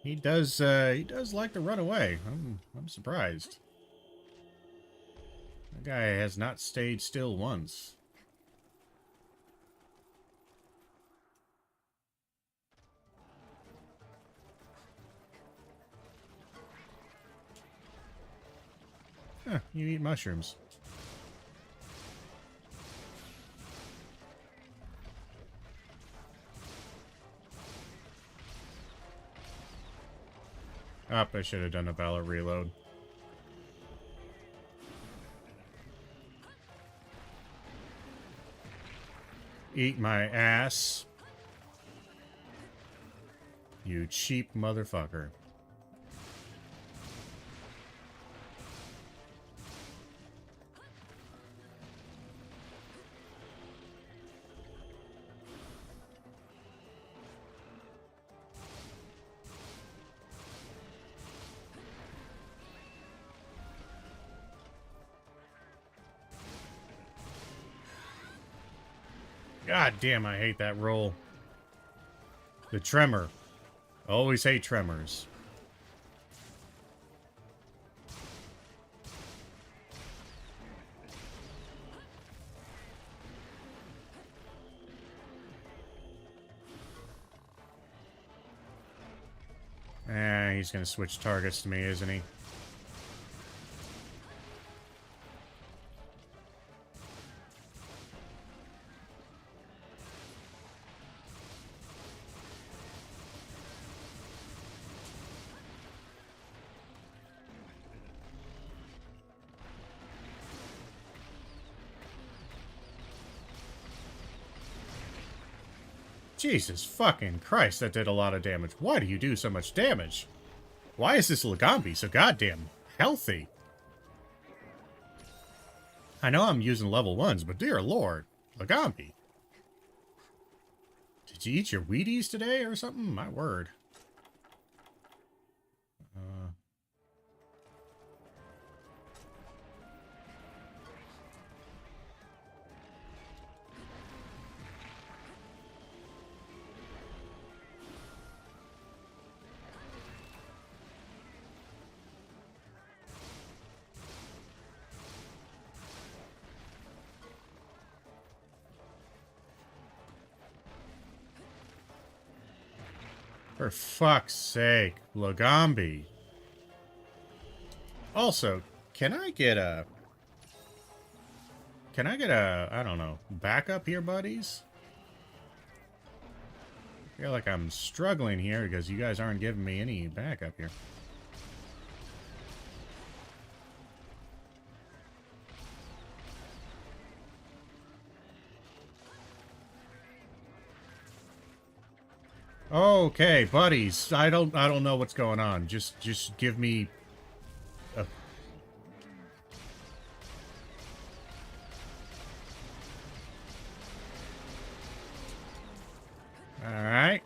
He does like to run away. I'm surprised. That guy has not stayed still once. Huh, you eat mushrooms. I should have done a Valor reload. Eat my ass. You cheap motherfucker. God damn, I hate that roll. The tremor. Always hate tremors. He's gonna switch targets to me, isn't he? Jesus fucking Christ, that did a lot of damage. Why do you do so much damage? Why is this Lagambi so goddamn healthy? I know I'm using level 1s, but dear lord, Lagambi. Did you eat your Wheaties today or something? My word. For fuck's sake, Lagambi. Also, can I get a... I don't know, backup here, buddies? I feel like I'm struggling here because you guys aren't giving me any backup here. Okay, buddies. I don't know what's going on. Just give me a... All right.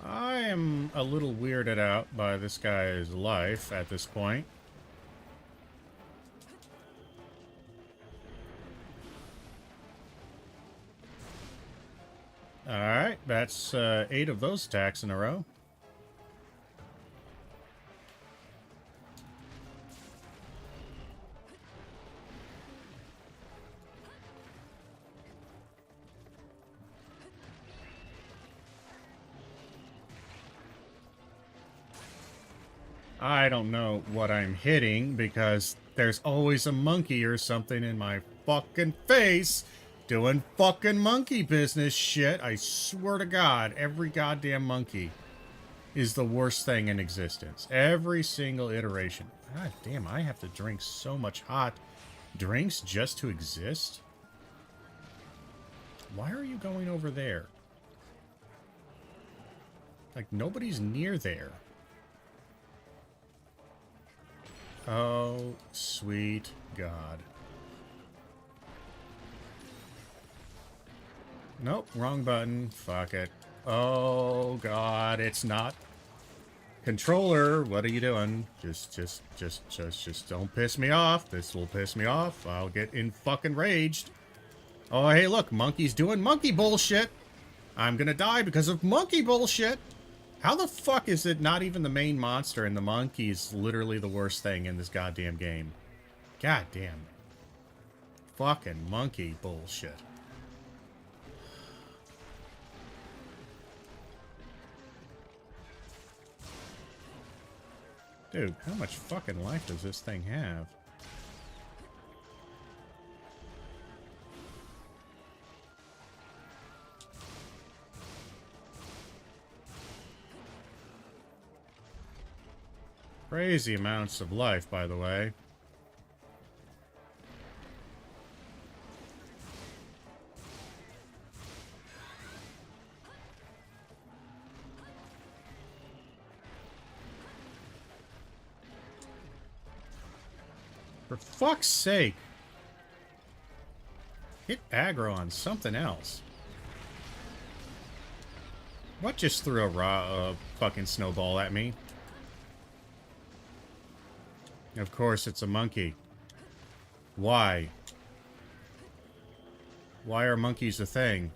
I am a little weirded out by this guy's life at this point. Alright, that's 8 of those attacks in a row. I don't know what I'm hitting because there's always a monkey or something in my fucking face doing fucking monkey business shit. I swear to God, every goddamn monkey is the worst thing in existence. Every single iteration. God damn, I have to drink so much hot drinks just to exist? Why are you going over there? Like, nobody's near there. Oh, sweet God. Nope, wrong button. Fuck it. Oh, God, it's not. Controller, what are you doing? Just don't piss me off. This will piss me off. I'll get in fucking raged. Oh, hey, look, monkey's doing monkey bullshit. I'm gonna die because of monkey bullshit. How the fuck is it not even the main monster and the monkey's literally the worst thing in this goddamn game? God damn. Fucking monkey bullshit. Dude, how much fucking life does this thing have? Crazy amounts of life, by the way. For fuck's sake! Hit aggro on something else. What just threw a fucking snowball at me? Of course, it's a monkey. Why? Why are monkeys a thing?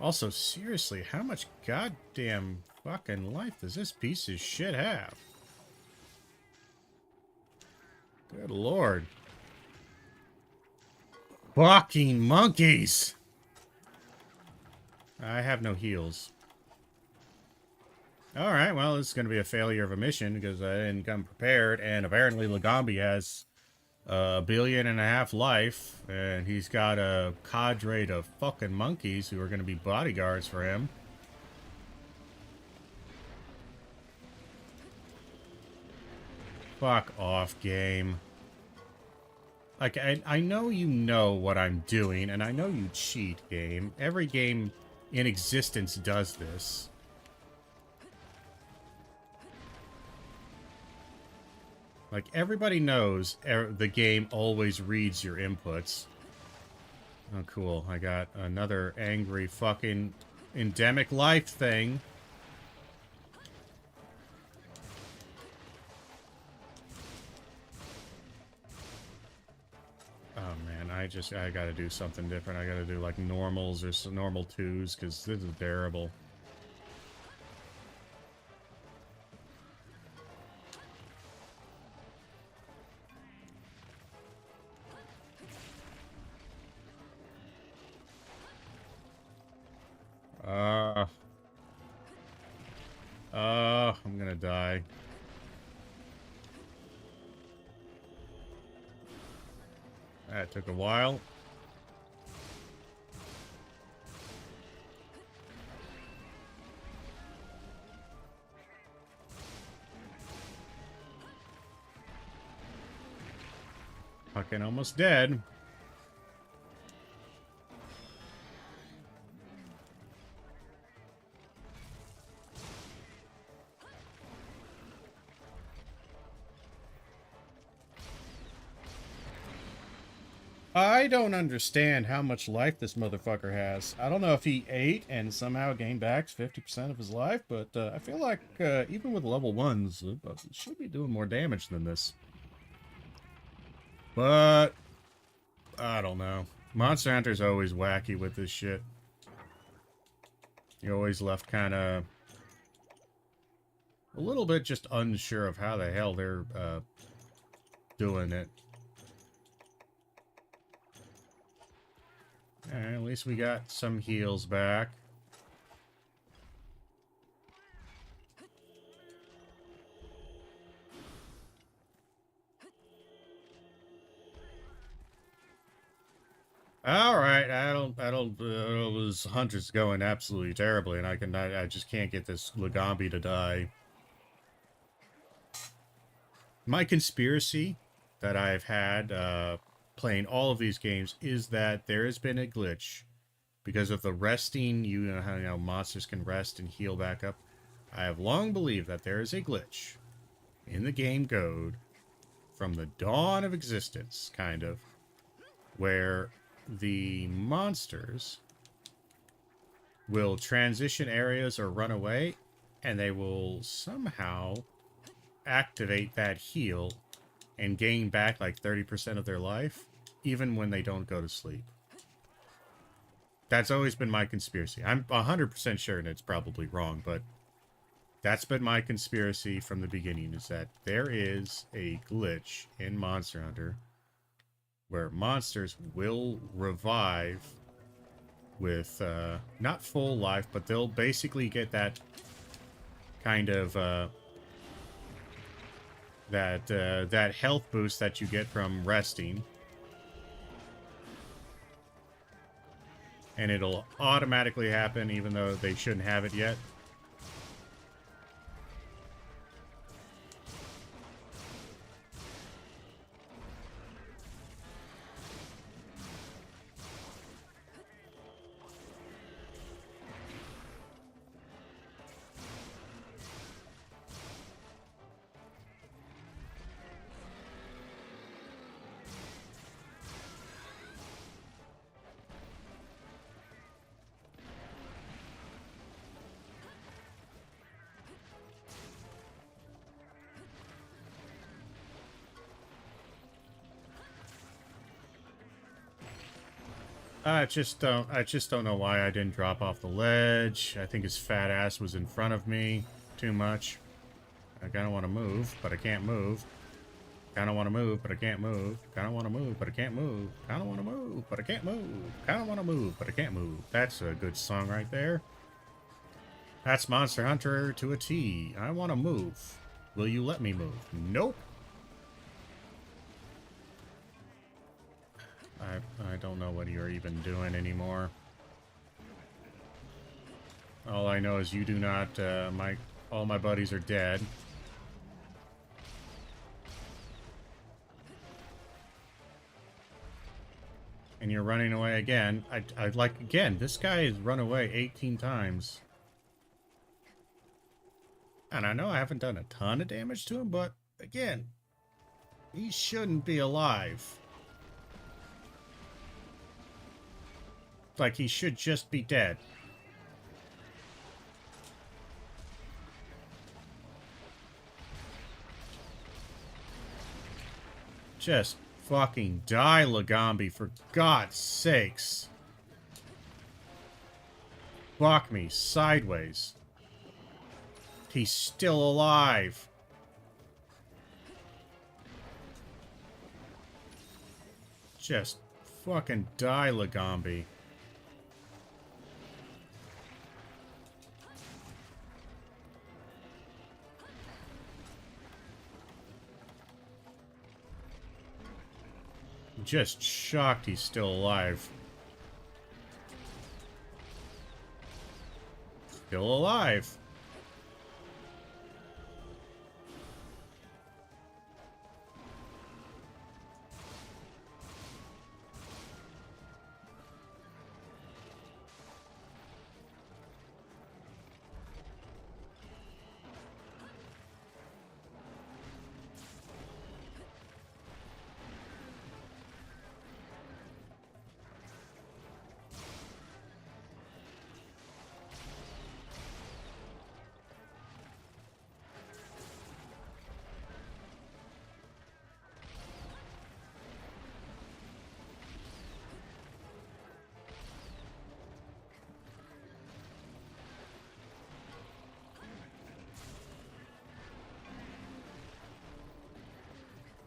Also, seriously, how much goddamn fucking life does this piece of shit have? Good lord. Fucking monkeys! I have no heals. Alright, well, this is going to be a failure of a mission because I didn't come prepared, and apparently Lagambi has 1.5 billion life, and he's got a cadre of fucking monkeys who are going to be bodyguards for him. Fuck off, game. Like, I know you know what I'm doing, and I know you cheat, game. Every game in existence does this. Like, everybody knows the game always reads your inputs. Oh, cool. I got another angry fucking endemic life thing. Oh, man. I gotta do something different. I gotta do, like, normals or some normal twos, because this is terrible. I'm gonna die. That took a while. Fucking almost dead. I don't understand how much life this motherfucker has. I don't know if he ate and somehow gained back 50% of his life, but I feel like even with level 1s, it should be doing more damage than this. But, I don't know. Monster Hunter's always wacky with this shit. You're always left kind of a little bit just unsure of how the hell they're doing it. At least we got some heals back. All right, this hunter's going absolutely terribly, and I just can't get this Lagambi to die. My conspiracy that I've had playing all of these games is that there has been a glitch because of the resting. You know how monsters can rest and heal back up. I have long believed that there is a glitch in the game code from the dawn of existence, kind of, where the monsters will transition areas or run away, and they will somehow activate that heal and gain back like 30% of their life, even when they don't go to sleep. That's always been my conspiracy. I'm 100% sure, and it's probably wrong, but that's been my conspiracy from the beginning, is that there is a glitch in Monster Hunter where monsters will revive with, not full life, but they'll basically get that kind of, that health boost that you get from resting. And it'll automatically happen even though they shouldn't have it yet. I just don't know why I didn't drop off the ledge. I think his fat ass was in front of me too much. I kinda want to move, but I can't move. Kinda want to move, but I can't move. Kinda want to move, but I can't move. Kinda want to move, but I can't move. Kinda want to move, but I can't move. That's a good song right there. That's Monster Hunter to a T. I want to move. Will you let me move? Nope. I don't know what you're even doing anymore. All I know is you do not, all my buddies are dead. And you're running away again. Again, this guy has run away 18 times. And I know I haven't done a ton of damage to him, but again, He shouldn't be alive. Like, he should just be dead. Just fucking die, Lagambi, for God's sakes. Fuck me sideways. He's still alive. Just fucking die, Lagambi. I'm just shocked he's still alive. Still alive.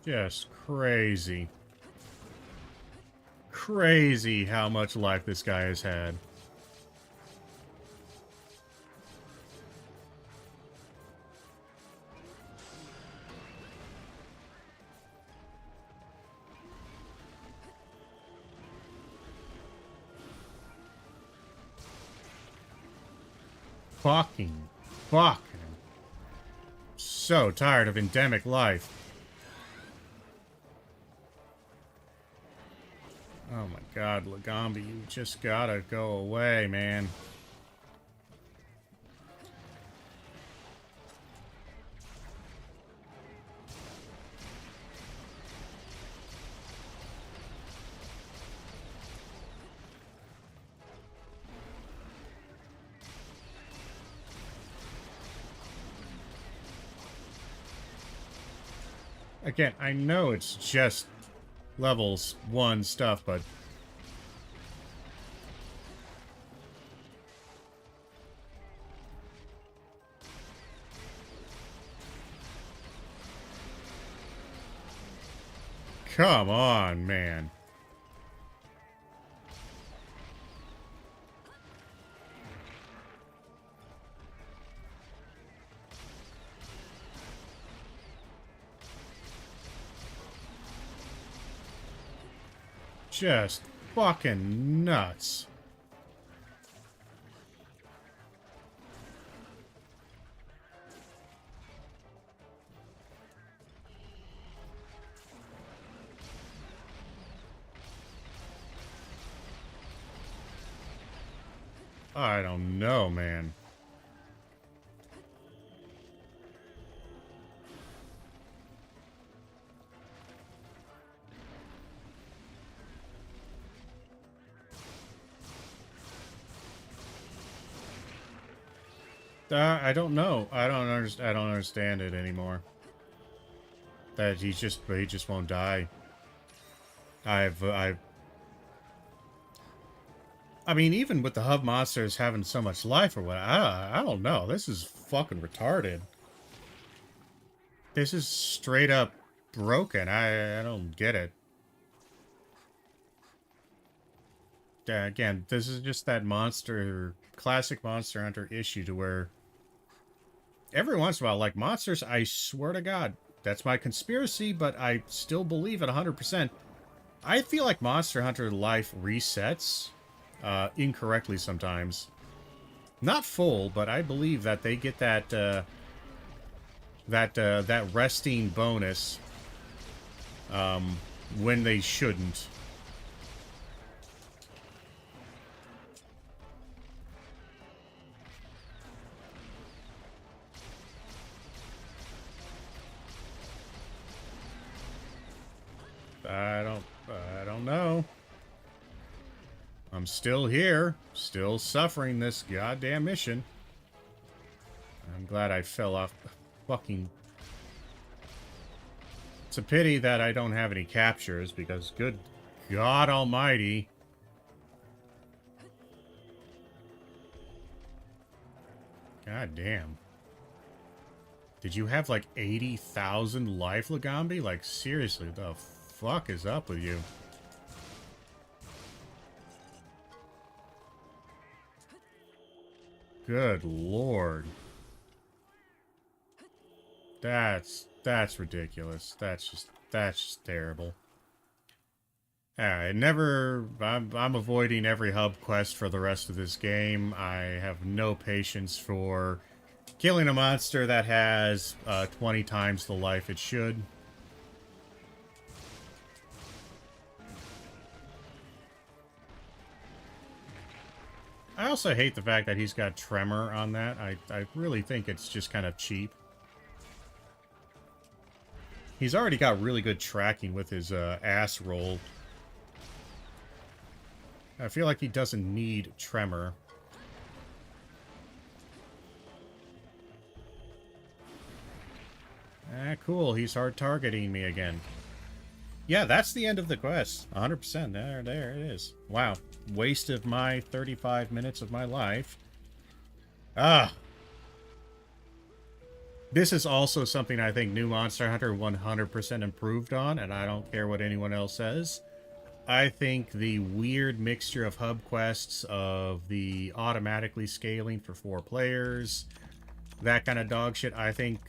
Just crazy. Crazy how much life this guy has had. Fucking. So tired of endemic life. Oh my god, Lagambi, you just gotta go away, man. Again, I know it's just levels 1 stuff, but... Come on, man. Just fucking nuts. I don't know, man. I don't know. I don't understand it anymore. That he just won't die. I mean, even with the hub monsters having so much life or what, I don't know. This is fucking retarded. This is straight up broken. I don't get it. Again, this is just that classic Monster Hunter issue to where every once in a while, like monsters, I swear to God, that's my conspiracy, but I still believe it 100%. I feel like Monster Hunter life resets incorrectly sometimes. Not full, but I believe that they get that that resting bonus when they shouldn't. I don't know. I'm still here, still suffering this goddamn mission. I'm glad I fell off the fucking... It's a pity that I don't have any captures, because good God almighty. God damn. Did you have like 80,000 life, Lagambi? Like, seriously, the fuck is up with you? Good lord. That's ridiculous. That's just terrible. I'm avoiding every hub quest for the rest of this game. I have no patience for killing a monster that has 20 times the life it should. I also hate the fact that he's got Tremor on that. I really think it's just kind of cheap. He's already got really good tracking with his ass roll. I feel like he doesn't need Tremor. Ah, cool. He's hard targeting me again. Yeah, that's the end of the quest. 100%. There it is. Wow. Waste of my 35 minutes of my life. Ah. This is also something I think New Monster Hunter 100% improved on, and I don't care what anyone else says. I think the weird mixture of hub quests, of the automatically scaling for 4 players, that kind of dog shit, I think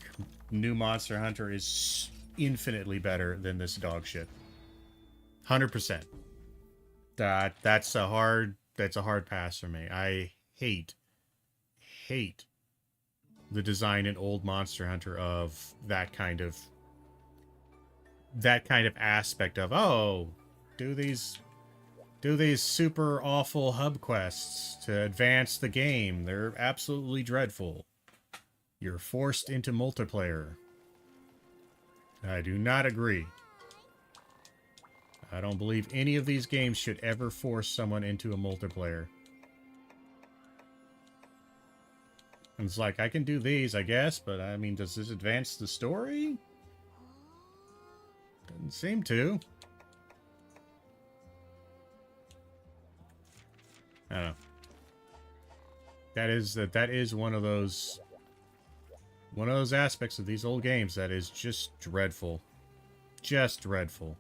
New Monster Hunter is infinitely better than this dog shit. 100%. That's a hard pass for me. I hate the design in old Monster Hunter of that kind of aspect of, oh, do these super awful hub quests to advance the game. They're absolutely dreadful. You're forced into multiplayer. I do not agree. I don't believe any of these games should ever force someone into a multiplayer. And it's like, I can do these, I guess, but I mean, does this advance the story? Doesn't seem to. I don't know. That is one of those aspects of these old games that is just dreadful. Just dreadful.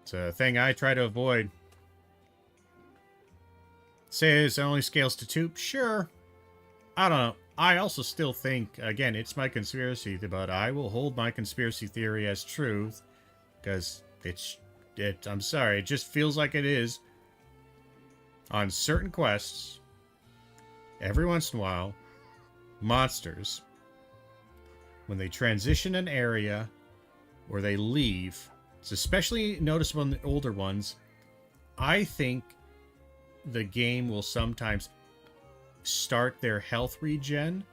It's a thing I try to avoid. Says it only scales to 2. Sure. I don't know. I also still think, again, it's my conspiracy, but I will hold my conspiracy theory as truth, because I'm sorry, it just feels like it is. On certain quests, every once in a while, monsters, when they transition an area or they leave, it's especially noticeable in the older ones, I think the game will sometimes start their health regen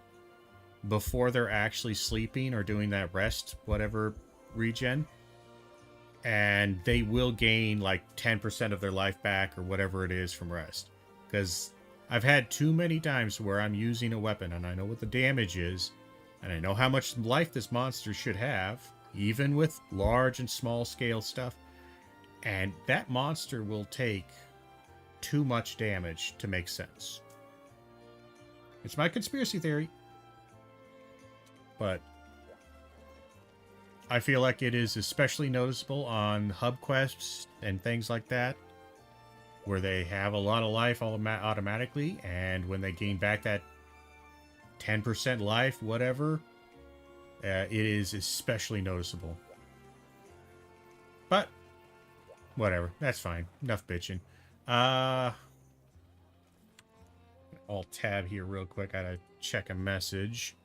before they're actually sleeping or doing that rest, whatever regen. And they will gain like 10% of their life back or whatever it is from rest. Because I've had too many times where I'm using a weapon and I know what the damage is, and I know how much life this monster should have, even with large and small scale stuff. And that monster will take too much damage to make sense. It's my conspiracy theory. But I feel like it is especially noticeable on hub quests and things like that, where they have a lot of life automatically, and when they gain back that 10% life, whatever, it is especially noticeable. But whatever, that's fine. Enough bitching. I'll tab here real quick. I gotta check a message.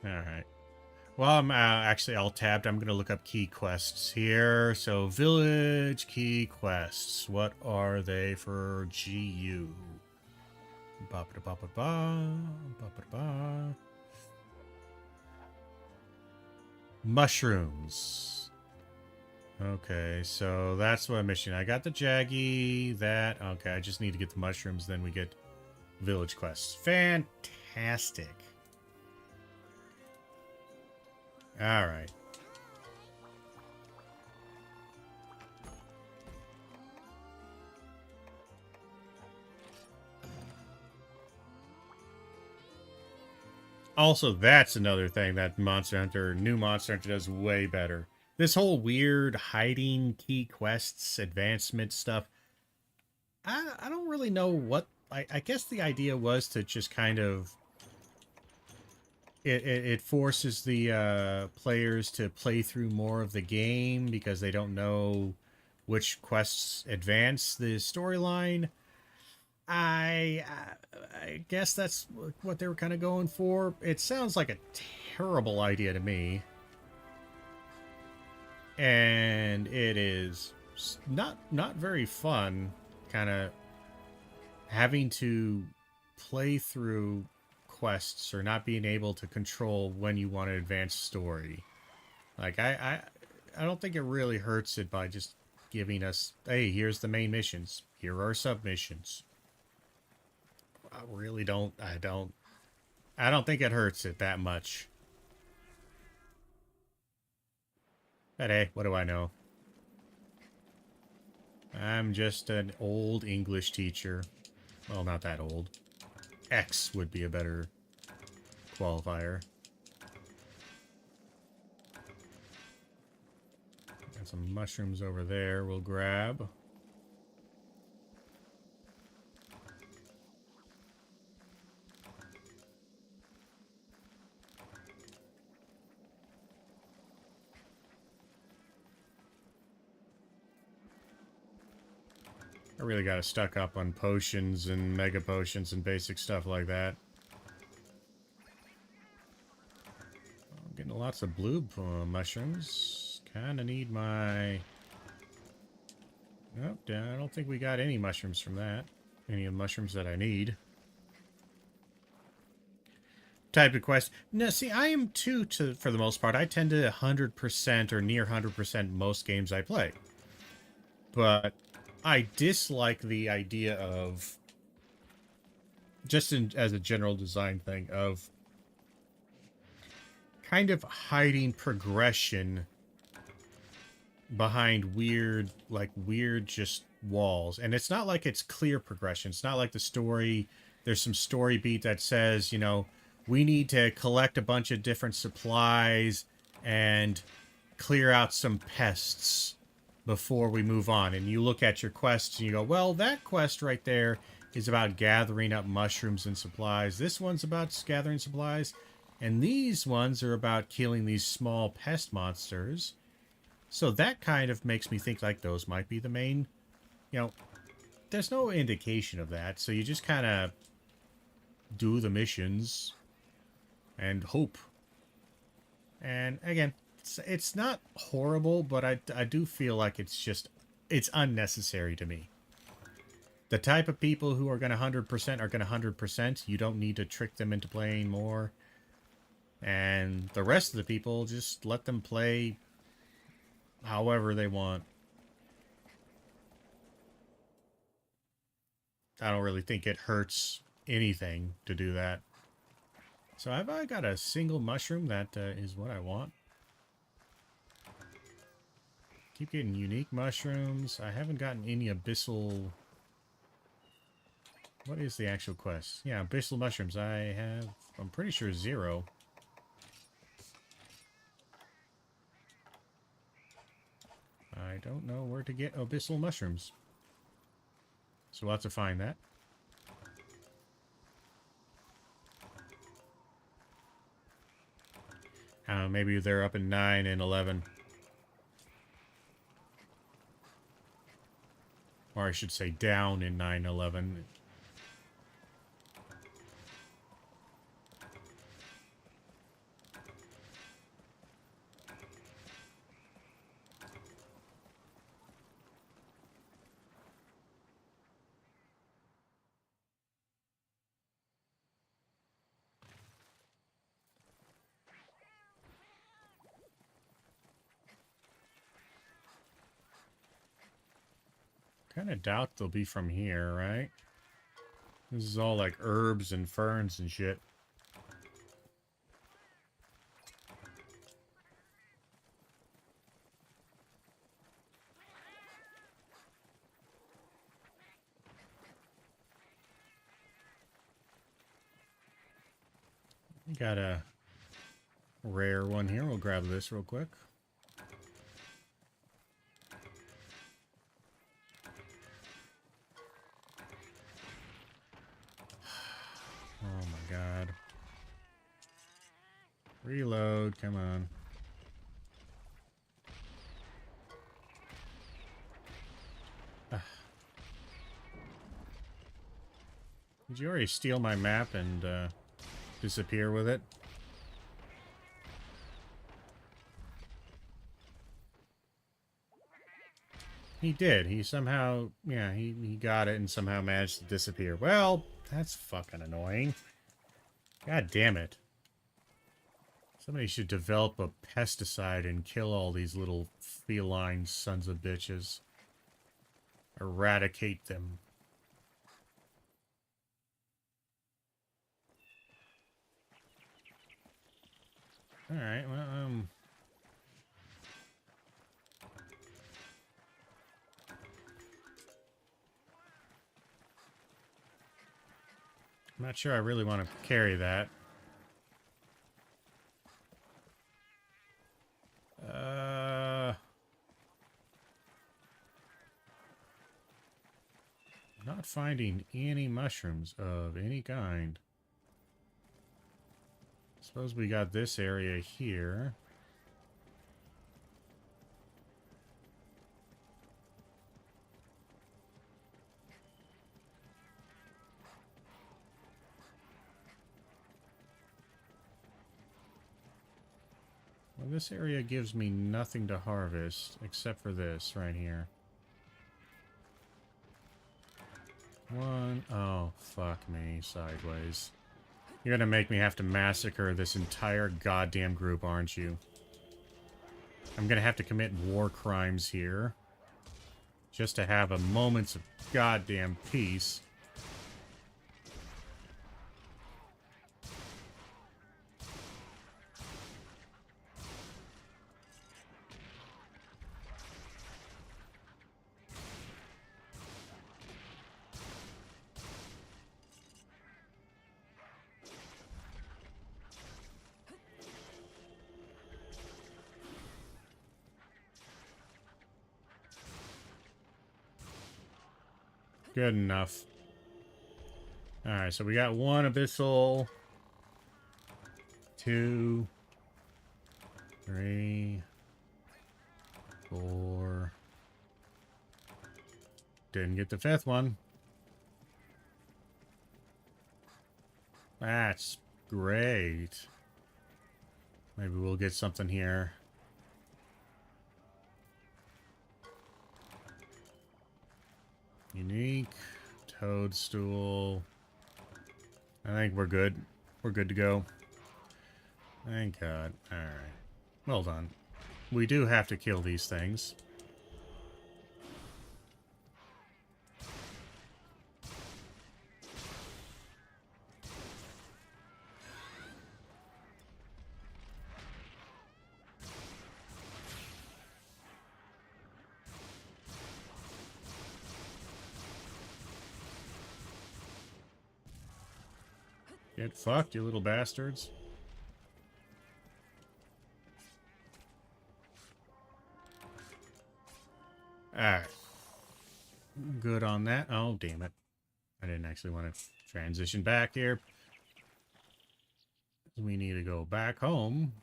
All right. Well, I'm actually all tabbed. I'm going to look up key quests here. So, village key quests. What are they for GU? Ba-ba-da-ba-ba-ba, ba-ba-da-ba. Mushrooms. Okay, so that's what mission. I got the Jaggy, that. Okay, I just need to get the mushrooms, then we get village quests. Fantastic. All right. Also, that's another thing that Monster Hunter, new Monster Hunter does way better. This whole weird hiding key quests, advancement stuff, I don't really know what... I guess the idea was to just kind of... It forces the players to play through more of the game because they don't know which quests advance the storyline. I guess that's what they were kind of going for. It sounds like a terrible idea to me. And it is not very fun, kind of having to play through quests or not being able to control when you want to advance story. Like I don't think it really hurts it by just giving us, hey, here's the main missions, here are submissions. I really don't. I don't think it hurts it that much. But hey, what do I know? I'm just an old English teacher. Well, not that old. X would be a better qualifier. Got some mushrooms over there we'll grab. I really got to stuck up on potions and mega potions and basic stuff like that. I'm getting lots of blue mushrooms. Kind of need my... Nope, I don't think we got any mushrooms from that. Any of the mushrooms that I need. Type of quest. No, see, I am too, for the most part. I tend to 100% or near 100% most games I play. But I dislike the idea of, just as a general design thing, of kind of hiding progression behind weird just walls. And it's not like it's clear progression. It's not like the story, there's some story beat that says, you know, we need to collect a bunch of different supplies and clear out some pests before we move on. And you look at your quests and you go, well, that quest right there is about gathering up mushrooms and supplies. This one's about gathering supplies. And these ones are about killing these small pest monsters. So that kind of makes me think like those might be the main, you know, there's no indication of that. So you just kind of do the missions and hope. And again, it's not horrible, but I do feel like it's unnecessary to me. The type of people who are going to 100% are going to 100%. You don't need to trick them into playing more. And the rest of the people, just let them play however they want. I don't really think it hurts anything to do that. So have I got a single mushroom? That is what I want. Keep getting unique mushrooms. I haven't gotten any abyssal... What is the actual quest? Yeah, abyssal mushrooms. I have, I'm pretty sure, 0. I don't know where to get abyssal mushrooms. So we'll have to find that. Maybe they're up in 9 and 11. Or I should say down in 9, 11. kind of doubt they'll be from here, right? This is all like herbs and ferns and shit. Got a rare one here. We'll grab this real quick. Oh my god. Reload, come on. Did you already steal my map and disappear with it? He did. He somehow, yeah, he got it and somehow managed to disappear. Well, that's fucking annoying. God damn it. Somebody should develop a pesticide and kill all these little feline sons of bitches. Eradicate them. Alright, well, I'm not sure I really want to carry that. Not finding any mushrooms of any kind. Suppose we got this area here. Well, this area gives me nothing to harvest except for this right here. One. Oh, fuck me. Sideways. You're gonna make me have to massacre this entire goddamn group, aren't you? I'm gonna have to commit war crimes here. Just to have a moment's of goddamn peace. Good enough. Alright, so we got one abyssal. 2, 3, 4. Didn't get the 5th one. That's great. Maybe we'll get something here. Unique. Toadstool. I think we're good. We're good to go. Thank God. Alright. Well done. We do have to kill these things. Get fucked, you little bastards. Alright. Good on that. Oh, damn it. I didn't actually want to transition back here. We need to go back home.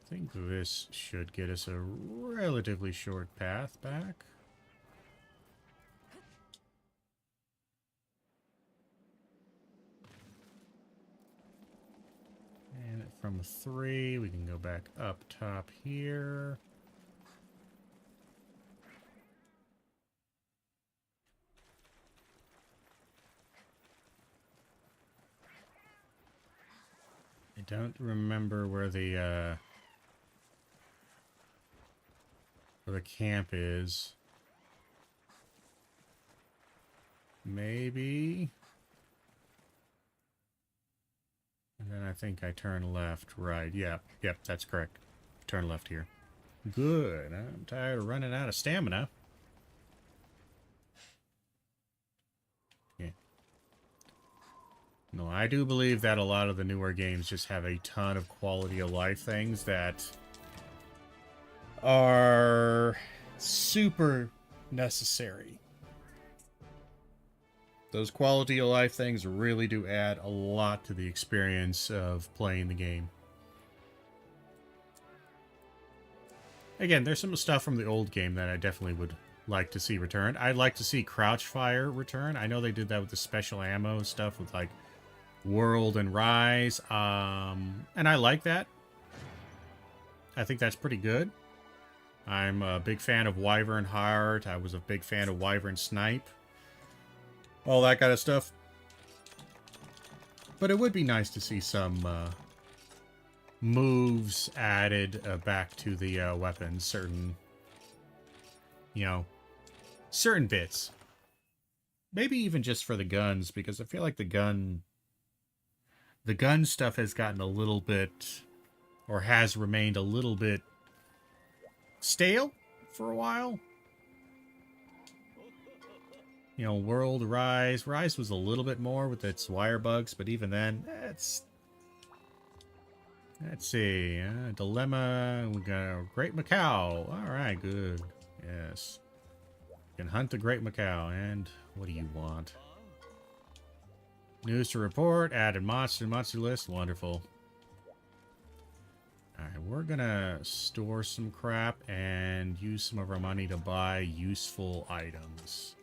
I think this should get us a relatively short path back. And from 3, we can go back up top here. I don't remember where the where the camp is. Maybe. And then I think I turn left, right. Yep, that's correct. Turn left here. Good. I'm tired of running out of stamina. Yeah. No, I do believe that a lot of the newer games just have a ton of quality of life things that are super necessary. Those quality of life things really do add a lot to the experience of playing the game. Again, there's some stuff from the old game that I definitely would like to see returned. I'd like to see Crouch Fire return. I know they did that with the special ammo stuff with like World and Rise. And I like that. I think that's pretty good. I'm a big fan of Wyvern Heart. I was a big fan of Wyvern Snipe. All that kind of stuff. But it would be nice to see some moves added back to the weapons. Certain, certain bits. Maybe even just for the guns, because I feel like the gun stuff has gotten a little bit, or has remained a little bit stale for a while. World, Rise. Rise was a little bit more with its wire bugs, but even then, let's see. Dilemma. We got a Great Macau. All right, good. Yes. You can hunt the Great Macau. And what do you want? News to report. Added monster list. Wonderful. Alright, we're gonna store some crap and use some of our money to buy useful items.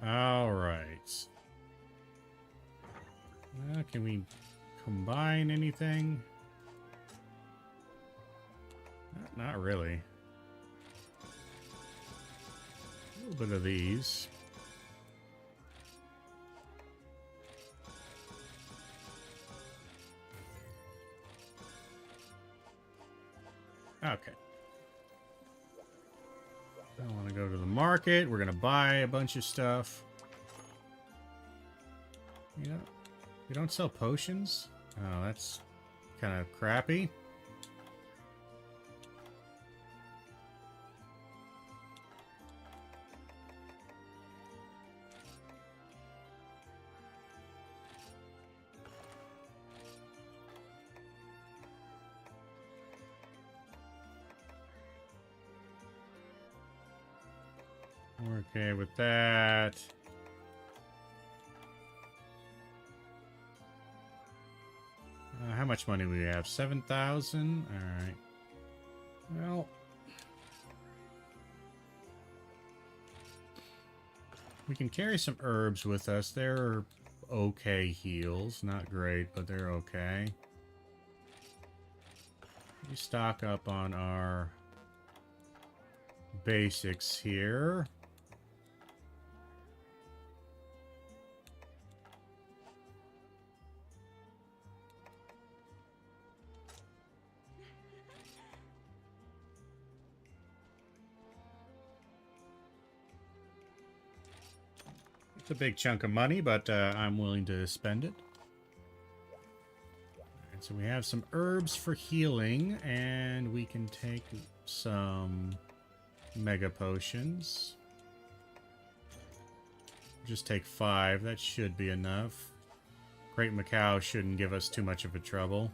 Alright. Can we combine anything? Not really. A little bit of these. Okay. I want to go to the market. We're going to buy a bunch of stuff. You don't sell potions? Oh, that's kind of crappy. We're okay with that. How much money do we have? 7,000? Alright. Well. We can carry some herbs with us. They're okay heals. Not great, but they're okay. We stock up on our basics here. It's a big chunk of money, but I'm willing to spend it. Alright, so we have some herbs for healing, and we can take some mega potions. Just take 5. That should be enough. Great Macau shouldn't give us too much of a trouble.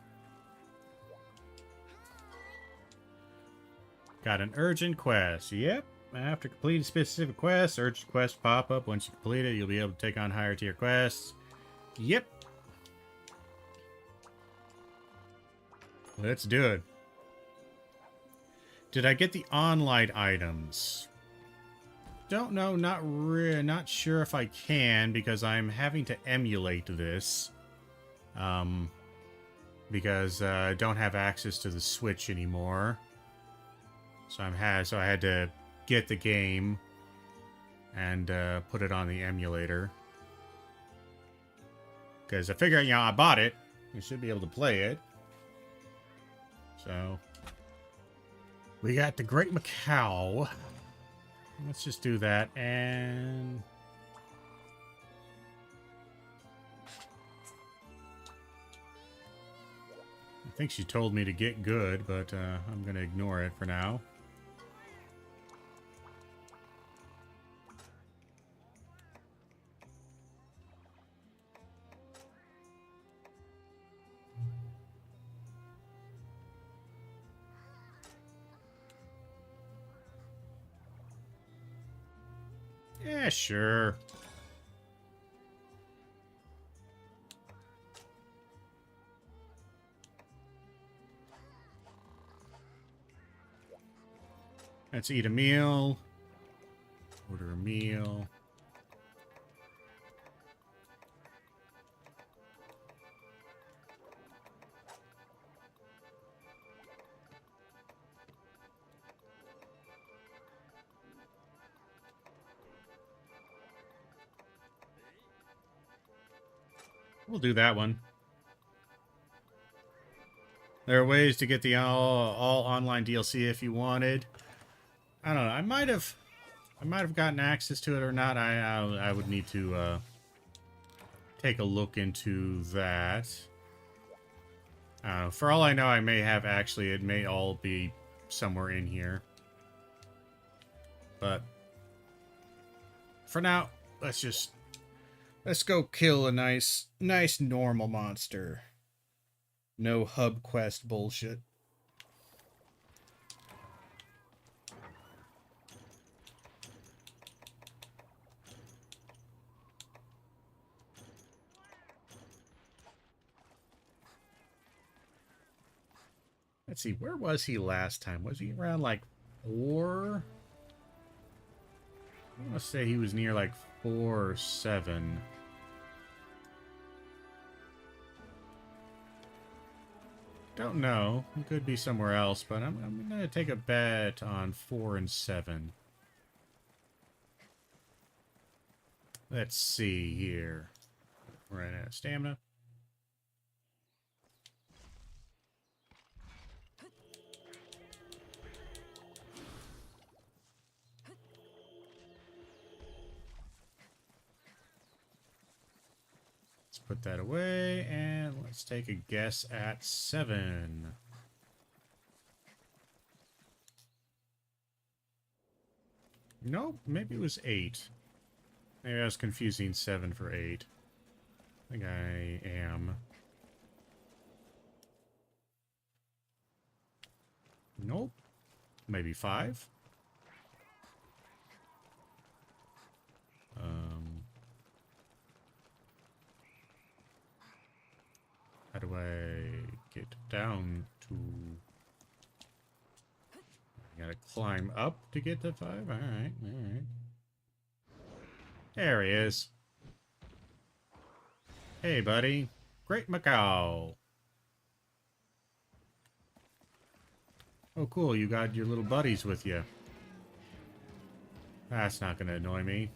Got an urgent quest. Yep. After completing specific quests, urgent quests pop up. Once you complete it, you'll be able to take on higher tier quests. Yep. Let's do it. Did I get the online items? Don't know. Not sure if I can, because I'm having to emulate this. Because I don't have access to the Switch anymore. So I had to get the game and put it on the emulator. Because I figure, you know, I bought it. You should be able to play it. So, we got the Great Macau. Let's just do that, and... I think she told me to get good, but I'm going to ignore it for now. Yeah, sure. Let's eat a meal. Order a meal. We'll do that one. There are ways to get the all online DLC if you wanted. I don't know. I might have gotten access to it or not. I would need to take a look into that. For all I know, I may have actually. It may all be somewhere in here. But for now, let's go kill a nice normal monster. No hub quest bullshit. Let's see, where was he last time? Was he around like 4? I want to say he was near like 4 or 7. Don't know. He could be somewhere else, but I'm going to take a bet on 4 and 7. Let's see here. Right out of stamina. Put that away, and let's take a guess at 7. Nope, maybe it was 8. Maybe I was confusing 7 for 8. I think I am. Nope. Maybe 5? How do I get down to... I gotta climb up to get to 5? Alright, alright. There he is. Hey, buddy. Great Macau. Oh, cool. You got your little buddies with you. That's not gonna annoy me.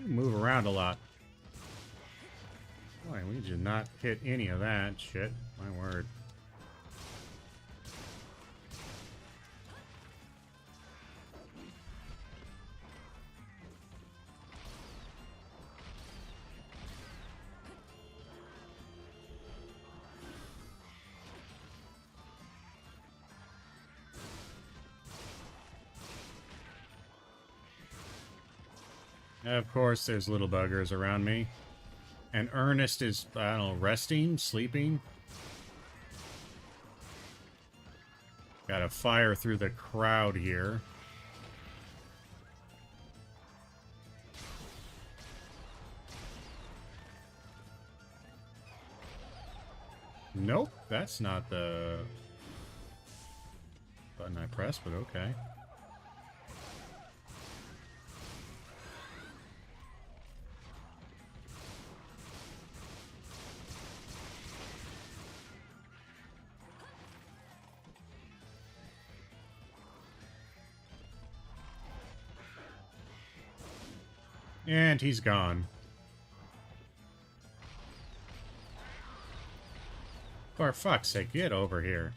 Move around a lot. Boy, we did not hit any of that shit. My word. Of course, there's little buggers around me. And Ernest is, I don't know, resting? Sleeping? Gotta fire through the crowd here. Nope, that's not the button I pressed, but okay. And he's gone. For fuck's sake, get over here.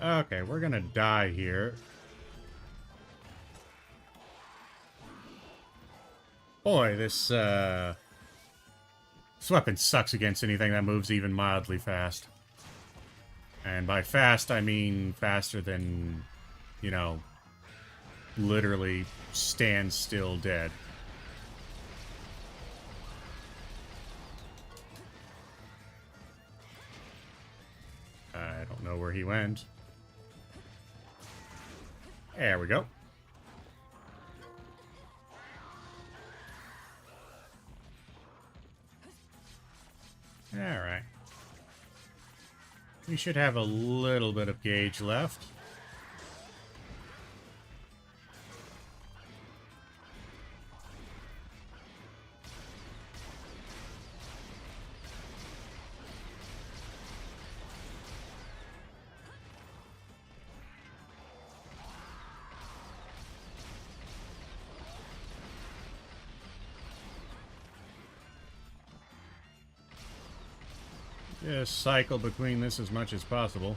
Okay, we're gonna die here. Boy, this weapon sucks against anything that moves even mildly fast. And by fast, I mean faster than, you know, literally stand still dead. I don't know where he went. There we go. Alright. We should have a little bit of gauge left. Just cycle between this as much as possible.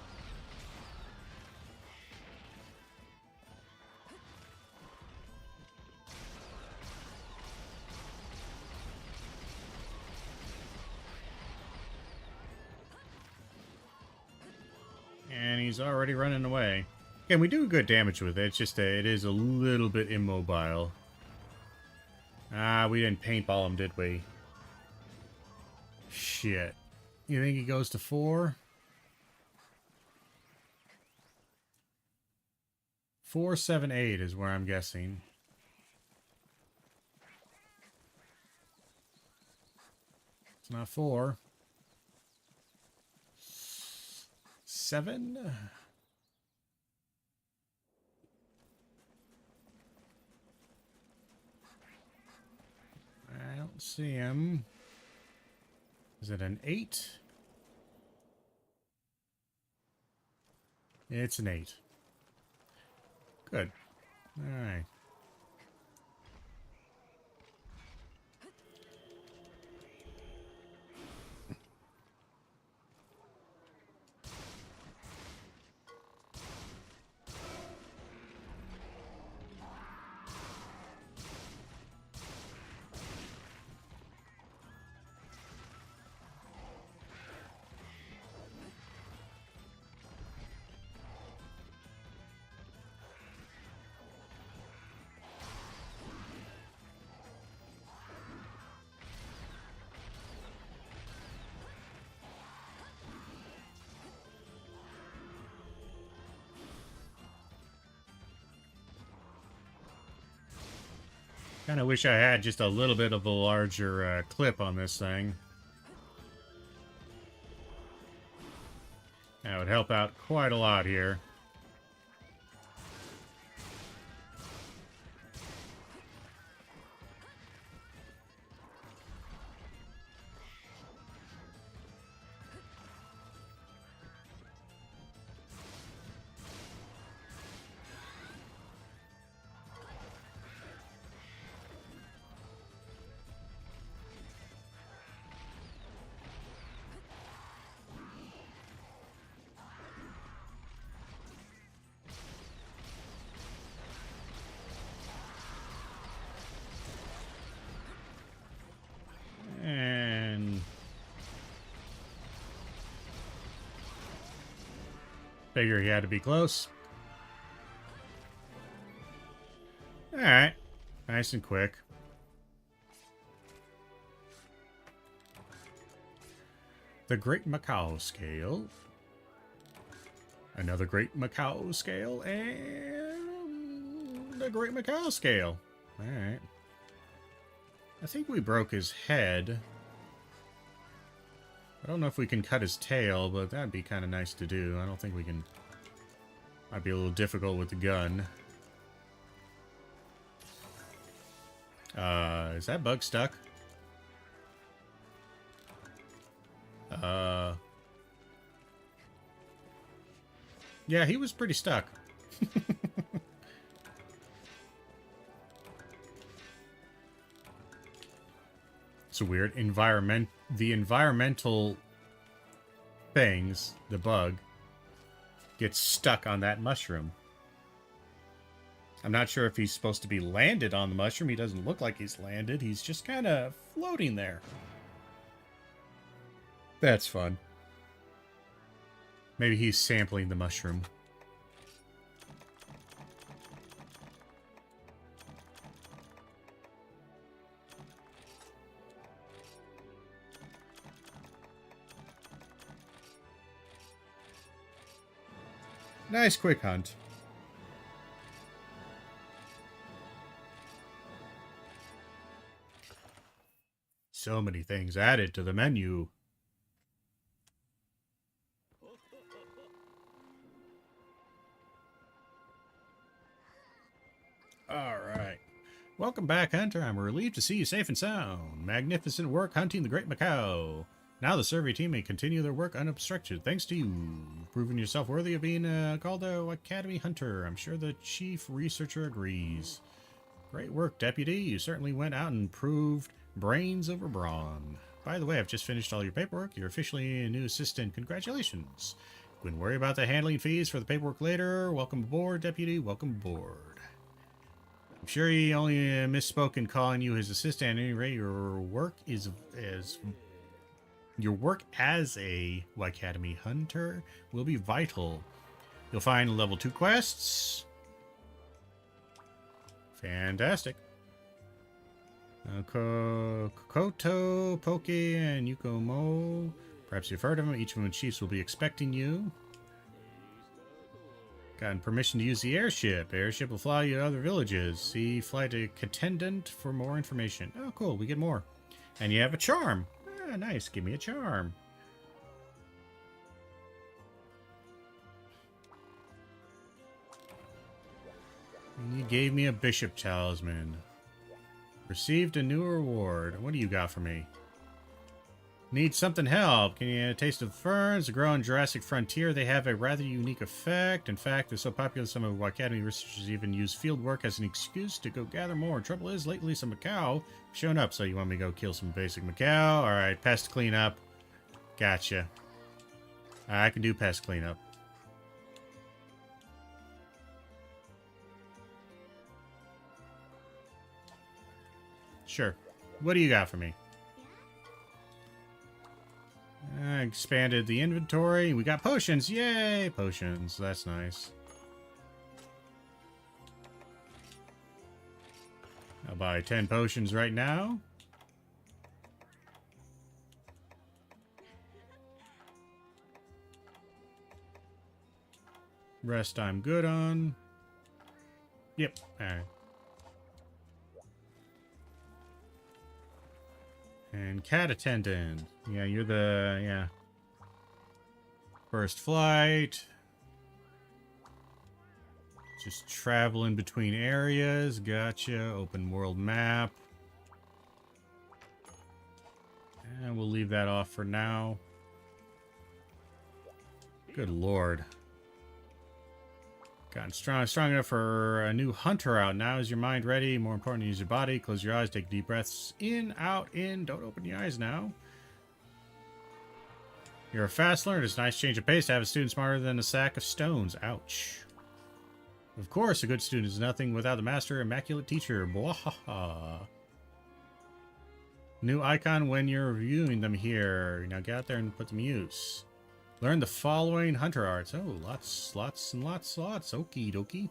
And he's already running away. Again, we do good damage with it. It's just it is a little bit immobile. Ah, we didn't paintball him, did we? Shit. You think he goes to 4? 4, 7, 8 is where I'm guessing. It's not 4. 7? I don't see him. Is it an 8? It's an 8. Good. Alright. Kind of wish I had just a little bit of a larger clip on this thing. That would help out quite a lot here. And figure he had to be close. Alright. Nice and quick. The Great Macau Scale. Another Great Macau Scale. And the Great Macau Scale. Alright. I think we broke his head. I don't know if we can cut his tail, but that'd be kind of nice to do. I don't think we can... Might be a little difficult with the gun. Is that bug stuck? Yeah, he was pretty stuck. It's a weird environment. The environmental things, the bug, gets stuck on that mushroom. I'm not sure if he's supposed to be landed on the mushroom. He doesn't look like he's landed. He's just kind of floating there. That's fun. Maybe he's sampling the mushroom. Nice quick hunt. So many things added to the menu. Alright. Welcome back, Hunter. I'm relieved to see you safe and sound. Magnificent work hunting the Great Macau. Now the survey team may continue their work unobstructed. Thanks to you. You've proven yourself worthy of being called a Academy Hunter. I'm sure the chief researcher agrees. Great work, Deputy. You certainly went out and proved brains over brawn. By the way, I've just finished all your paperwork. You're officially a new assistant. Congratulations. You can worry about the handling fees for the paperwork later. Welcome aboard, Deputy. Welcome aboard. I'm sure he only misspoke in calling you his assistant. At any rate, your work as a Academy Hunter will be vital. You'll find level 2 quests. Fantastic. Kokoto, Poke, and Yukomo. Perhaps you've heard of them. Each of them chiefs will be expecting you. Gotten permission to use the airship. Airship will fly you to other villages. See flight attendant for more information. Oh, cool. We get more. And you have a charm. Ah, nice. Give me a charm. And you gave me a bishop talisman. Received a new reward. What do you got for me? Need something help. Can you taste of the ferns? That grow on Jurassic Frontier. They have a rather unique effect. In fact, they're so popular some of Academy researchers even use field work as an excuse to go gather more. Trouble is, lately some Macau have shown up. So you want me to go kill some basic Macau? Alright, pest cleanup. Gotcha. I can do pest cleanup. Sure. What do you got for me? Expanded the inventory. We got potions. Yay! Potions. That's nice. I'll buy 10 potions right now. Rest I'm good on. Yep. Alright. And cat attendant. Yeah, you're the... yeah. First flight. Just traveling between areas. Gotcha. Open world map. And we'll leave that off for now. Good lord. Gotten strong enough for a new hunter out. Now is your mind ready? More important, use your body. Close your eyes, take deep breaths. In, out, in. Don't open your eyes now. You're a fast learner. It's a nice change of pace to have a student smarter than a sack of stones. Ouch. Of course, a good student is nothing without the master, immaculate teacher. Bwahaha. New icon when you're reviewing them here. Now get out there and put them to use. Learn the following hunter arts. Oh, lots and lots. Okie dokie.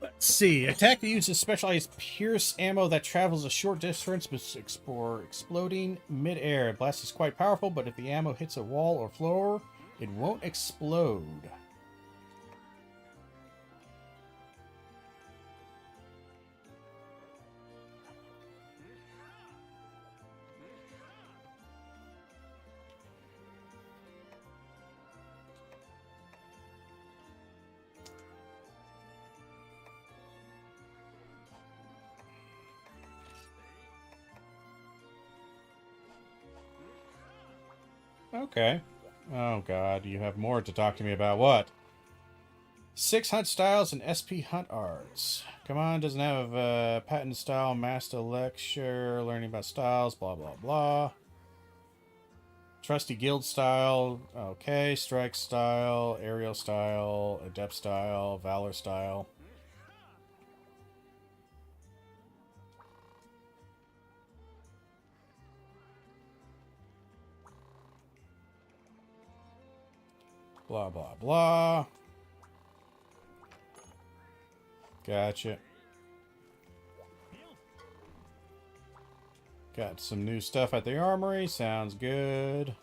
Let's see. Attack that uses specialized pierce ammo that travels a short distance before exploding mid-air. Blast is quite powerful, but if the ammo hits a wall or floor, it won't explode. Okay. Oh god, you have more to talk to me about. What? 6 hunt styles and SP hunt arts. Come on, doesn't have a patent style, master lecture, learning about styles, blah blah blah. Trusty guild style, okay, strike style, aerial style, adept style, valor style. Blah blah blah. Gotcha. Got some new stuff at the armory. Sounds good.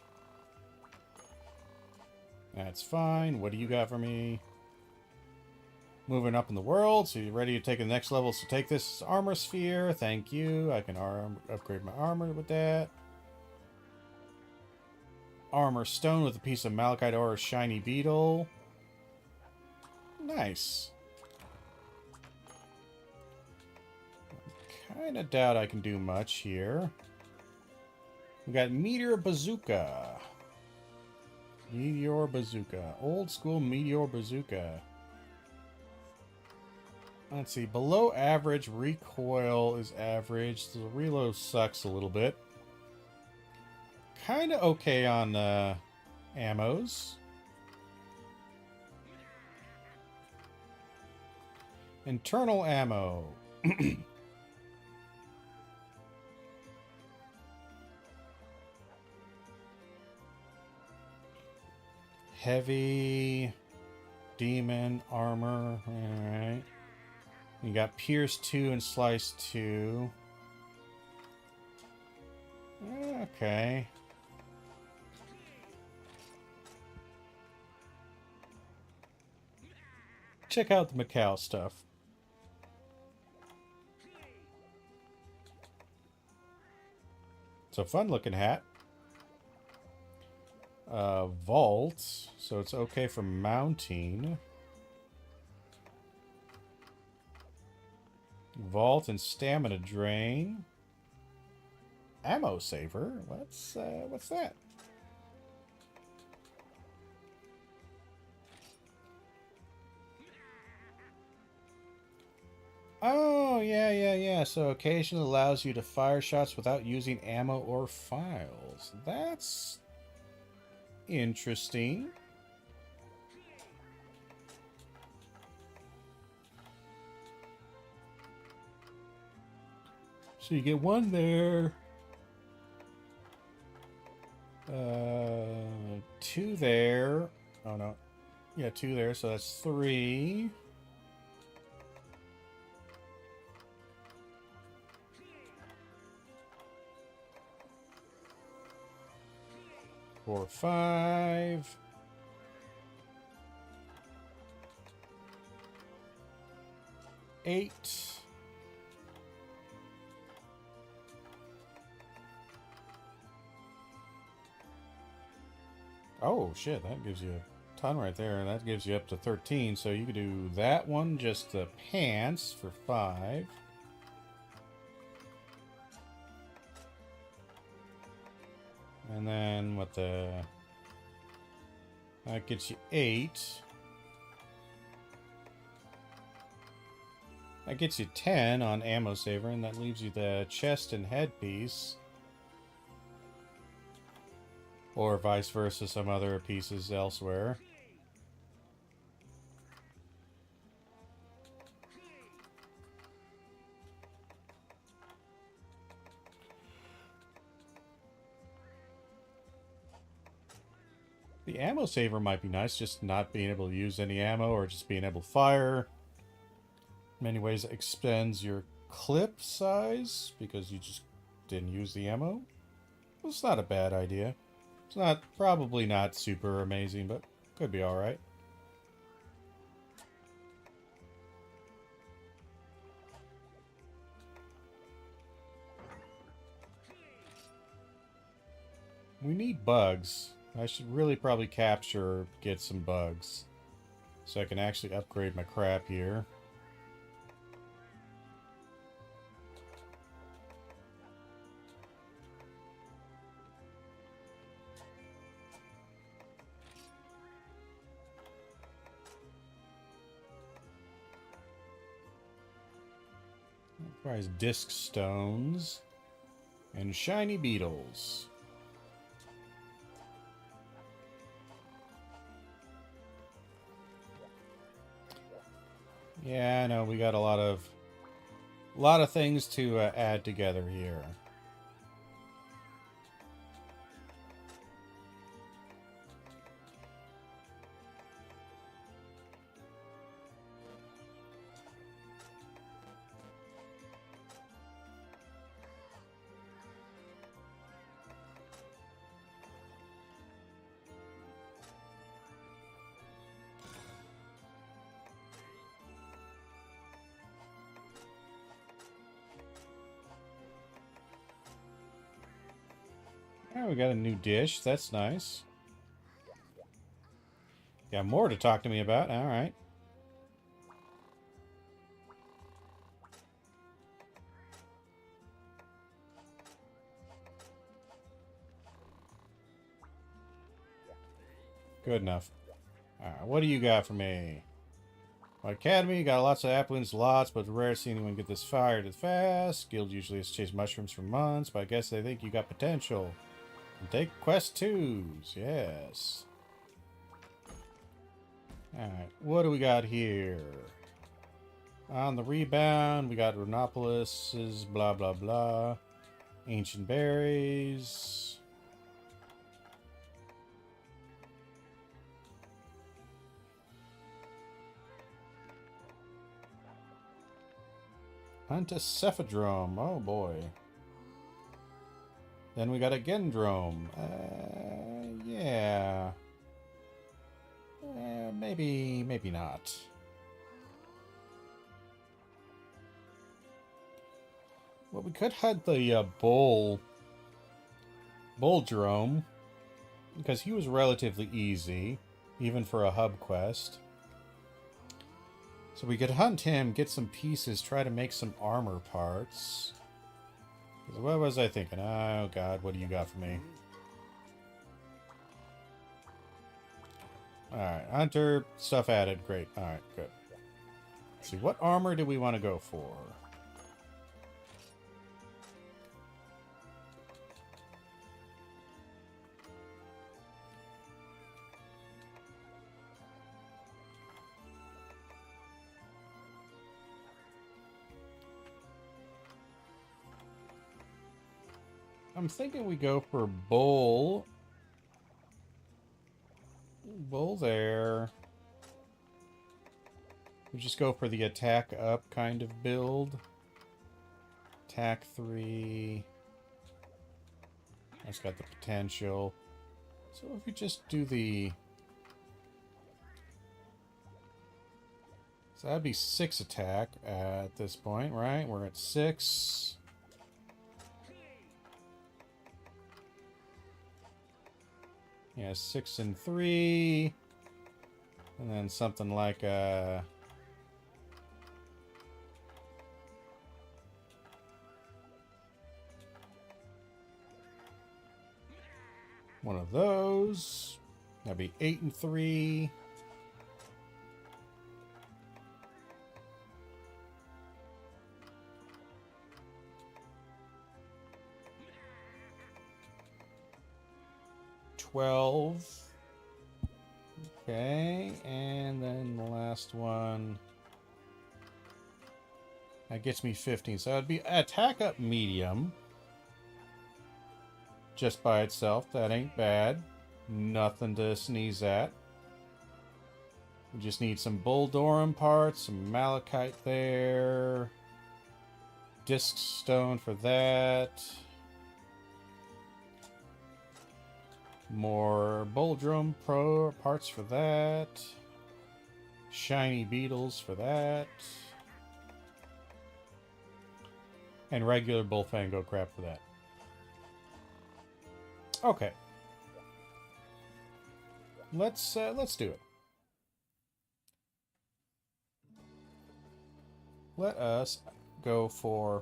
That's fine. What do you got for me? Moving up in the world. So you're ready to take the next level. So take this armor sphere. Thank you. I can upgrade my armor with that. Armor stone with a piece of malachite ore shiny beetle. Nice. Kinda doubt I can do much here. We got Meteor Bazooka. Meteor Bazooka. Old school Meteor Bazooka. Let's see. Below average recoil is average. So the reload sucks a little bit. Kinda okay on ammos. Internal ammo. Heavy demon armor. Alright. You got Pierce 2 and Slice 2. Okay. Check out the Macau stuff. It's a fun looking hat. Vault, so it's okay for mounting. Vault and stamina drain. Ammo saver. What's that? Oh, yeah. So occasionally allows you to fire shots without using ammo or files. That's interesting. So you get one there. 2 there. Oh no. Yeah, 2 there, so that's 3. 4, 5. 8. Oh shit, that gives you a ton right there. That gives you up to 13. So you could do that one, just the pants for 5. And then what that gets you 8. That gets you 10 on ammo saver, and that leaves you the chest and headpiece. Or vice versa, some other pieces elsewhere. The ammo saver might be nice, just not being able to use any ammo or just being able to fire. In many ways, it extends your clip size because you just didn't use the ammo. It's not a bad idea. It's not, probably not super amazing, but could be alright. We need bugs. I should really probably capture or get some bugs. So I can actually upgrade my crap here. Requires disc stones and shiny beetles. Yeah, I know we got a lot of things to add together here. Oh, we got a new dish. That's nice. Got more to talk to me about. All right. Good enough. All right, what do you got for me? My academy got lots of applicants, lots, but rare to see anyone get this fired as fast. Guild usually has chased mushrooms for months, but I guess they think you got potential. And take quest twos, yes. Alright, what do we got here? On the rebound, we got Rhinopolis, blah blah blah. Ancient berries. Hunt a Cephadrome, oh boy. Then we got a Gendrome. Yeah. Maybe not. Well, we could hunt the Bulldrome, because he was relatively easy, even for a hub quest. So we could hunt him, get some pieces, try to make some armor parts. What was I thinking? Oh god, what do you got for me? Alright, hunter, stuff added. Great. Alright, good. Let's see, what armor do we want to go for? I'm thinking we go for Bull. Bull there. We just go for the attack up kind of build. Attack 3. That's got the potential. So if we just do the... So that'd be 6 attack at this point, right? We're at 6. Yeah, 6 and 3. And then something like one of those. That'd be 8 and 3. Okay, and then the last one. That gets me 15. So that'd be attack up medium. Just by itself. That ain't bad. Nothing to sneeze at. We just need some Bulldorum parts, some Malachite there. Disc stone for that. More Bulldrum Pro parts for that. Shiny beetles for that. And regular Bullfango crap for that. Okay. Let's do it. Let us go for...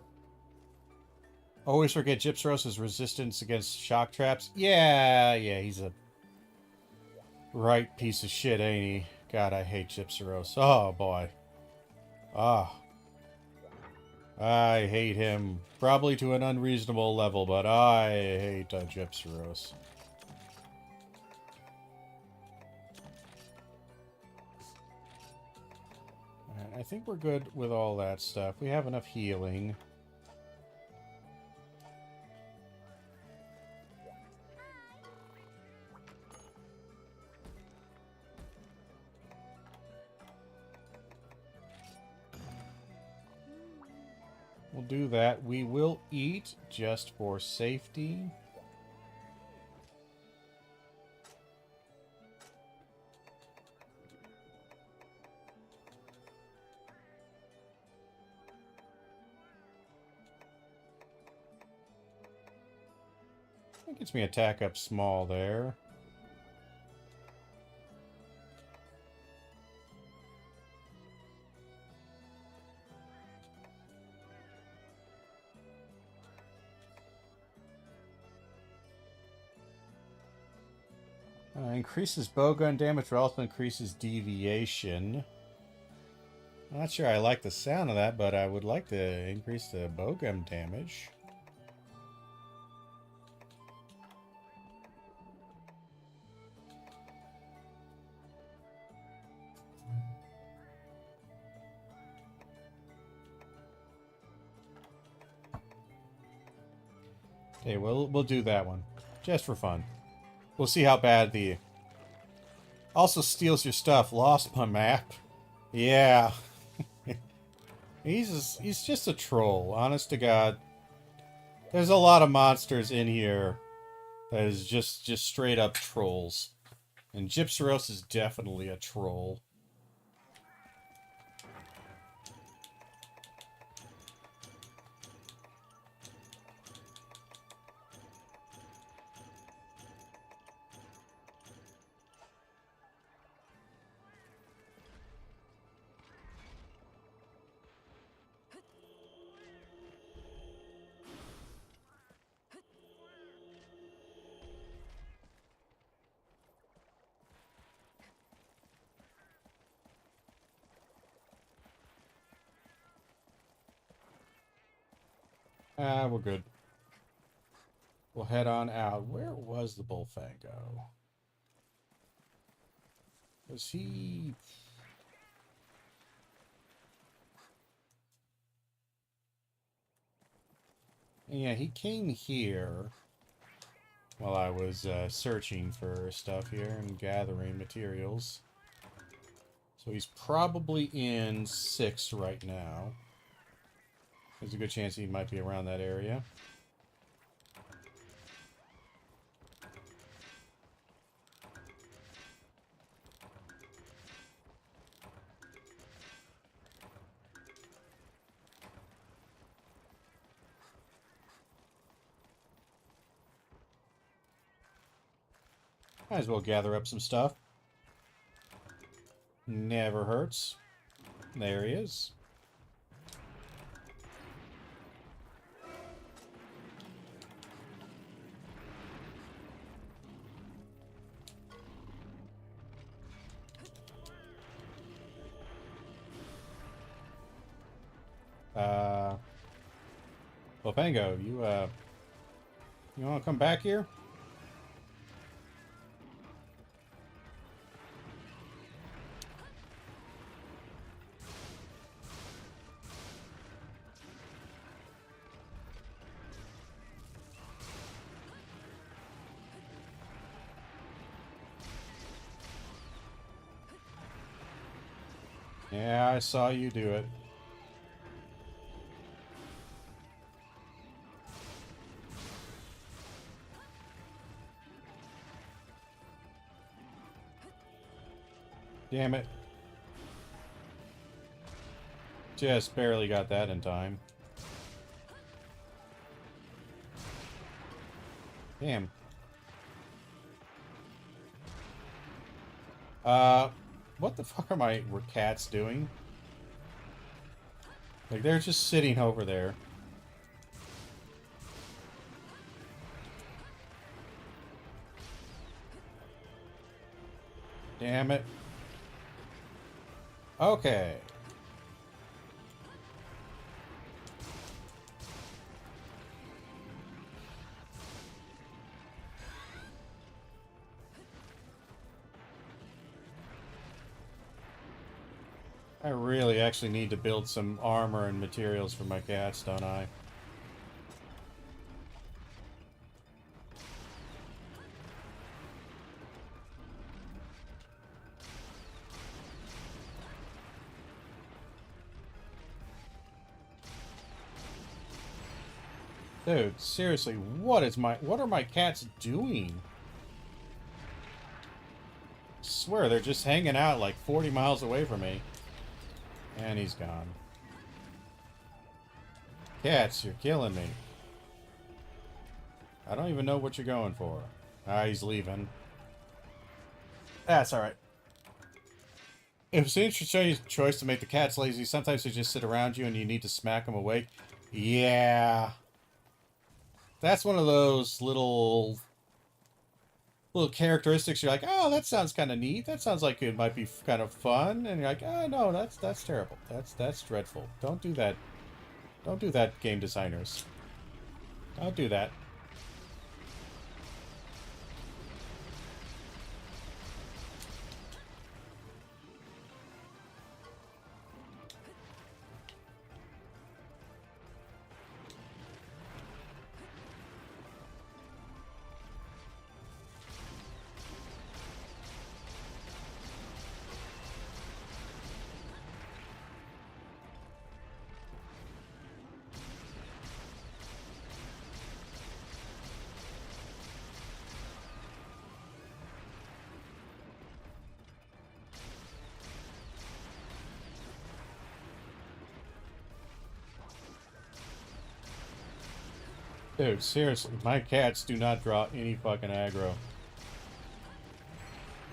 Always forget Gypsaros's resistance against shock traps. Yeah, he's a right piece of shit, ain't he? God, I hate Gypsaros. Oh, boy. Ah. I hate him. Probably to an unreasonable level, but I hate Gypsyros. I think we're good with all that stuff. We have enough healing. We'll do that. We will eat just for safety. That gets me attack up small there. Increases bowgun damage, but also increases deviation. I'm not sure I like the sound of that, but I would like to increase the bowgun damage. Okay, we'll do that one. Just for fun. We'll see how bad the... Also steals your stuff. Lost my map. Yeah. He's just a troll, honest to God. There's a lot of monsters in here that is just straight up trolls. And Gypsyros is definitely a troll. We're good. We'll head on out. Where was the Bullfango? Was he... Yeah, he came here while I was searching for stuff here and gathering materials. So he's probably in 6 right now. There's a good chance he might be around that area. Might as well gather up some stuff. Never hurts. There he is. Bullfango, you want to come back here? Yeah, I saw you do it. Damn it. Just barely got that in time. Damn. What the fuck are my cats doing? Like, they're just sitting over there. Damn it. I really actually need to build some armor and materials for my cats, don't I? Dude, seriously, what are my cats doing? I swear, they're just hanging out like 40 miles away from me. And he's gone. Cats, you're killing me. I don't even know what you're going for. Ah, he's leaving. That's alright. If it's an interesting choice to make the cats lazy, sometimes they just sit around you and you need to smack them awake. Yeah. That's one of those little characteristics. You're like, oh, that sounds kind of neat. That sounds like it might be kind of fun. And you're like, oh, no, that's terrible. That's dreadful. Don't do that. Don't do that, game designers. Don't do that. Dude, seriously, my cats do not draw any fucking aggro.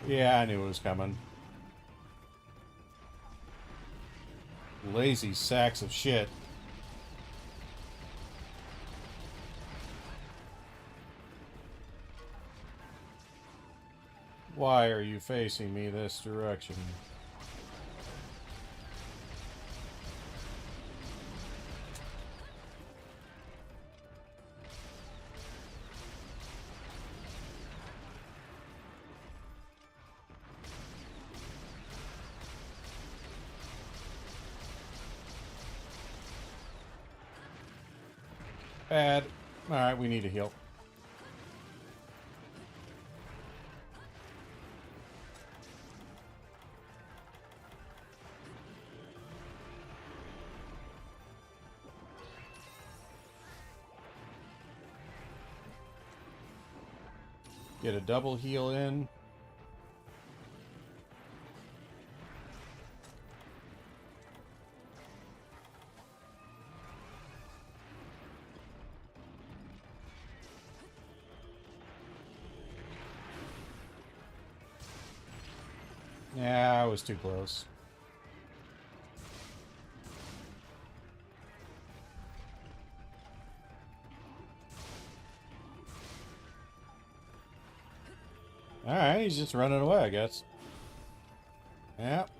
Yeah, I knew it was coming. Lazy sacks of shit. Why are you facing me this direction? Bad. Alright, we need to heal. Get a double heal in. Yeah, I was too close. Alright, he's just running away, I guess. Yep.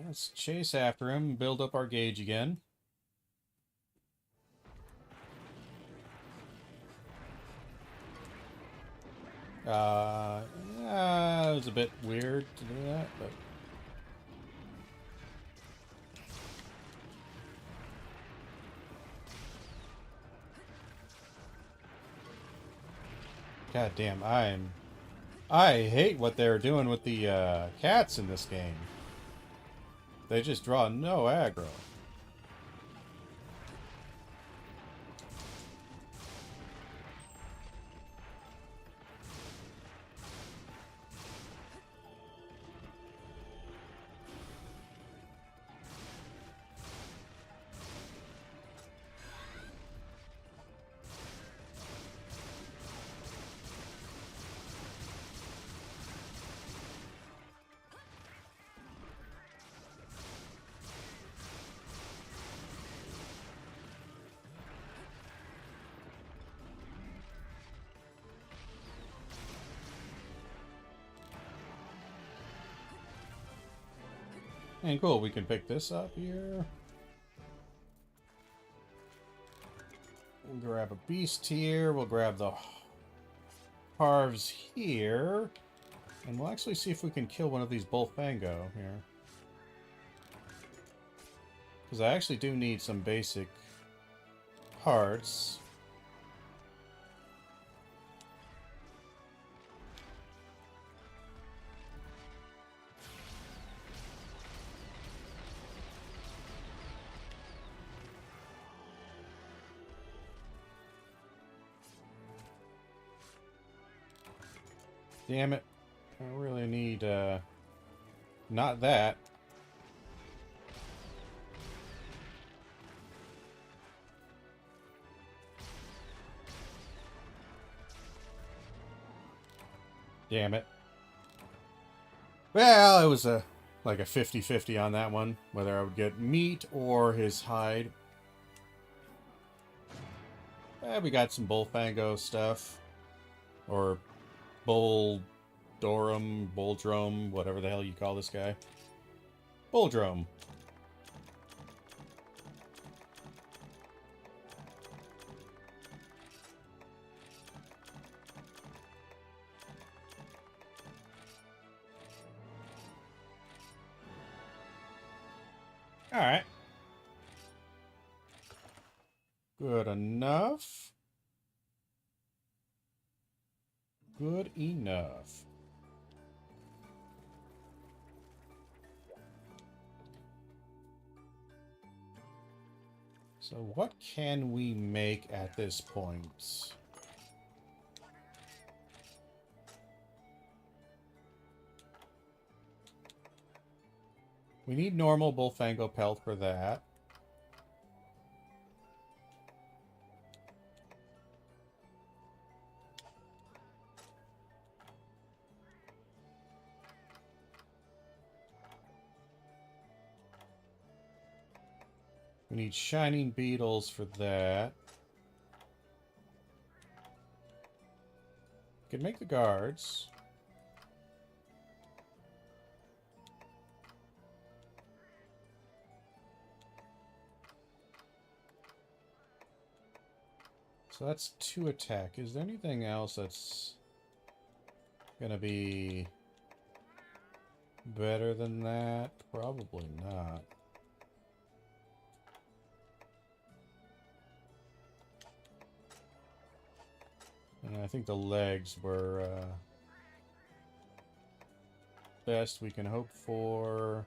Let's chase after him and build up our gauge again. Yeah, it was a bit weird to do that, but... God damn, I hate what they're doing with the cats in this game. They just draw no aggro. And cool, we can pick this up here. We'll grab a beast here. We'll grab the Parvs here. And we'll actually see if we can kill one of these Bullfango here. Because I actually do need some basic parts. Damn it. I really need, not that. Damn it. Well, it was like a 50-50 on that one, whether I would get meat or his hide. We got some Bullfango stuff. Or Bulldrome, whatever the hell you call this guy. Bulldrome. Alright. Good enough. Good enough. So what can we make at this point? We need normal Bullfango pelt for that. We need shining beetles for that. We can make the guards. So that's 2 attack. Is there anything else that's gonna be better than that? Probably not. And I think the legs were best we can hope for.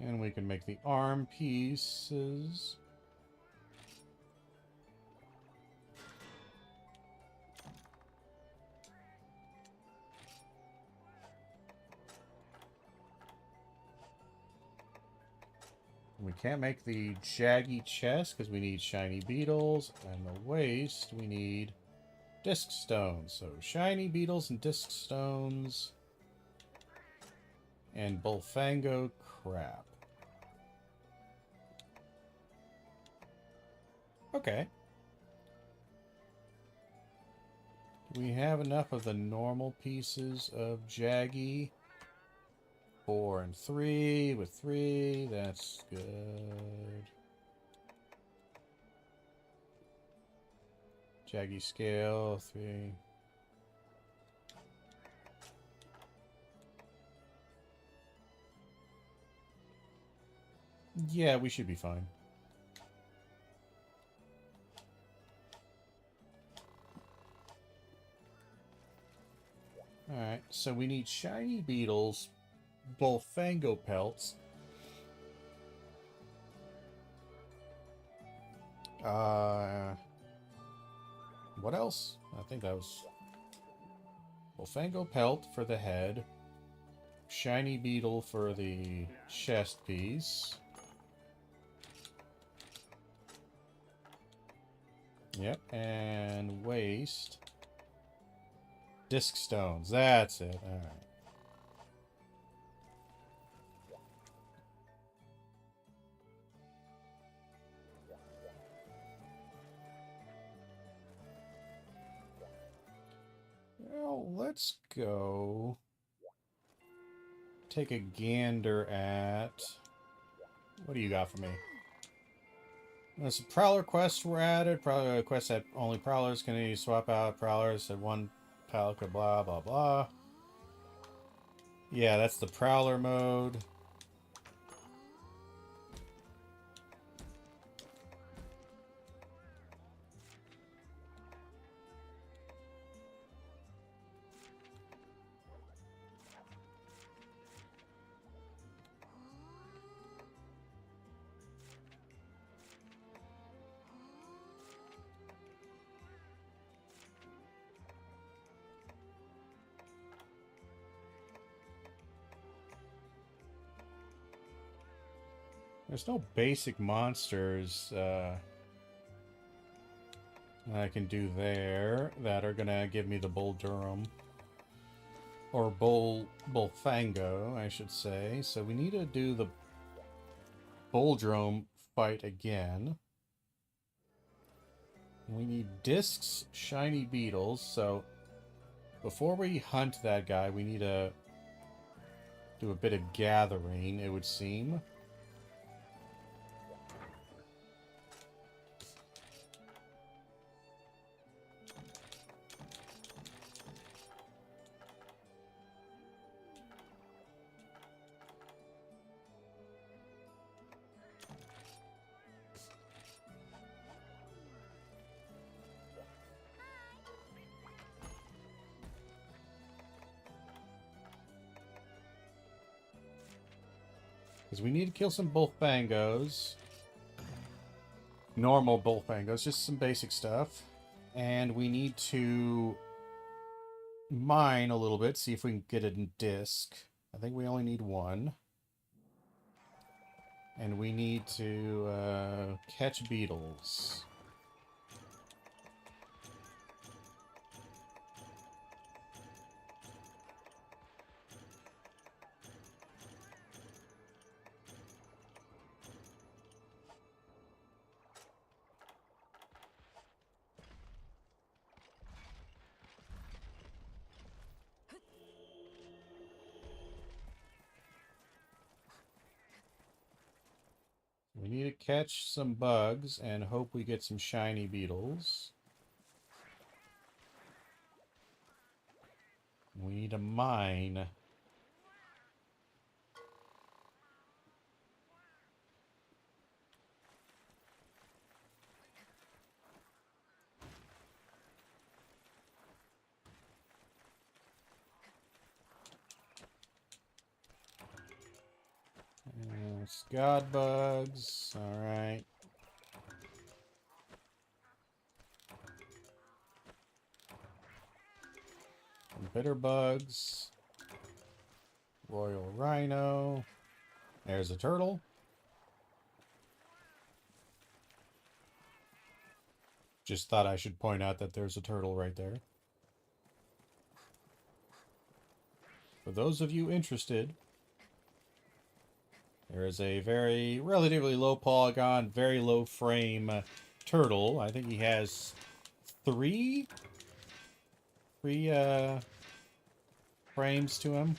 And we can make the arm pieces. We can't make the jaggy chest because we need shiny beetles, and the waist we need disc stones. So shiny beetles and disc stones and Bullfango crap. Okay. Do we have enough of the normal pieces of jaggy? 4 and 3 with 3. That's good. Jaggy scale 3. Yeah, we should be fine. Alright, so we need shiny beetles, Bullfango pelts. What else? I think that was Bullfango pelt for the head. Shiny beetle for the chest piece. Yep, and waist. Disc stones, that's it. Alright. let's go take a gander at... What do you got for me? Some Prowler quests were added. Prowler quests that only Prowlers can you swap out Prowlers at one Palica, blah, blah, blah. Yeah, that's the Prowler mode. There's no basic monsters I can do there that are gonna give me the Bull Durham. Or Bullfango, I should say. So we need to do the Bulldrome fight again. We need discs, shiny beetles, so before we hunt that guy, we need to do a bit of gathering, it would seem. Because we need to kill some Bullfangos. Normal Bullfangos, just some basic stuff. And we need to mine a little bit, see if we can get a disc. I think we only need one. And we need to catch beetles. We need to catch some bugs and hope we get some shiny beetles. We need to mine. God bugs. Alright. Bitter bugs. Royal rhino. There's a turtle. Just thought I should point out that there's a turtle right there. For those of you interested, there is a very relatively low polygon, very low frame turtle. I think he has three frames to him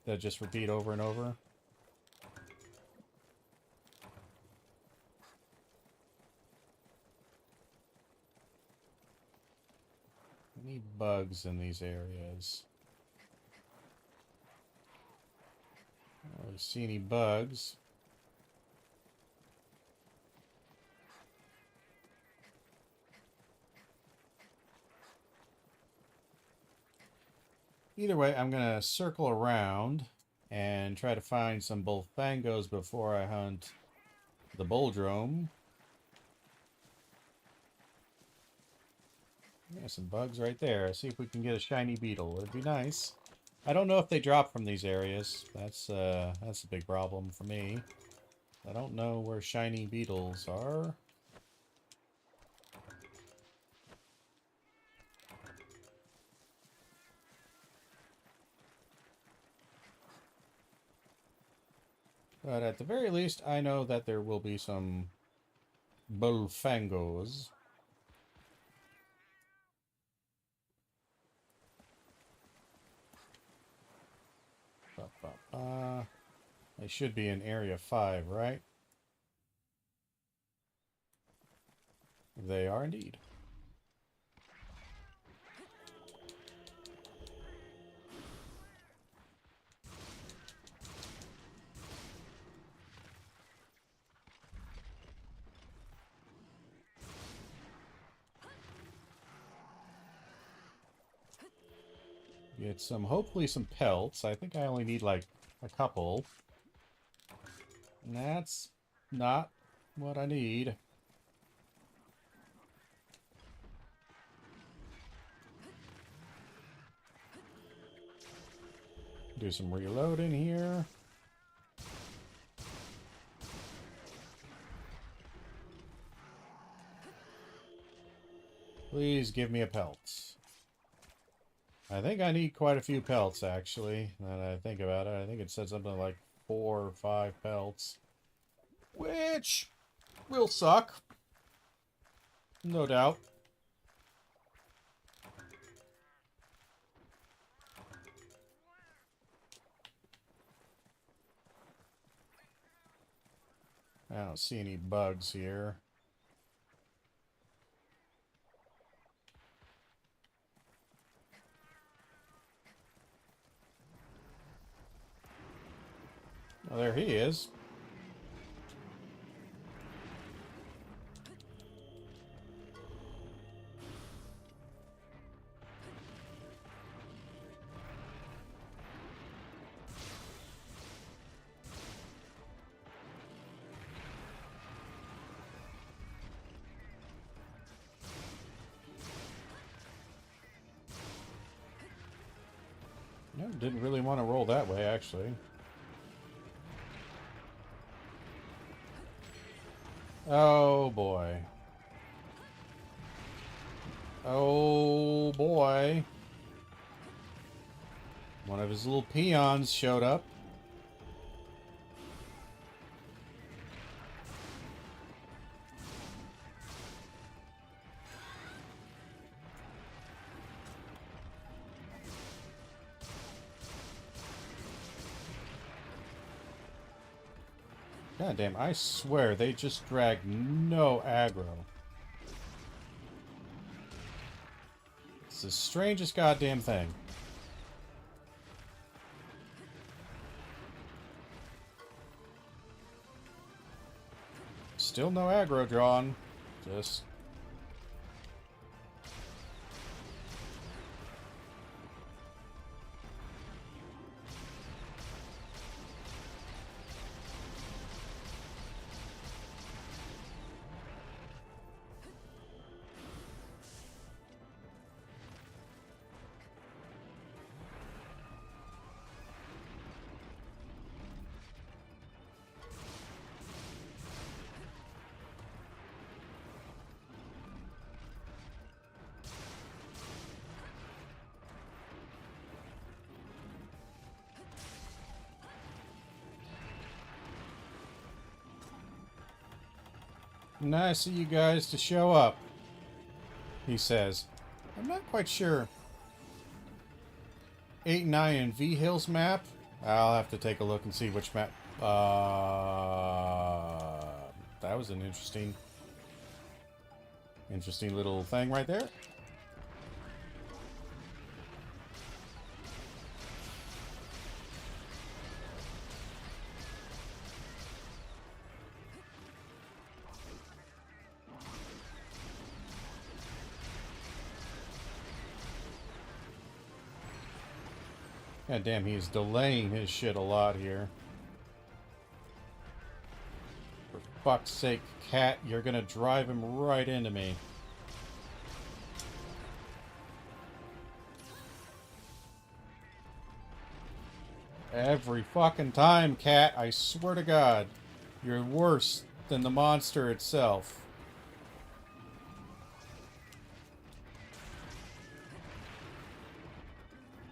that just repeat over and over. I need bugs in these areas. I don't really see any bugs. Either way, I'm going to circle around and try to find some Bullfangos before I hunt the Bulldrome. Yeah, some bugs right there. See if we can get a shiny beetle. It'd be nice. I don't know if they drop from these areas. That's a big problem for me. I don't know where shiny beetles are. But at the very least, I know that there will be some Bullfangos. They should be in area 5, right? They are indeed. Get some, hopefully some pelts. I think I only need like a couple. And that's not what I need. Do some reloading here. Please give me a pelt. I think I need quite a few pelts, actually, now that I think about it. I think it said something like 4 or 5 pelts. Which will suck. No doubt. I don't see any bugs here. Oh, there he is. No, didn't really want to roll that way, actually. Oh, boy. Oh, boy. One of his little peons showed up. God damn, I swear they just dragged no aggro. It's the strangest goddamn thing. Still no aggro drawn. Just... Nice of you guys to show up, he says. I'm not quite sure. 8 and 9 in V Hills map? I'll have to take a look and see which map. That was an interesting little thing right there. God damn, he's delaying his shit a lot here. For fuck's sake, cat, you're gonna drive him right into me. Every fucking time, cat, I swear to God. You're worse than the monster itself.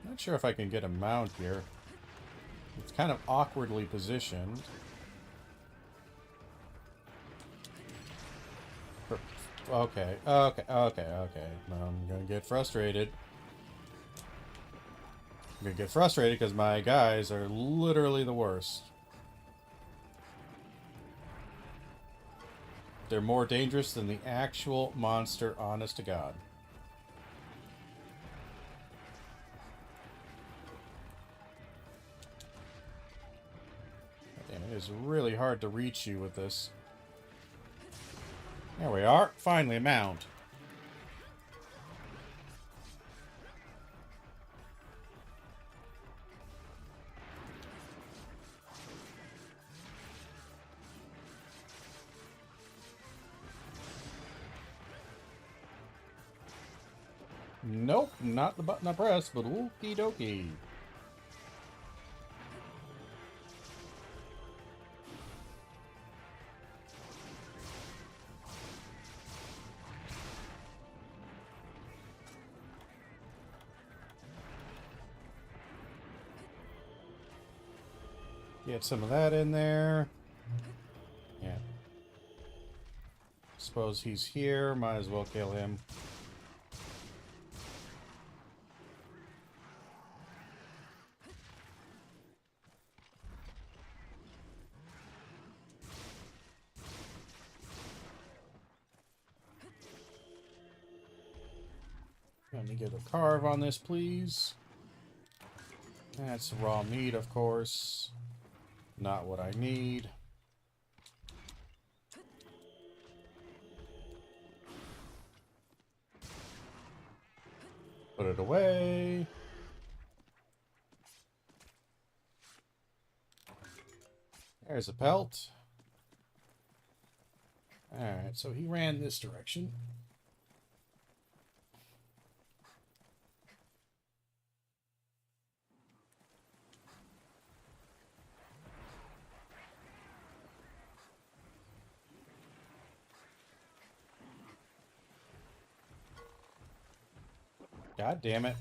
Not sure if I can get a mount here. It's kind of awkwardly positioned. Okay. I'm gonna get frustrated. I'm gonna get frustrated because my guys are literally the worst. They're more dangerous than the actual monster, honest to God. Damn, it is really hard to reach you with this. There we are. Finally, a mound. Nope, not the button I pressed, but okie dokie. Get some of that in there. Yeah. Suppose he's here. Might as well kill him. Let me get a carve on this, please. That's raw meat, of course. Not what I need. Put it away. There's a pelt. Alright, so he ran this direction. God damn it.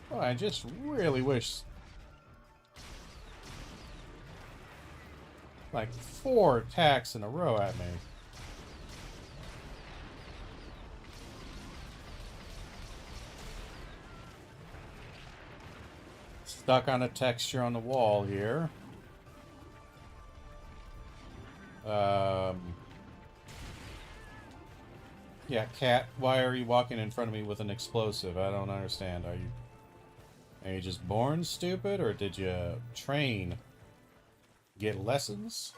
Well, I just really wish... like 4 attacks in a row at me. Stuck on a texture on the wall here. Yeah, cat, why are you walking in front of me with an explosive? I don't understand. Are you just born stupid, or did you train? Get lessons?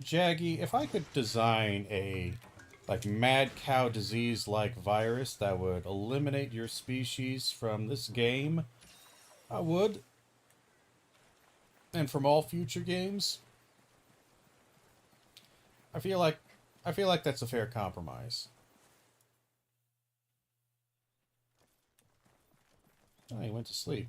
Jaggy, if I could design a like mad cow disease like virus that would eliminate your species from this game, I would. And from all future games. I feel like that's a fair compromise. Oh, he went to sleep.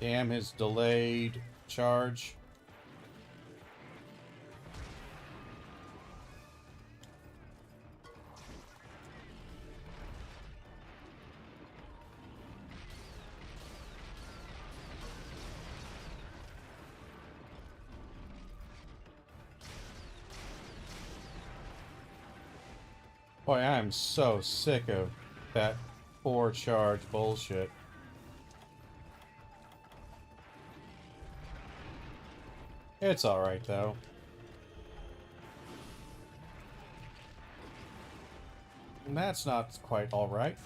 Damn his delayed charge. Boy, I am so sick of that 4 charge bullshit. It's alright, though. And that's not quite alright.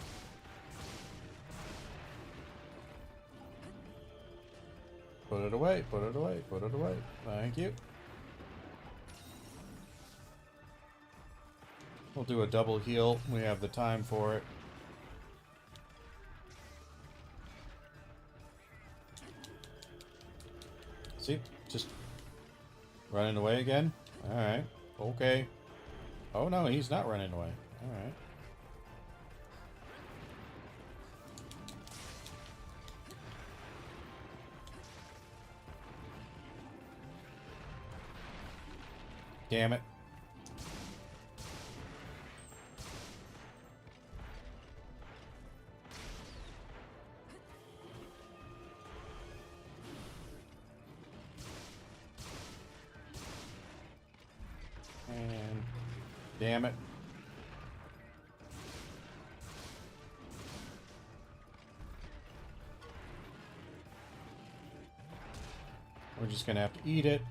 Put it away, put it away, put it away. Thank you. We'll do a double heal. We have the time for it. See? Just running away again? Alright. Okay. Oh no, he's not running away. Alright. Damn it. And damn it. We're just gonna have to eat it.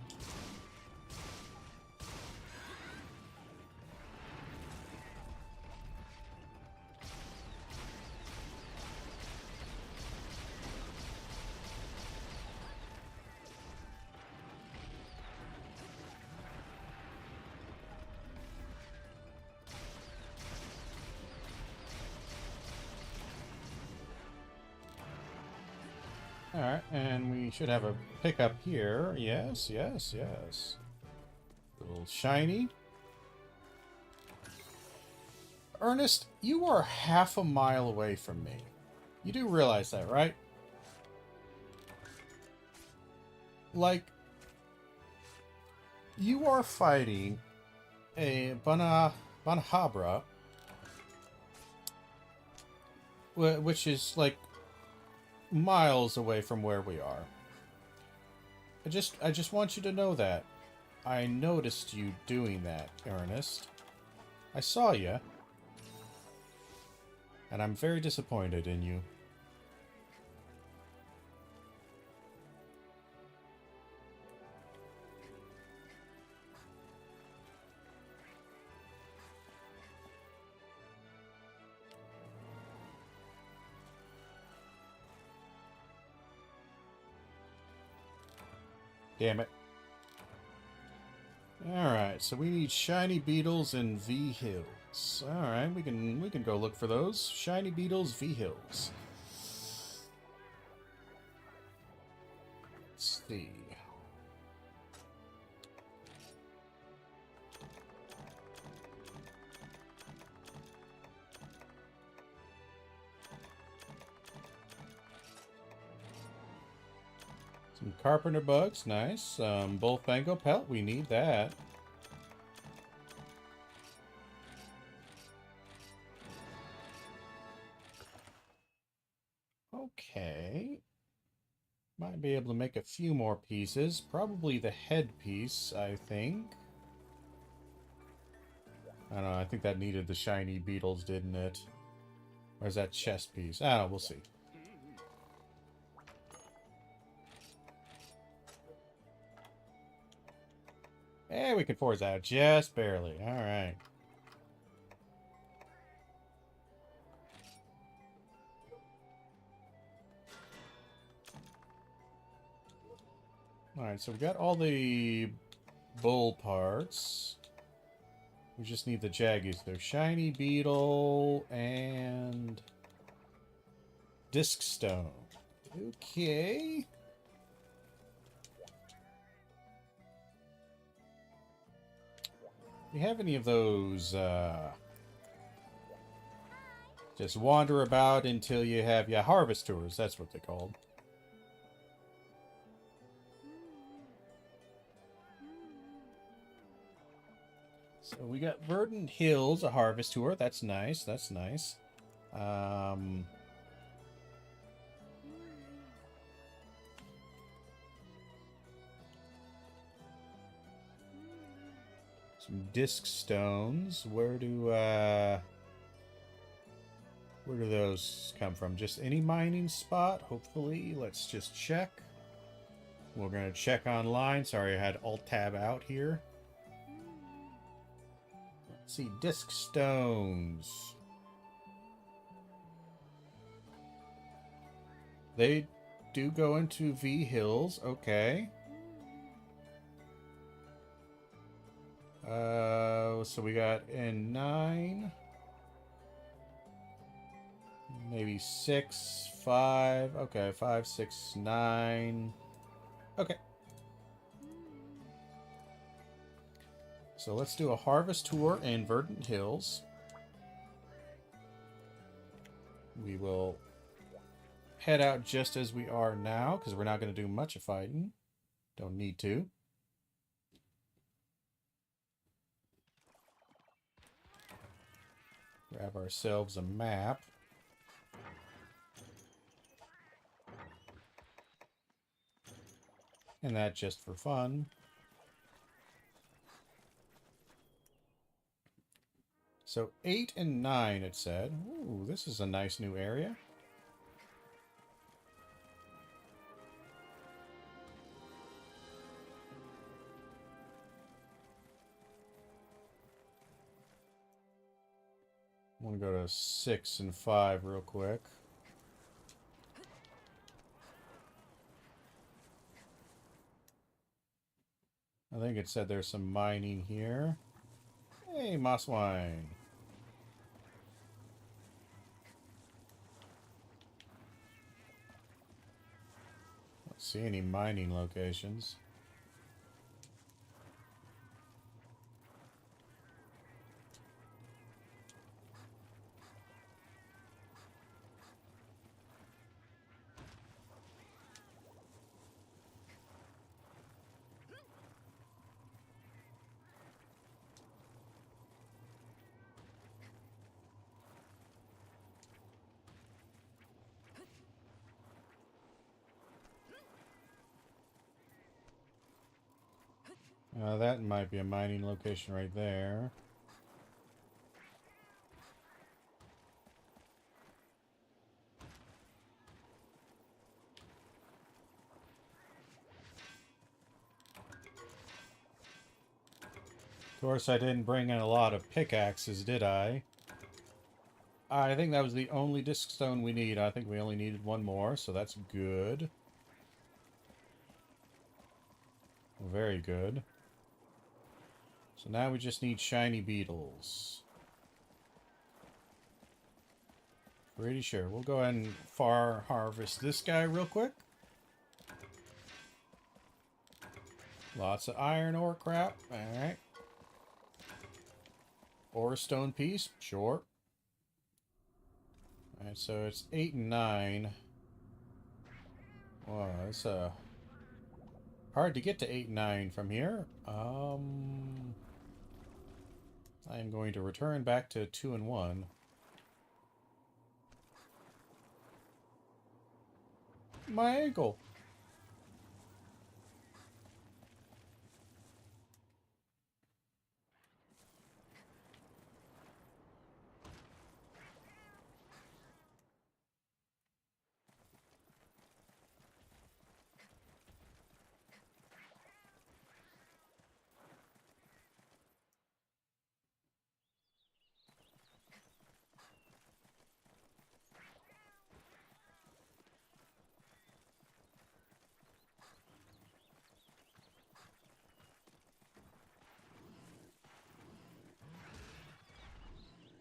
Alright, and we should have a pickup here. Yes, yes, yes. A little shiny. Ernest, you are half a mile away from me. You do realize that, right? Like, you are fighting a Banhabra, which is like miles away from where we are. I just want you to know that. I noticed you doing that, Ernest. I saw you. And I'm very disappointed in you. Damn it. Alright, so we need shiny beetles and V hills. Alright, we can go look for those. Shiny beetles, V hills. Let's see. Some carpenter bugs, nice. Bullfango pelt, we need that. Okay. Might be able to make a few more pieces. Probably the head piece, I think. I don't know, I think that needed the shiny beetles, didn't it? Or is that chest piece? I don't know, we'll see. Hey, we can force out just barely. Alright. Alright, so we got all the bull parts. We just need the jaggies. They're shiny beetle and disc stone. Okay. Do you have any of those, just wander about until you have your harvest tours? That's what they're called. So we got Verdant Hills, a harvest tour. That's nice. That's nice. Some disc stones. Where do those come from? Just any mining spot, hopefully. Let's just check. We're going to check online. Sorry, I had Alt-Tab out here. Let's see, disc stones. They do go into V hills. Okay. So we got in 9. Maybe 6, 5. Okay, 5, 6, 9. Okay. So let's do a harvest tour in Verdant Hills. We will head out just as we are now, because we're not going to do much of fighting. Don't need to. Grab ourselves a map. And that just for fun. So 8 and 9, it said. Ooh, this is a nice new area. I want to go to 6 and 5 real quick. I think it said there's some mining here. Hey, moss wine. Don't see any mining locations. That might be a mining location right there. Of course, I didn't bring in a lot of pickaxes, did I? I think that was the only disc stone we need. I think we only needed one more, so that's good. Very good. So now we just need shiny beetles. Pretty sure. We'll go ahead and harvest this guy real quick. Lots of iron ore crap. Alright. Ore stone piece. Sure. Alright, so it's 8 and 9. Wow, it's hard to get to 8 and 9 from here. I am going to return back to 2 and 1. My ankle.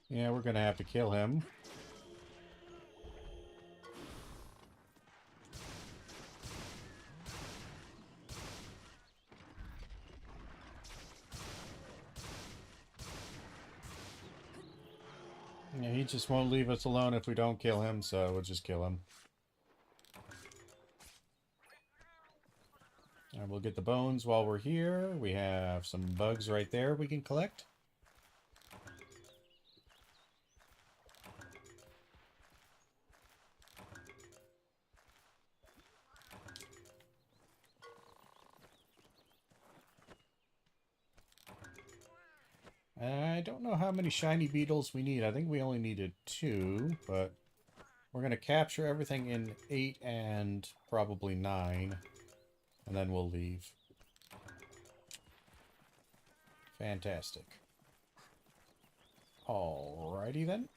Yeah, we're gonna have to kill him. Yeah, he just won't leave us alone if we don't kill him, so we'll just kill him. And we'll get the bones while we're here. We have some bugs right there we can collect. I don't know how many shiny beetles we need. I think we only needed 2, but we're going to capture everything in 8 and probably 9. And then we'll leave. Fantastic. Alrighty then.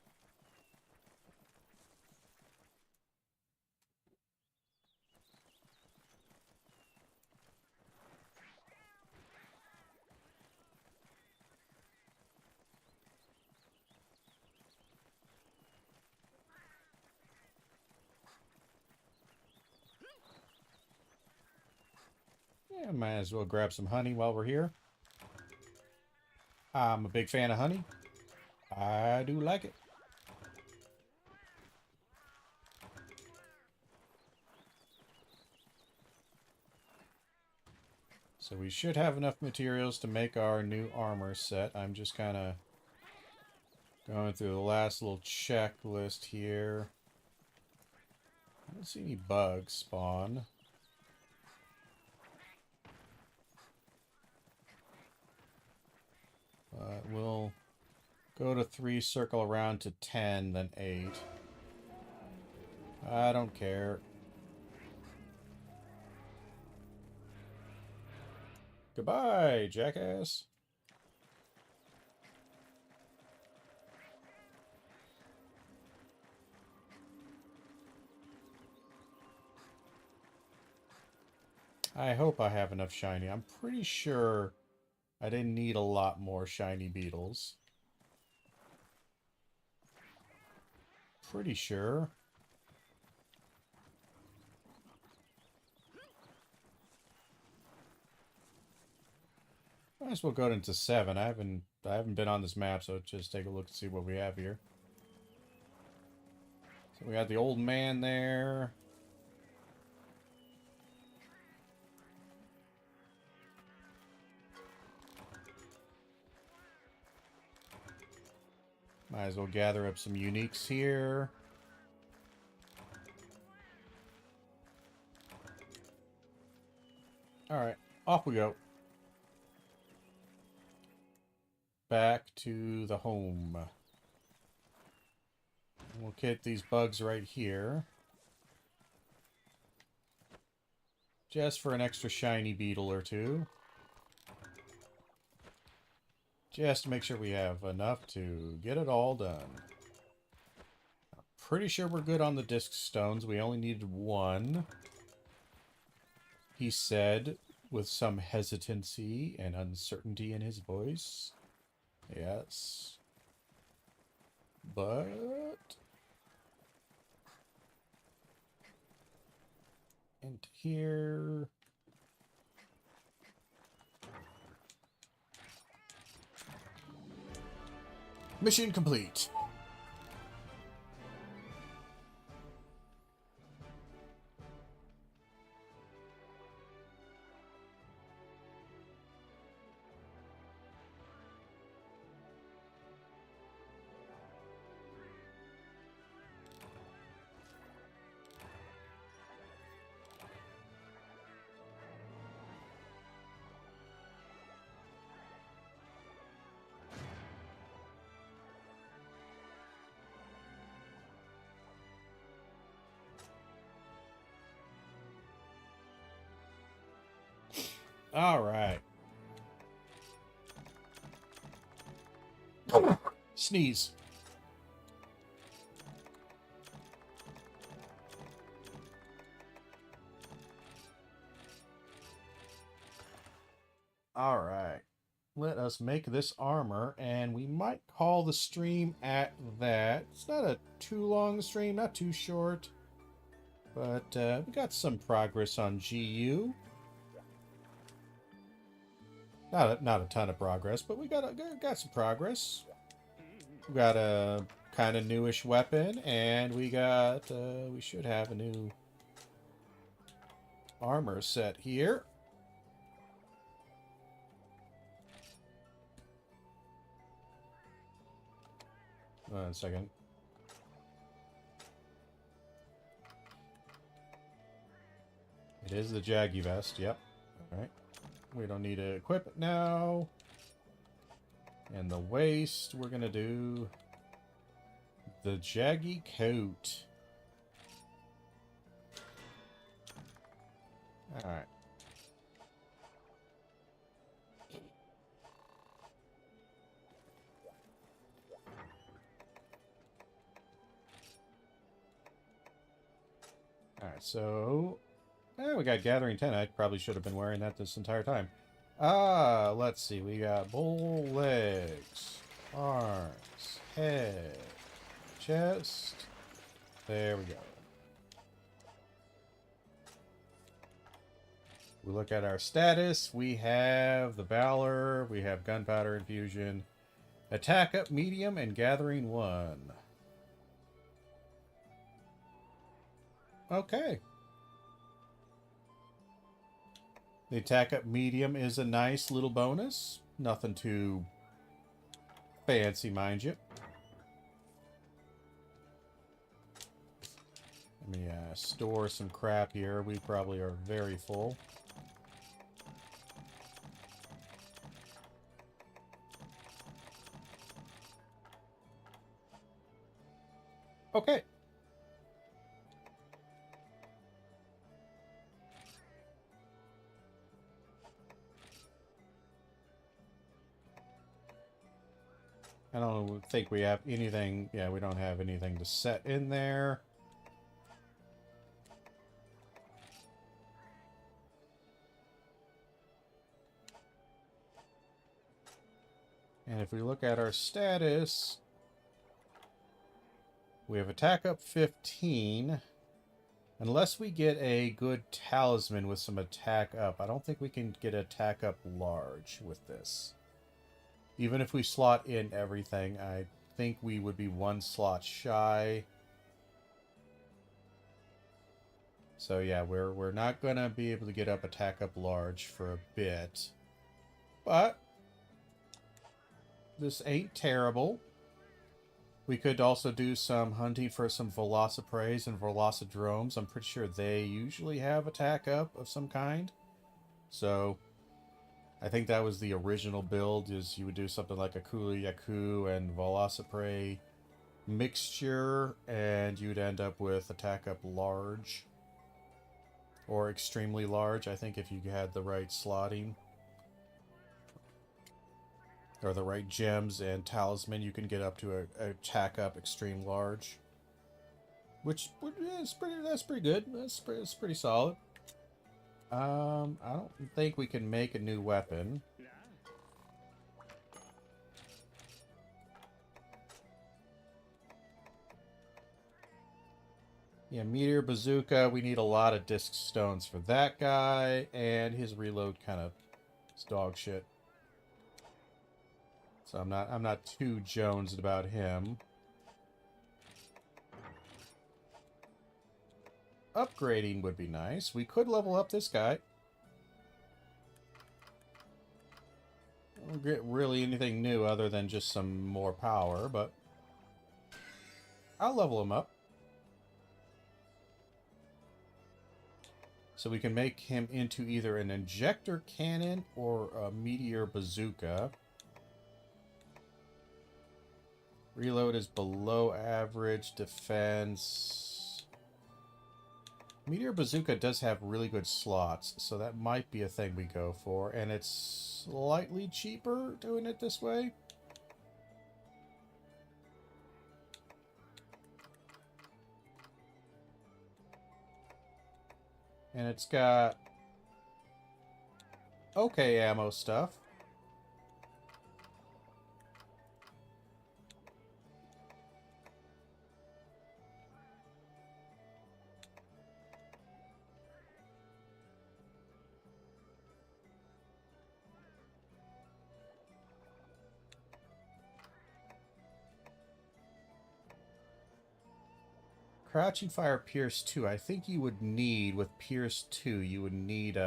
Yeah, might as well grab some honey while we're here. I'm a big fan of honey. I do like it. So we should have enough materials to make our new armor set. I'm just kind of going through the last little checklist here. I don't see any bugs spawn. But we'll go to 3, circle around to 10, then 8. I don't care. Goodbye, jackass. I hope I have enough shiny. I'm pretty sure I didn't need a lot more shiny beetles. Pretty sure. Might as well go into 7. I haven't been on this map, so just take a look and see what we have here. So we got the old man there. Might as well gather up some uniques here. Alright, off we go. Back to the home. We'll get these bugs right here. Just for an extra shiny beetle or two. Just to make sure we have enough to get it all done. I'm pretty sure we're good on the disc stones. We only needed 1. He said, with some hesitancy and uncertainty in his voice. Yes. But... and here... Mission complete. All right. Sneeze. All right. Let us make this armor, and we might call the stream at that. It's not a too long stream, not too short, but we got some progress on GU. Not a ton of progress, but we got some progress. We got a kind of newish weapon, and we should have a new armor set here. One second. It is the Jaggy vest, yep. Alright. We don't need to equip it now. And the waist, we're gonna do the Jaggy coat. Alright. Alright, so... we got Gathering 10. I probably should have been wearing that this entire time. Let's see. We got bull legs, arms, head, chest. There we go. We look at our status. We have the Valor. We have Gunpowder Infusion. Attack up medium and Gathering 1. Okay. The attack up medium is a nice little bonus. Nothing too fancy, mind you. Let me store some crap here. We probably are very full. Okay. I don't think we have anything. Yeah, we don't have anything to set in there. And if we look at our status, we have attack up 15. Unless we get a good talisman with some attack up, I don't think we can get attack up large with this. Even if we slot in everything, I think we would be one slot shy. So yeah, we're not gonna be able to get up attack up large for a bit. But this ain't terrible. We could also do some hunting for some Velociprays and Velocidromes. I'm pretty sure they usually have attack up of some kind. So I think that was the original build, is you would do something like a Kulu-Yaku and Velocipray mixture, and you'd end up with attack up large. Or extremely large, I think, if you had the right slotting. Or the right gems and talisman, you can get up to a attack up extreme large. Which is that's pretty good. That's pretty solid. I don't think we can make a new weapon. Yeah, Meteor Bazooka, we need a lot of disc stones for that guy, and his reload kind of is dog shit. So I'm not too jonesed about him. Upgrading would be nice. We could level up this guy. Don't get really anything new other than just some more power, but I'll level him up. So we can make him into either an injector cannon or a meteor bazooka. Reload is below average. Defense. Meteor bazooka does have really good slots, so that might be a thing we go for. And it's slightly cheaper doing it this way. And it's got okay ammo stuff. Crouching Fire Pierce 2. I think you would need, with Pierce 2, you would need,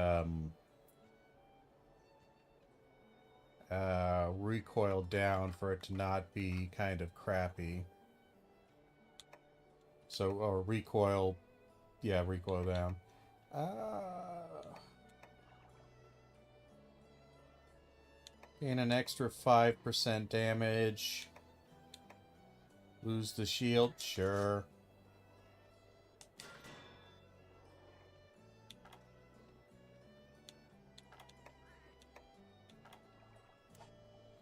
recoil down for it to not be kind of crappy. So, or recoil, yeah, recoil down. Gain an extra 5% damage. Lose the shield, sure.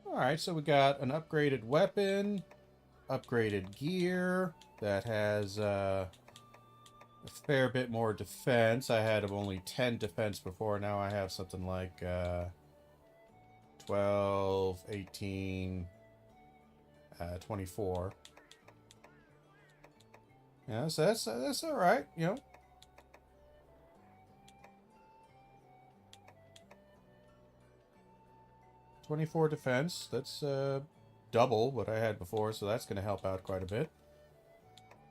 Alright, so we got an upgraded weapon, upgraded gear that has fair bit more defense. I had only 10 defense before. Now I have something like 12, 18, 24. Yeah, so that's all right, you know. "24 defense. That's double what I had before, so that's going to help out quite a bit.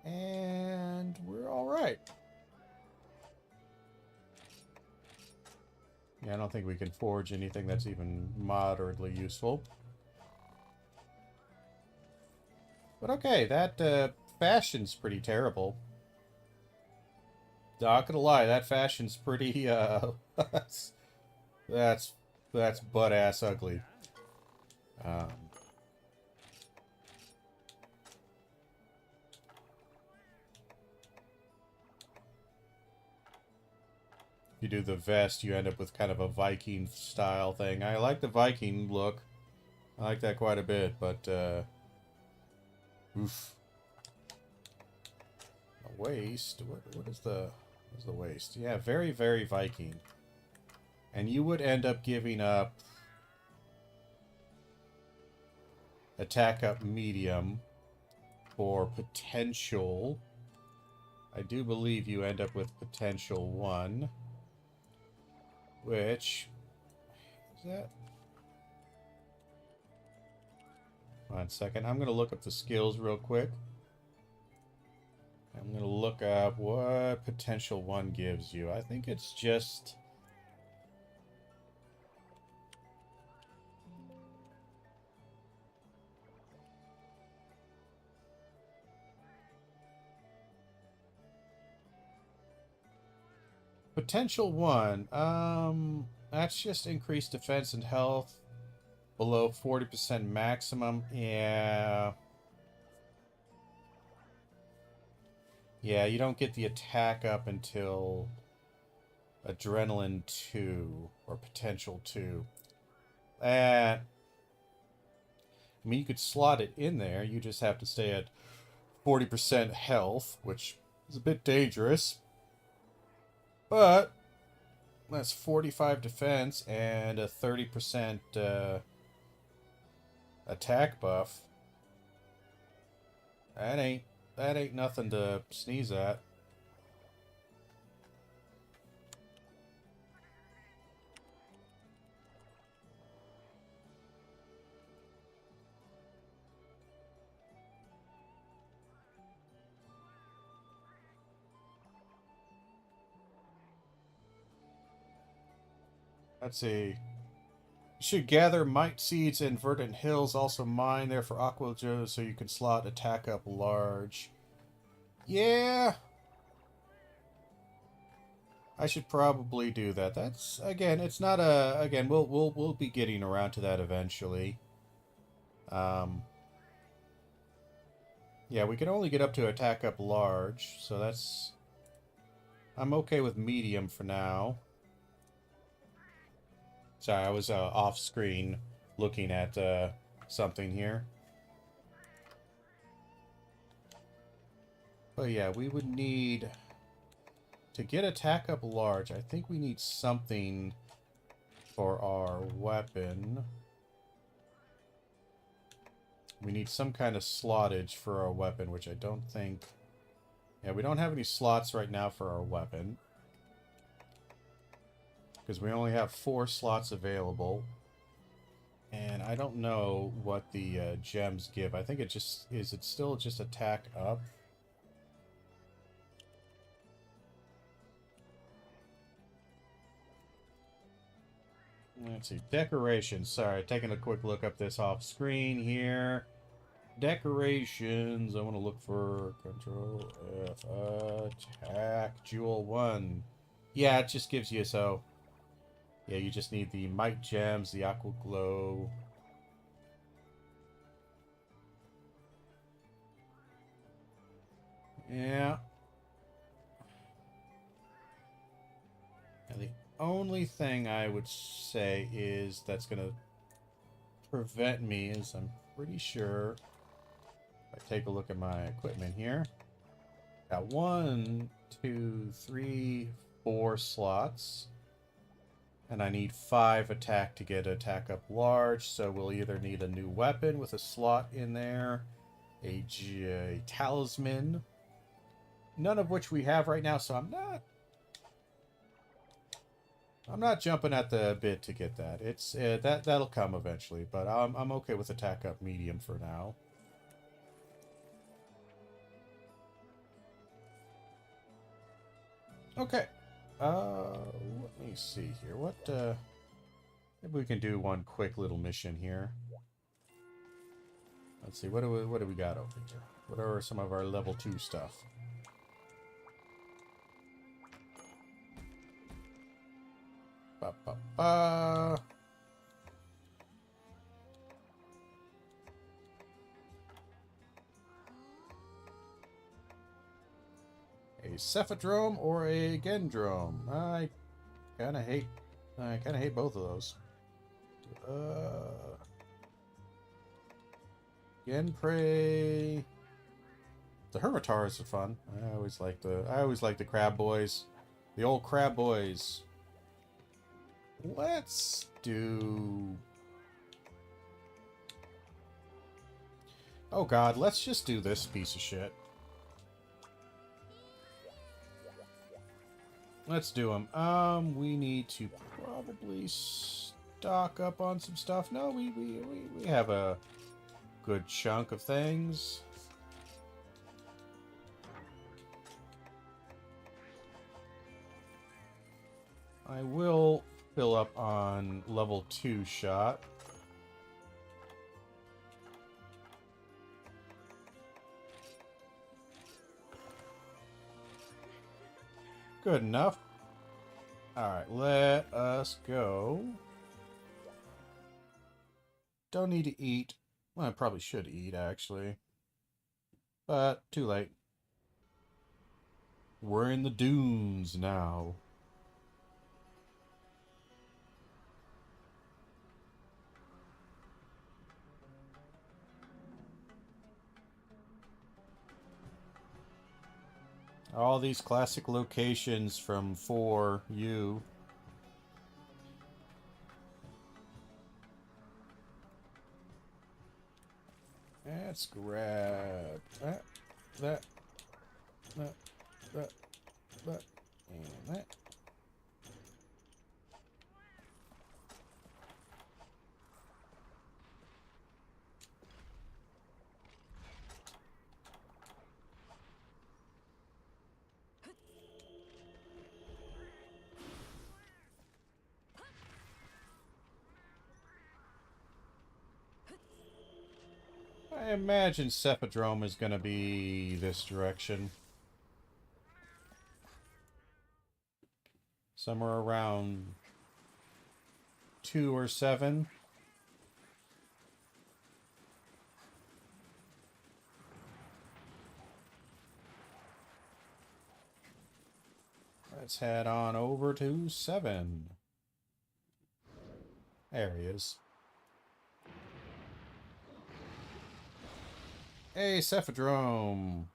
And we're all right. Yeah, I don't think we can forge anything that's even moderately useful. But okay, that fashion's pretty terrible. Not gonna lie, that fashion's pretty, that's, that's, that's butt-ass ugly. Um, you do the vest, you end up with kind of a Viking style thing. I like the Viking look. I like that quite a bit, but, oof. The waist, what is the waist? Yeah, very, very Viking. And you would end up giving up attack up medium for potential. I do believe you end up with potential 1. Which is that? 1 second. I'm gonna look up the skills real quick. I'm gonna look up what potential 1 gives you. I think it's just potential 1. That's just increased defense and health below 40% maximum. Yeah. Yeah, you don't get the attack up until Adrenaline 2 or Potential 2. I mean, you could slot it in there. You just have to stay at 40% health, which is a bit dangerous. But that's 45 defense and a 30% attack buff. That ain't nothing to sneeze at. Let's see. You should gather might seeds in verdant hills. Also mine there for aqua joes so you can slot attack up large. Yeah. I should probably do that. That's again, it's not a again, we'll be getting around to that eventually. Yeah, we can only get up to attack up large, so that's I'm okay with medium for now. Sorry, I was off screen looking at something here. But yeah, we would need to get attack up large. I think we need something for our weapon. We need some kind of slottage for our weapon, which I don't think... Yeah, we don't have any slots right now for our weapon. Because we only have 4 slots available. And I don't know what the gems give. I think it just... Is it still just attack up? Let's see. Decorations. Sorry, taking a quick look up this off screen here. Decorations. I want to look for Control F. Attack. Jewel 1. Yeah, it just gives you so... Yeah, you just need the Might Gems, the Aqua Glow. Yeah. And the only thing I would say is that's going to prevent me is I'm pretty sure... If I take a look at my equipment here... Got 1, 2, 3, 4 slots. And I need 5 attack to get attack up large, so we'll either need a new weapon with a slot in there, a talisman, none of which we have right now, so I'm not jumping at the bit to get that. It's that'll come eventually, but I'm okay with attack up medium for now. Okay. Let me see here. Maybe we can do one quick little mission here. Let's see. What do we got over here? What are some of our level 2 stuff? Ba ba ba. A Cephadrome or a Gendrome? I kind of hate both of those. Genprey. The Hermitars are fun. I always like the crab boys. The old crab boys. Let's do... Oh god, let's just do this piece of shit. Let's do them. We need to probably stock up on some stuff. No, we have a good chunk of things. I will fill up on level 2 shot. Good enough. Alright, let us go. Don't need to eat. Well, I probably should eat, actually. But, too late. We're in the dunes now. All these classic locations from 4U. Let's grab that, and that. I imagine Cephadrome is going to be this direction. Somewhere around 2 or 7. Let's head on over to 7. There he is. Hey, Cephadrome.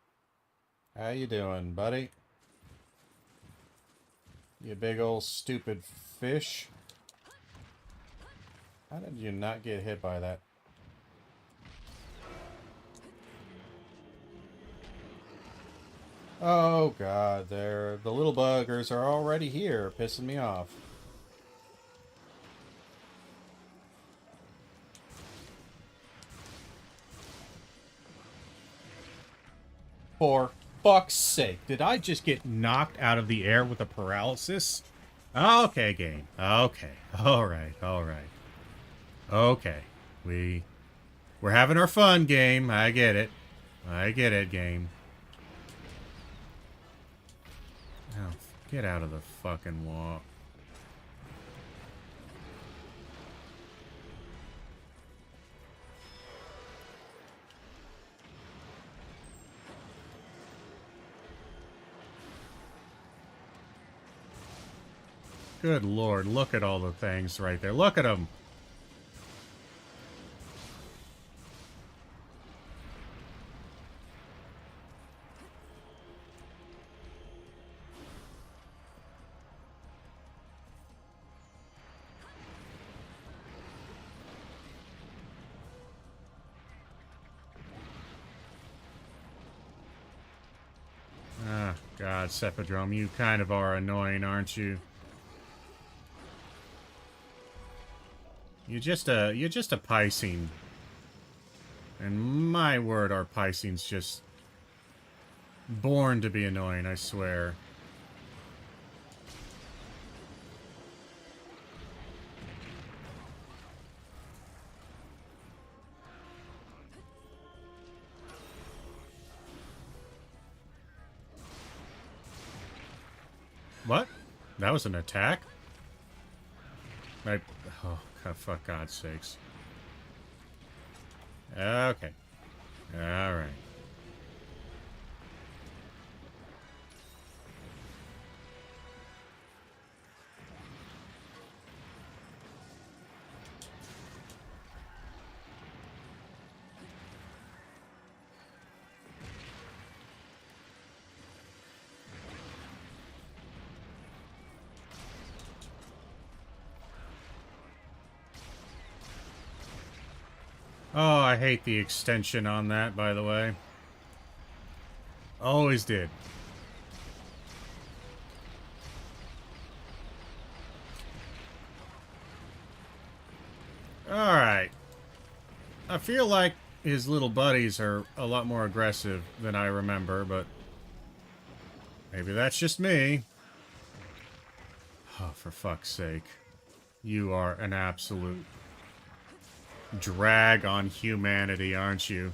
How you doing, buddy? You big old stupid fish. How did you not get hit by that? Oh god, the little buggers are already here, pissing me off. For fuck's sake, did I just get knocked out of the air with a paralysis? Okay, game. Okay. Alright. Okay. We're having our fun, game. I get it. Game. Oh, get out of the fucking wall. Good lord, look at all the things right there. Look at them. God, Cephodrome, you kind of are annoying, aren't you? You're just a Piscine. And my word, our Piscene's just born to be annoying, I swear. What? That was an attack? Oh, God, for God's sakes. Okay. Alright. Oh, I hate the extension on that, by the way. Always did. Alright. I feel like his little buddies are a lot more aggressive than I remember, but maybe that's just me. Oh, for fuck's sake. You are an absolute drag on humanity, aren't you?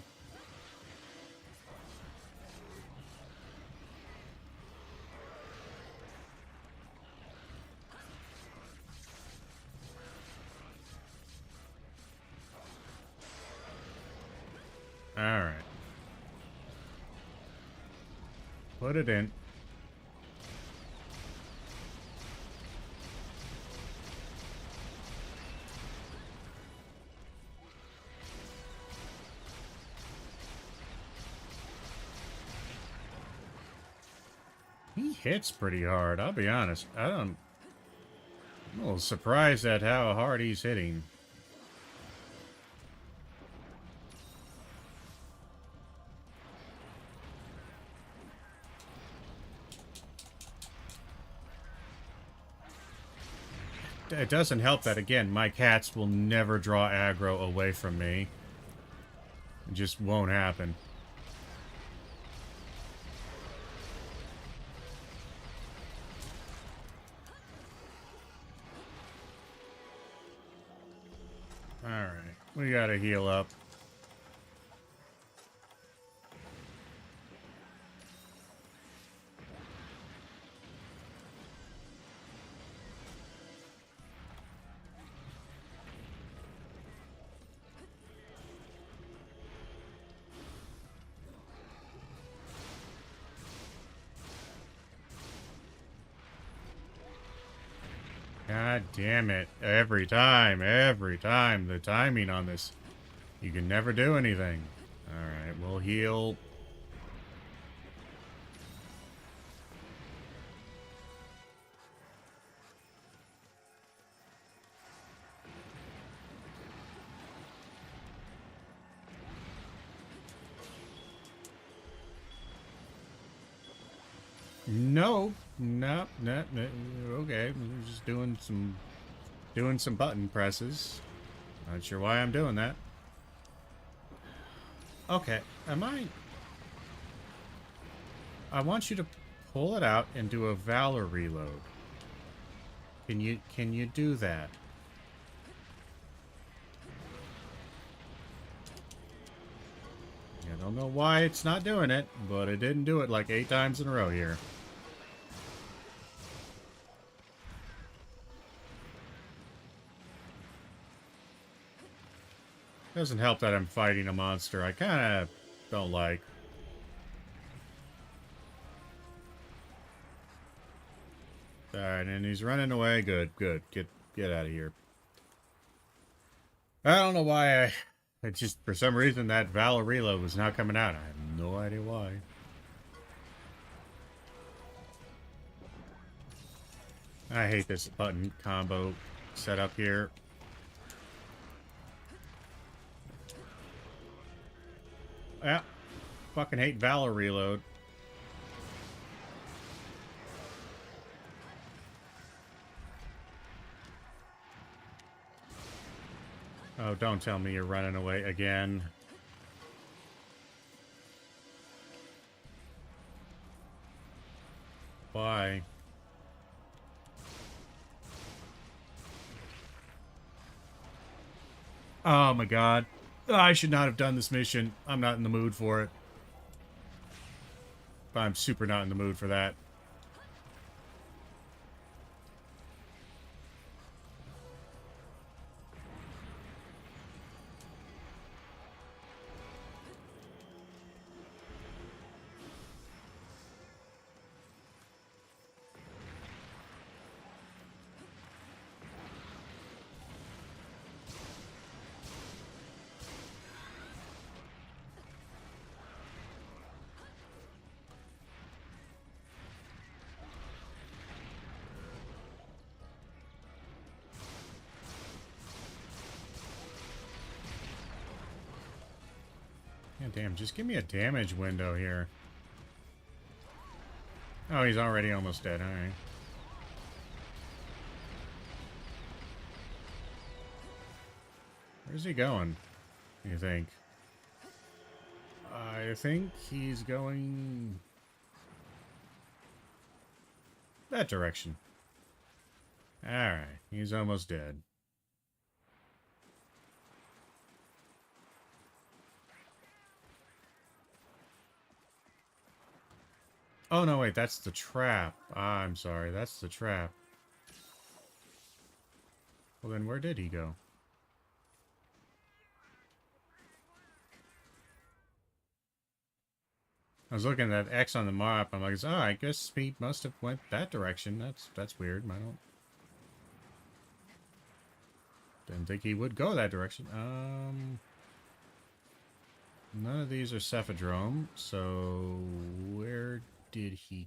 Alright. Put it in. He hits pretty hard, I'll be honest. I'm a little surprised at how hard he's hitting. It doesn't help that, again, my cats will never draw aggro away from me. It just won't happen. Alright, we gotta heal up. God damn it. Every time, the timing on this. You can never do anything. Alright, we'll heal. No. No. Okay, we're just doing some button presses. Not sure why I'm doing that. Okay, I want you to pull it out and do a Valor reload. Can you do that? I don't know why it's not doing it, but it didn't do it like 8 times in a row here. Doesn't help that I'm fighting a monster I kind of don't like. Alright, and he's running away. Good. Get out of here. I don't know why it just, for some reason, that Valor reload was not coming out. I have no idea why. I hate this button combo setup here. Yeah. Fucking hate Valor reload. Oh, don't tell me you're running away again. Why? Oh my god. I should not have done this mission. I'm not in the mood for it. I'm super not in the mood for that. Yeah, damn, just give me a damage window here. Oh, he's already almost dead, alright. Where's he going, you think? I think he's going... that direction. Alright, he's almost dead. Oh, no, wait, that's the trap. Ah, I'm sorry, that's the trap. Well, then where did he go? I was looking at that X on the map. I'm like, oh, I guess he must have went that direction. That's weird. I didn't think he would go that direction. None of these are Cephadrome, so where did he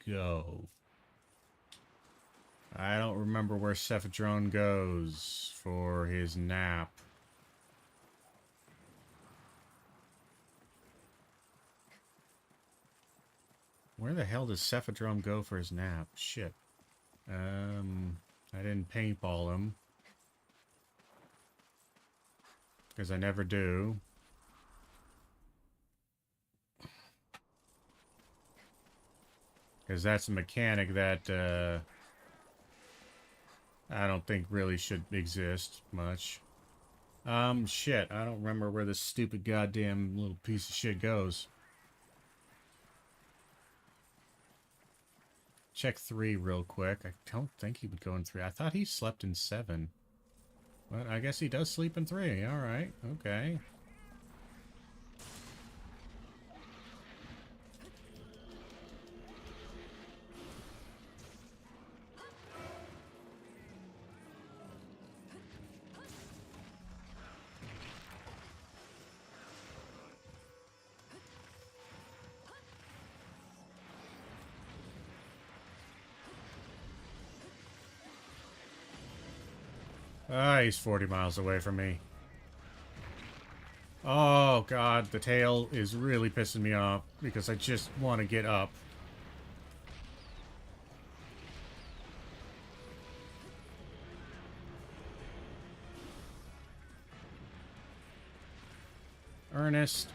go? I don't remember where Cephadrome goes for his nap. Where the hell does Cephadrome go for his nap? Shit. I didn't paintball him. Because I never do. Because that's a mechanic that, I don't think really should exist much. Shit. I don't remember where this stupid goddamn little piece of shit goes. Check 3 real quick. I don't think he would go in 3. I thought he slept in 7. But I guess he does sleep in 3. Alright, okay. Ah, he's 40 miles away from me. Oh, God, the tail is really pissing me off because I just want to get up. Ernest,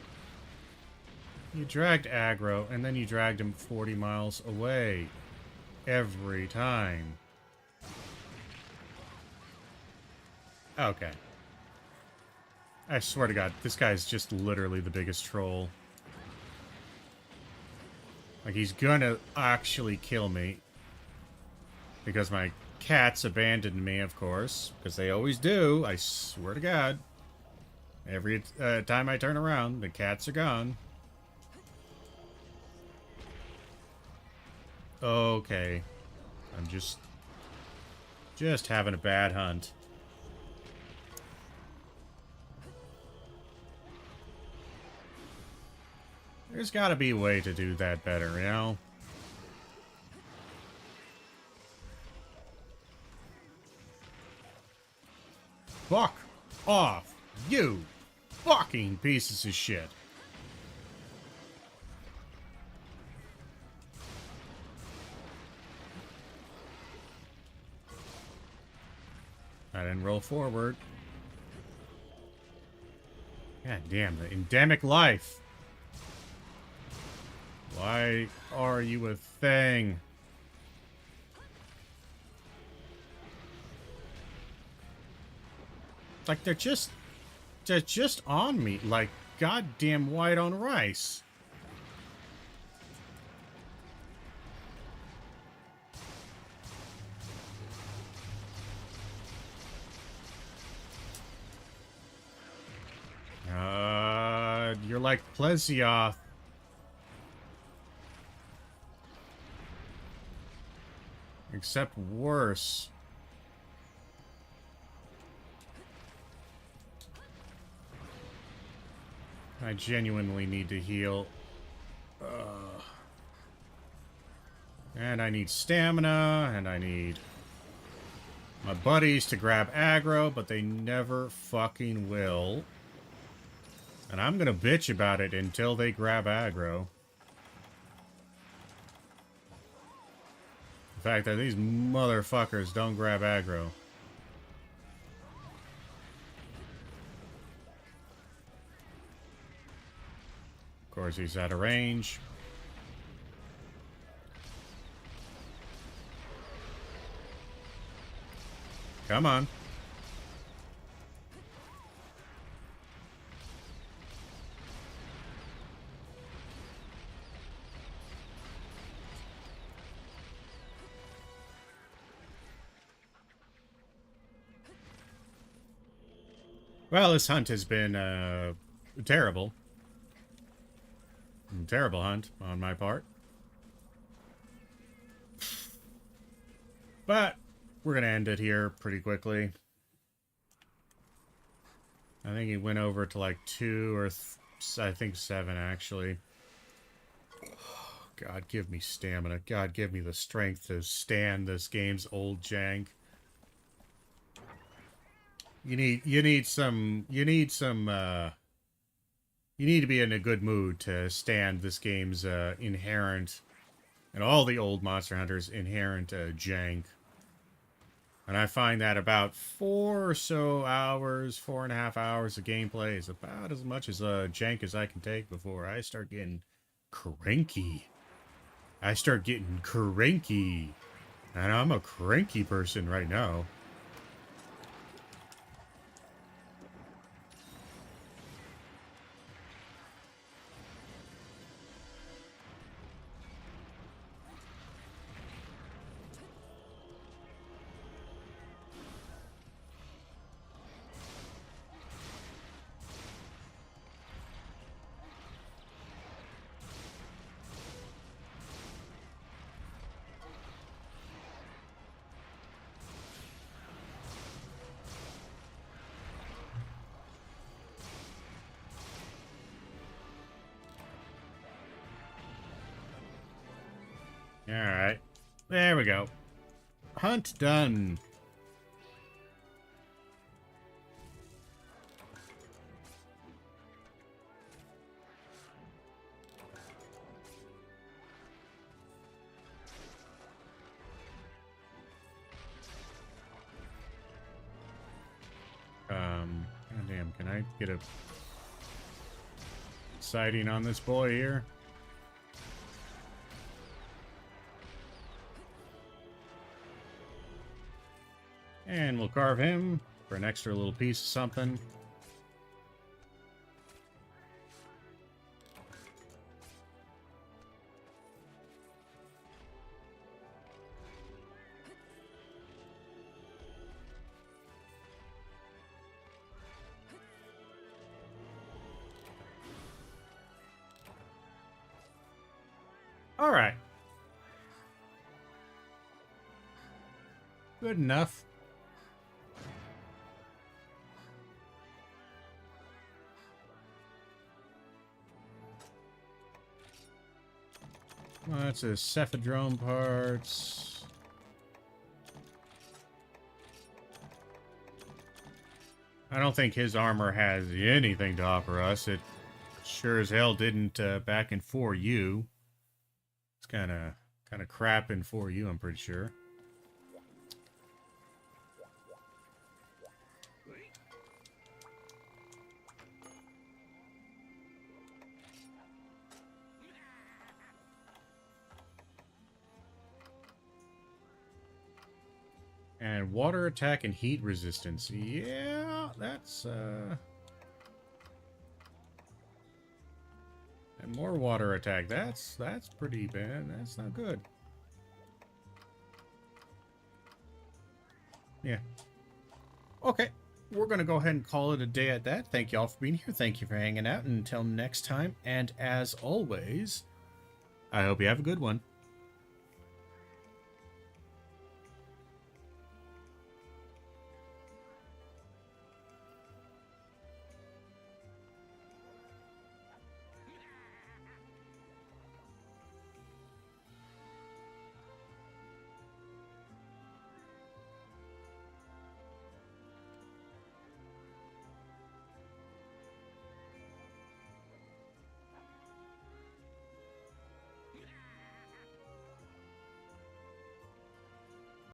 you dragged aggro, and then you dragged him 40 miles away. Every time. Okay. I swear to God, this guy's just literally the biggest troll. Like, he's gonna actually kill me. Because my cats abandoned me, of course. Because they always do, I swear to God. Every time I turn around, the cats are gone. Okay. I'm just having a bad hunt. There's gotta be a way to do that better, you know? Fuck off, you fucking pieces of shit. I didn't roll forward. God damn, the endemic life. Why are you a thing? Like they're just on me like goddamn white on rice. You're like Plesioth. Except worse. I genuinely need to heal. And I need stamina, and I need my buddies to grab aggro, but they never fucking will. And I'm gonna bitch about it until they grab aggro. The fact that these motherfuckers don't grab aggro. Of course, he's out of range. Come on. Well, this hunt has been, terrible. Terrible hunt on my part. But we're going to end it here pretty quickly. I think he went over to like 2 or I think 7 actually. God, give me stamina. God, give me the strength to stand this game's old jank. You need to be in a good mood to stand this game's inherent, and all the old Monster Hunter's inherent jank. And I find that about 4 or so hours, 4.5 hours of gameplay is about as much as jank as I can take before I start getting cranky. And I'm a cranky person right now. Alright. There we go. Hunt done. Goddamn, can I get a sighting on this boy here? And we'll carve him for an extra little piece of something. All right. Good enough. Well, that's a Cephadrome parts. I don't think his armor has anything to offer us. It sure as hell didn't back in 4U. It's kind of crap in 4U, I'm pretty sure. And water attack and heat resistance. Yeah, that's, And more water attack. That's pretty bad. That's not good. Yeah. Okay. We're going to go ahead and call it a day at that. Thank you all for being here. Thank you for hanging out. And until next time, and as always, I hope you have a good one.